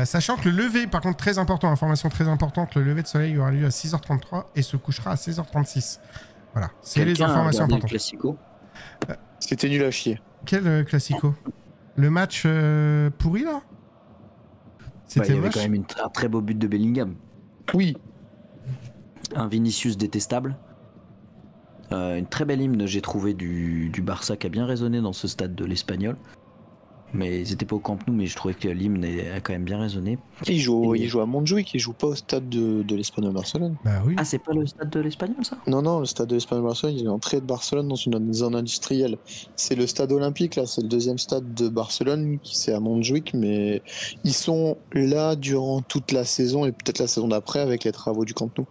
Sachant que le lever, par contre, très important, information très importante, le lever de soleil aura lieu à 6h33 et se couchera à 16h36. Voilà, c'est les informations importantes. Classico. C'était nul à chier. Quel classico? Le match pourri, là? Il y avait quand même un très beau but de Bellingham. Oui. Un Vinicius détestable. Une très belle hymne, j'ai trouvé, du Barça qui a bien résonné dans ce stade de l'Espagnol. Mais ils n'étaient pas au Camp Nou, mais je trouvais que l'hymne a quand même bien résonné. Il joue à Montjuïc, il joue pas au stade de l'Espagnol Barcelone. Bah oui. Ah, c'est pas le stade de l'Espagnol, ça? Non, le stade de l'Espagnol Barcelone, il est entré de Barcelone dans une zone industrielle. C'est le stade olympique, là, c'est le deuxième stade de Barcelone, qui c'est à Montjuïc, mais ils sont là durant toute la saison et peut-être la saison d'après avec les travaux du Camp Nou.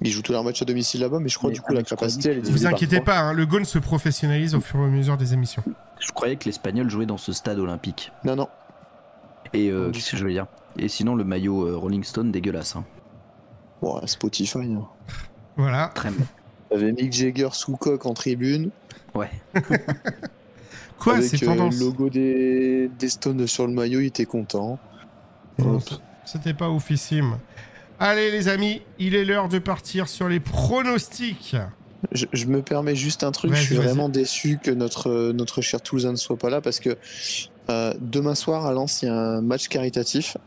Ils jouent tous leurs matchs à domicile là-bas, mais je crois du coup la capacité, elle est divisée Vous par inquiétez 3. pas, hein, le Gaune se professionnalise au fur et à mesure des émissions. Je croyais que l'Espagnol jouait dans ce stade olympique. Non. Et qu'est-ce que je veux dire? Et sinon, le maillot Rolling Stone, dégueulasse. Hein. Bon, Spotify. Hein. Voilà. Très bien. T'avais Mick Jagger sous coque en tribune. Ouais. Quoi, avec c'est tendance? le logo des Stones sur le maillot, il était content. Non, c'était pas oufissime. Allez les amis, il est l'heure de partir sur les pronostics. Je me permets juste un truc, je suis vraiment déçu que notre cher Toulousain ne soit pas là parce que demain soir à Lens, il y a un match caritatif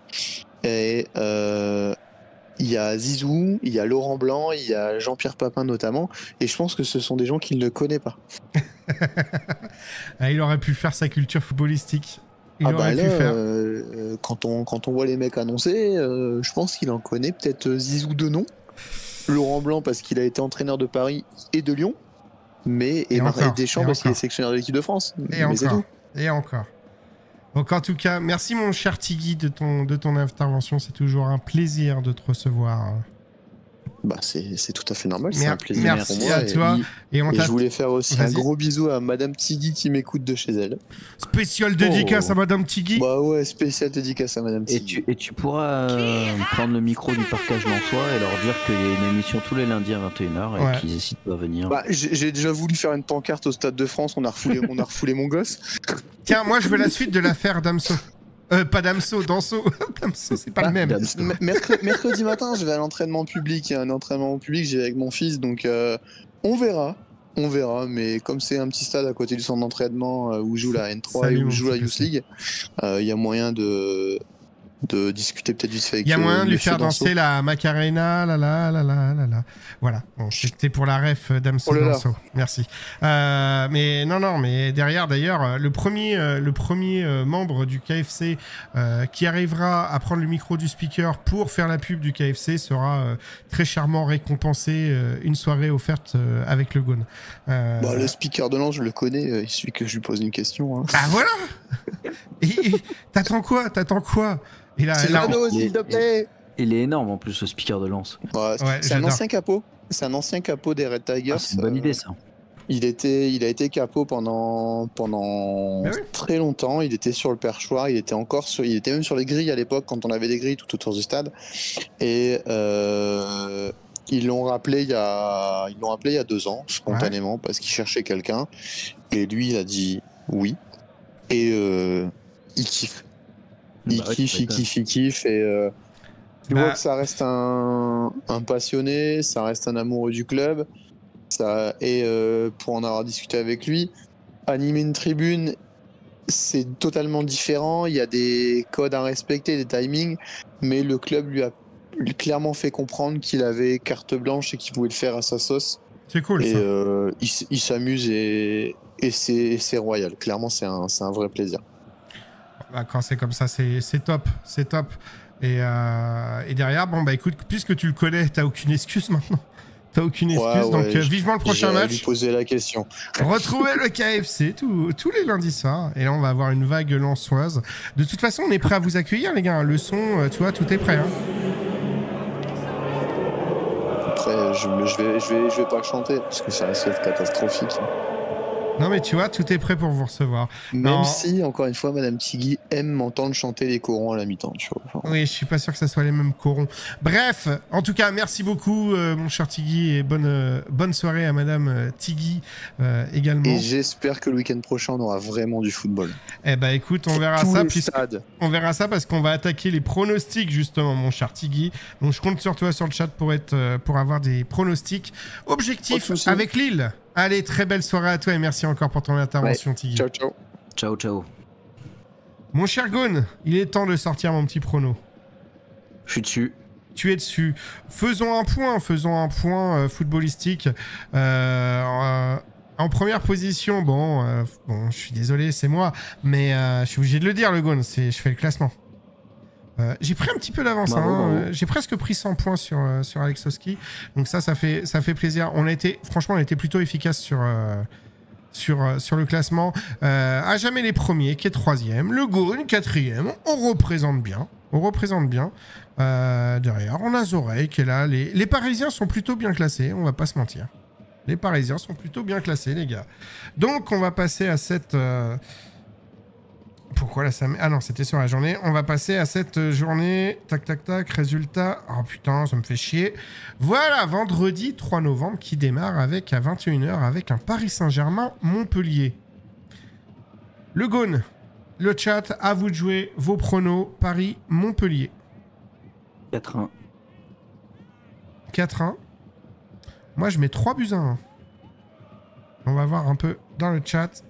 et il y a Zizou, il y a Laurent Blanc, il y a Jean-Pierre Papin notamment, et je pense que ce sont des gens qu'il ne connaît pas. Il aurait pu faire sa culture footballistique. Il aurait pu faire. Quand on voit les mecs annoncer, je pense qu'il en connaît peut-être Zizou de nom, Laurent Blanc parce qu'il a été entraîneur de Paris et de Lyon, et Deschamps parce qu'il est sélectionneur de l'équipe de France. Et encore. Donc en tout cas, merci mon cher Tigui de ton intervention. C'est toujours un plaisir de te recevoir. Bah c'est tout à fait normal, c'est un plaisir merci pour moi. À toi. Et je voulais faire aussi un gros bisou à Madame Tigui qui m'écoute de chez elle. Spécial dédicace à Madame Tigui. Bah ouais, spécial dédicace à Madame Tigui. Et tu pourras prendre le micro du parcage lensois et leur dire qu'il y a une émission tous les lundis à 21h et qu'ils hésitent pas à venir. Bah, j'ai déjà voulu faire une pancarte au Stade de France, on a refoulé mon gosse. Tiens, moi je veux la suite de l'affaire Damso. Pas Damso, Danso. Damso, c'est pas le même. Mercredi matin, je vais à l'entraînement public. Il y a un entraînement public, j'y vais avec mon fils, donc on verra. Mais comme c'est un petit stade à côté du centre d'entraînement où joue la N3 et où joue la Youth League, il y a moyen de discuter peut-être vite fait avec il y a moyen de lui faire Danso. danser la Macarena, la. Voilà, bon, c'était pour la ref Damso Danso. Merci. Mais derrière, d'ailleurs, le premier membre du KFC qui arrivera à prendre le micro du speaker pour faire la pub du KFC sera très chèrement récompensé, une soirée offerte avec le Gaune. Le speaker de Lens, je le connais, il suffit que je lui pose une question. Hein. Ah voilà. T'attends quoi s'il te plaît. Il est énorme en plus, ce speaker de Lens. Ouais, c'est un ancien capot. C'est un ancien capot des Red Tigers. C'est une bonne idée ça. Il a été capot pendant Mais oui. très longtemps. Il était sur le perchoir. Il était même sur les grilles à l'époque quand on avait des grilles tout autour du stade. Et ils l'ont rappelé il y a 2 ans spontanément parce qu'il cherchait quelqu'un. Et lui, il a dit oui. Et il kiffe. Il kiffe. Et tu vois que ça reste un passionné, ça reste un amoureux du club. Et pour en avoir discuté avec lui, animer une tribune, c'est totalement différent. Il y a des codes à respecter, des timings, mais le club lui a clairement fait comprendre qu'il avait carte blanche et qu'il pouvait le faire à sa sauce. C'est cool, et ça. il s'amuse et c'est royal. Clairement, c'est un vrai plaisir. Bah, quand c'est comme ça, c'est top. C'est top. Et derrière, bon, bah écoute, puisque tu le connais, t'as aucune excuse maintenant. T'as aucune excuse, donc vivement le prochain match. Je vais lui poser la question. Retrouvez le KFC tous les lundis soirs. Et là, on va avoir une vague lançoise. De toute façon, on est prêt à vous accueillir, les gars. Le son, tu vois, tout est prêt. Hein. Après, je vais pas chanter parce que ça risque d'être catastrophique. Non, mais tu vois, tout est prêt pour vous recevoir. Même si, encore une fois, Madame Tigui aime m'entendre chanter les corons à la mi-temps, tu vois. Enfin... Oui, je suis pas sûr que ça soit les mêmes corons. Bref, en tout cas, merci beaucoup, mon cher Tigui, et bonne soirée à Madame Tigui également. Et j'espère que le week-end prochain, on aura vraiment du football. Eh ben, écoute, on verra ça. On verra ça parce qu'on va attaquer les pronostics, justement, mon cher Tigui. Donc, je compte sur toi sur le chat pour avoir des pronostics objectifs avec Lille. Allez, très belle soirée à toi et merci encore pour ton intervention, Tigui. Ciao, ciao. Ciao, ciao. Mon cher Ghosn, il est temps de sortir mon petit prono. Je suis dessus. Tu es dessus. Faisons un point footballistique. En première position, bon, je suis désolé, c'est moi, mais je suis obligé de le dire, le Ghosn, je fais le classement. J'ai pris un petit peu d'avance. J'ai presque pris 100 points sur Alex Hosky. Donc ça fait plaisir. Franchement, on a été plutôt efficace sur le classement. À jamais les premiers, qui est 3e. Le Ghosn, 4e. On représente bien. Derrière, on a Zorey qui est là. Les Parisiens sont plutôt bien classés, on va pas se mentir. Les Parisiens sont plutôt bien classés, les gars. Donc, on va passer à cette... Pourquoi là ça... Ah non, c'était sur la journée. On va passer à cette journée. Tac, tac, tac. Résultat. Oh putain, ça me fait chier. Voilà, vendredi 3 novembre qui démarre à 21h avec un Paris Saint-Germain-Montpellier. Le Ghosn, le chat, à vous de jouer vos pronos. Paris-Montpellier. 4-1. 4-1. Moi, je mets 3-1. On va voir un peu dans le chat.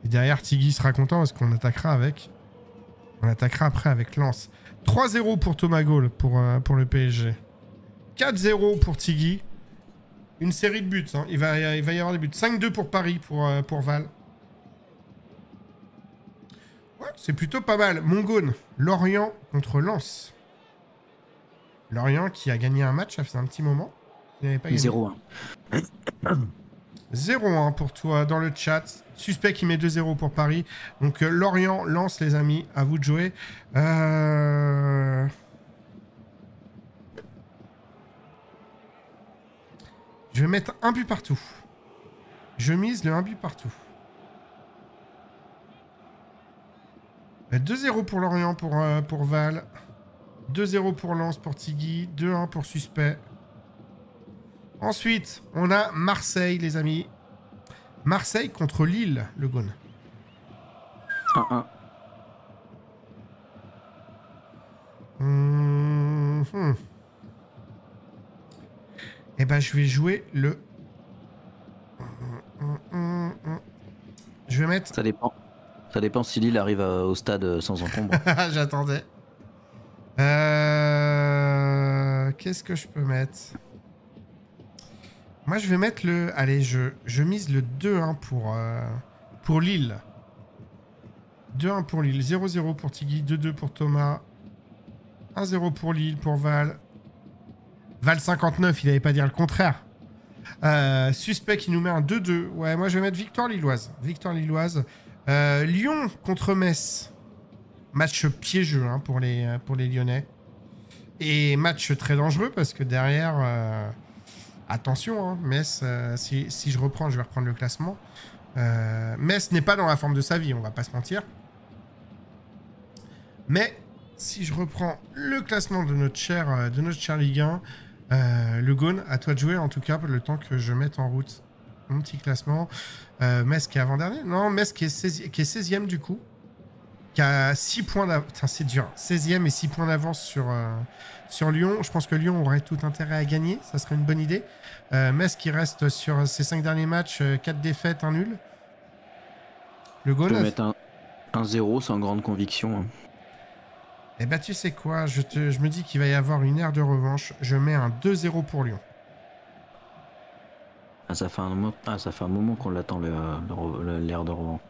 Et derrière, Tigui sera content parce qu'on attaquera avec... On attaquera après avec Lens. 3-0 pour Thomas Gaulle pour le PSG. 4-0 pour Tigui. Une série de buts. Hein. Il va y avoir des buts. 5-2 pour Paris, pour Val. Ouais, c'est plutôt pas mal. Mon Ghosn, Lorient contre Lens. Lorient qui a gagné un match, ça faisait un petit moment. Il n'avait pas gagné. 0-1. 0-1 pour toi dans le chat. Suspect qui met 2-0 pour Paris. Donc Lorient lance les amis. À vous de jouer. Je vais mettre un but partout. Je mise le 1 but partout. 2-0 pour Lorient pour Val. 2-0 pour Lens pour Tigui. 2-1 pour Suspect. Ensuite, on a Marseille, les amis. Marseille contre Lille, le Ghosn. 1-1. Eh ben, je vais jouer le... Je vais mettre... Ça dépend. Ça dépend si Lille arrive au stade sans encombre. J'attendais. Qu'est-ce que je peux mettre? Moi, je vais mettre le... Allez, je mise le 2-1 pour Lille. 2-1 pour Lille. 0-0 pour Tigui. 2-2 pour Thomas. 1-0 pour Lille, pour Val. Val 59, il n'allait pas dire le contraire. Suspect qui nous met un 2-2. Ouais, moi, je vais mettre victoire lilloise. Victoire lilloise. Lyon contre Metz. Match piégeux hein, pour les Lyonnais. Et match très dangereux parce que derrière... Attention, hein, Metz, si je reprends, je vais reprendre le classement. Metz n'est pas dans la forme de sa vie, on va pas se mentir. Mais si je reprends le classement de notre cher Ligue 1, le Gaune, à toi de jouer en tout cas, le temps que je mette en route mon petit classement. Metz qui est avant-dernier. Non, Metz qui est 16e du coup. Qui a 6 points d'avance. Putain, c'est dur. 16e et 6 points d'avance sur Lyon. Je pense que Lyon aurait tout intérêt à gagner. Ça serait une bonne idée. Metz qui reste sur ses 5 derniers matchs, 4 défaites, 1 nul. Le Gaune. Je peux mettre un 0 sans grande conviction. Eh ben, tu sais quoi, je me dis qu'il va y avoir une ère de revanche. Je mets un 2-0 pour Lyon. Ah, ça fait un moment qu'on l'attend, l'ère de revanche.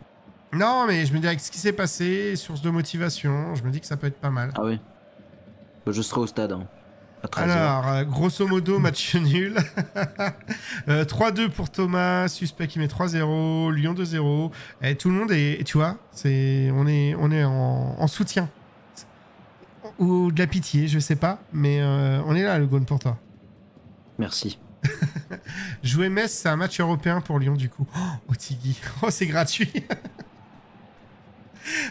Non, mais je me dis avec ce qui s'est passé, source de motivation, je me dis que ça peut être pas mal. Ah oui. Je serai au stade. À 13h. Alors, grosso modo, match nul. 3-2 pour Thomas, Suspect qui met 3-0, Lyon 2-0. Et tout le monde est, tu vois, on est en soutien. Ou de la pitié, je sais pas, mais on est là, le Gaune, pour toi. Merci. Jouer Metz, c'est un match européen pour Lyon, du coup. Oh, Tiggy. Oh, c'est gratuit.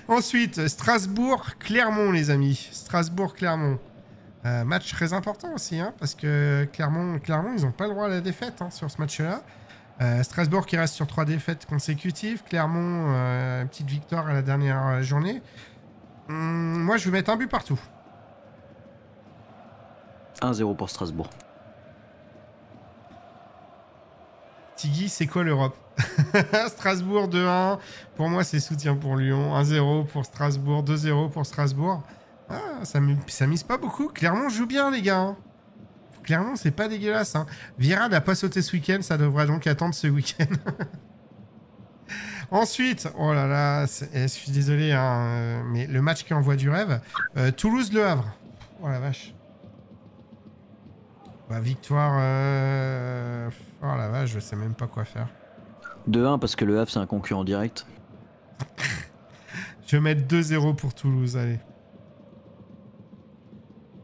Ensuite, Strasbourg-Clermont, les amis. Strasbourg-Clermont. Match très important aussi, hein, parce que Clermont, ils n'ont pas le droit à la défaite hein, sur ce match-là. Strasbourg qui reste sur 3 défaites consécutives. Clermont, petite victoire à la dernière journée. Moi, je vais mettre un but partout. 1-0 pour Strasbourg. Tiggy, c'est quoi l'Europe? Strasbourg 2-1. Pour moi, c'est soutien pour Lyon. 1-0 pour Strasbourg. 2-0 pour Strasbourg. Ah, ça mise pas beaucoup. Clermont joue bien, les gars. Clermont, c'est pas dégueulasse. Hein. Vieira n'a pas sauté ce week-end. Ça devrait donc attendre ce week-end. Ensuite, oh là là, je suis désolé, hein, mais le match qui envoie du rêve. Toulouse-Le Havre. Oh la vache. Bah, victoire. Oh la vache, je sais même pas quoi faire. 2-1 parce que Le Havre c'est un concurrent direct. Je vais mettre 2-0 pour Toulouse, allez.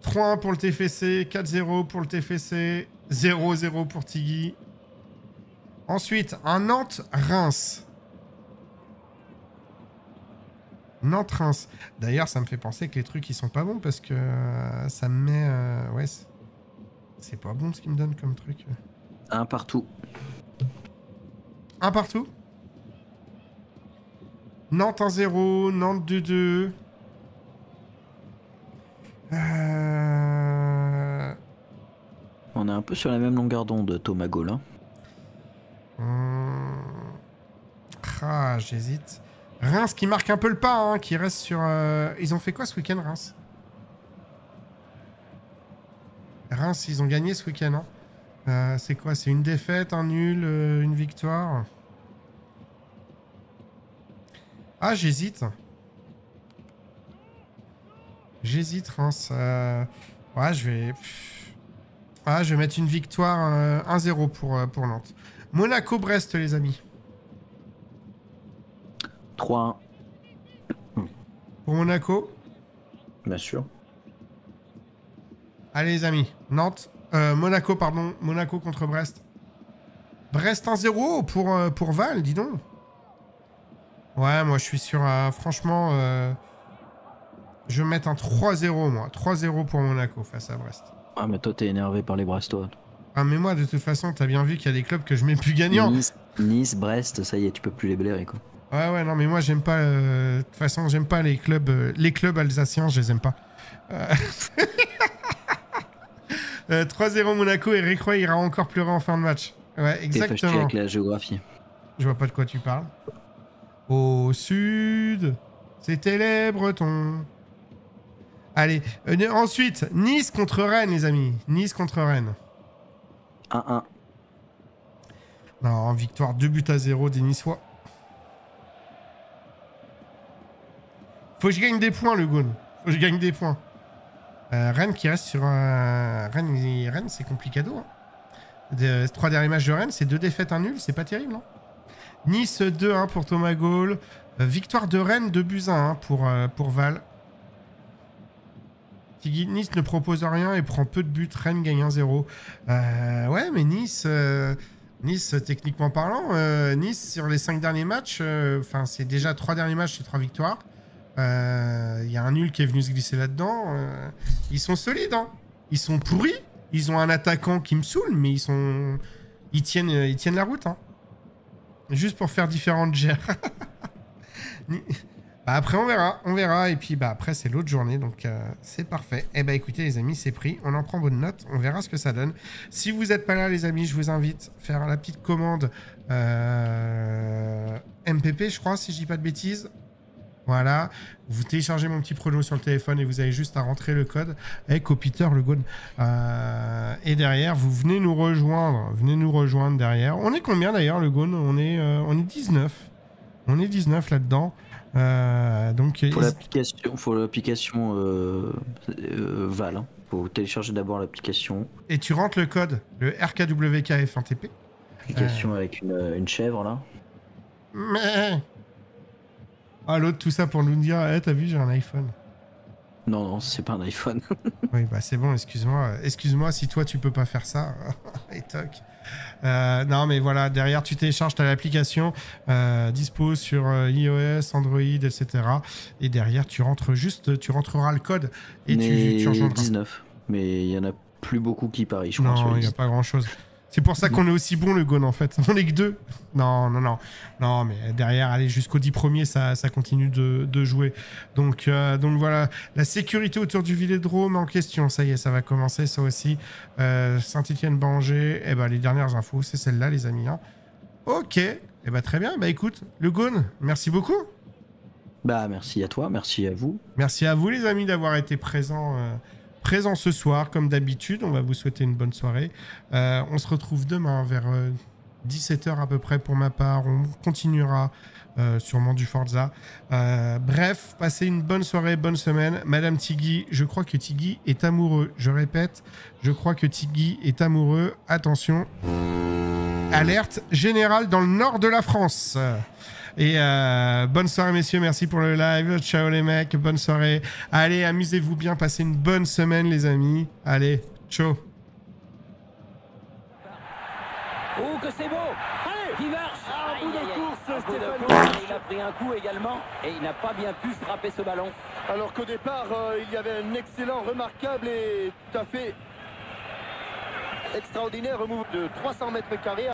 3-1 pour le TFC, 4-0 pour le TFC, 0-0 pour Tiggy. Ensuite, un Nantes-Reims. Nantes-Reims. D'ailleurs, ça me fait penser que les trucs, ils sont pas bons parce que ça me met... ouais, c'est pas bon ce qu'ils me donnent comme truc. Un partout. Un partout. Nantes 1-0, Nantes 2-2. On est un peu sur la même longueur d'onde, Thomas Gaule. Ah, j'hésite. Reims qui marque un peu le pas, hein, qui reste sur... Ils ont fait quoi ce week-end, Reims? Reims, ils ont gagné ce week-end, hein. C'est quoi? C'est une défaite, un nul, une victoire. Ah, j'hésite. J'hésite, Reims. Ouais, je vais mettre une victoire 1-0 pour Nantes. Monaco-Brest, les amis. 3-1. Pour Monaco. Bien sûr. Allez, les amis. Nantes. Monaco, pardon. Monaco contre Brest. Brest 1-0 pour Val, dis donc. Ouais, moi, je suis sur... franchement, je vais mettre un 3-0, moi. 3-0 pour Monaco face à Brest. Ah, mais toi, t'es énervé par les Brestois. Ah, mais moi, de toute façon, t'as bien vu qu'il y a des clubs que je mets plus gagnants. Nice, Brest, ça y est, tu peux plus les blairer, quoi. Ouais, non, mais moi, j'aime pas... de toute façon, j'aime pas les clubs alsaciens, je les aime pas. 3-0 Monaco et Recroix ira encore pleurer en fin de match. Ouais, exactement. T'es fâché avec la géographie. Je vois pas de quoi tu parles. Au sud, c'était les Bretons. Allez, ensuite, Nice contre Rennes, les amis. Nice contre Rennes. 1-1. Non, victoire 2-0 des Niçois. Faut que je gagne des points, le Gaune. Faut que je gagne des points. Rennes qui reste sur... Rennes, c'est complicado. Hein. 3 derniers matchs de Rennes, c'est 2 défaites, 1 nul. C'est pas terrible, hein. Nice 2-1 pour Thomas Gaule. Victoire de Rennes 2-1 pour Val. Tiggy, Nice ne propose rien et prend peu de buts. Rennes gagne 1-0. Ouais, mais Nice, techniquement parlant, Nice, sur les 5 derniers matchs, c'est déjà 3 derniers matchs, c'est 3 victoires. Il y a un nul qui est venu se glisser là-dedans. Ils sont solides, hein. Ils sont pourris. Ils ont un attaquant qui me saoule, mais ils tiennent la route, hein. Juste pour faire différentes gères. Bah après on verra et puis bah après c'est l'autre journée donc c'est parfait. Et bah écoutez les amis, c'est pris, on en prend bonne note, on verra ce que ça donne. Si vous n'êtes pas là les amis, je vous invite à faire la petite commande MPP je crois si je dis pas de bêtises. Voilà, vous téléchargez mon petit prono sur le téléphone et vous avez juste à rentrer le code avec Peter le Gone. Et derrière, vous venez nous rejoindre derrière. On est combien d'ailleurs le Gone? On est 19. On est 19 là-dedans. Donc faut l'application Val. Hein. Faut télécharger d'abord l'application. Et tu rentres le code, le RKWKF1TP. Application avec une chèvre là. Mais... Ah, l'autre, tout ça pour nous dire, t'as vu, j'ai un iPhone. Non, c'est pas un iPhone. Oui, bah c'est bon, excuse-moi. Excuse-moi si toi, tu peux pas faire ça. Et toc. Non, mais voilà, derrière, tu télécharges, t'as l'application dispo sur iOS, Android, etc. Et derrière, tu rentreras le code et tu rejoindras. 19, mais il y en a plus beaucoup qui parient, je crois. Non, il n'y a pas grand-chose. C'est pour ça qu'on est aussi bon le Gone en fait. On est que 2. Non, mais derrière, aller jusqu'au 10 premiers, ça continue de jouer. Donc voilà, la sécurité autour du Vélodrome en question, ça y est, ça va commencer, ça aussi. Saint-Étienne-Bangé, les dernières infos, c'est celle-là les amis. Hein. Ok, très bien. Bah écoute, le Gone, merci beaucoup. Bah merci à toi, merci à vous. Merci à vous les amis d'avoir été présents ce soir, comme d'habitude. On va vous souhaiter une bonne soirée. On se retrouve demain vers 17h à peu près pour ma part. On continuera sûrement du Forza. Bref, passez une bonne soirée, bonne semaine. Madame Tiggy, je crois que Tiggy est amoureux. Je répète, je crois que Tiggy est amoureux. Attention. Alerte générale dans le nord de la France. Et bonne soirée messieurs, merci pour le live, ciao les mecs, bonne soirée, allez amusez-vous bien, passez une bonne semaine les amis, allez, ciao. Oh que c'est beau, allez, qui marche, bout de course Stéphane, il a pris un coup également et il n'a pas bien pu frapper ce ballon. Alors qu'au départ il y avait un excellent, remarquable et tout à fait extraordinaire move de 300 mètres carrés.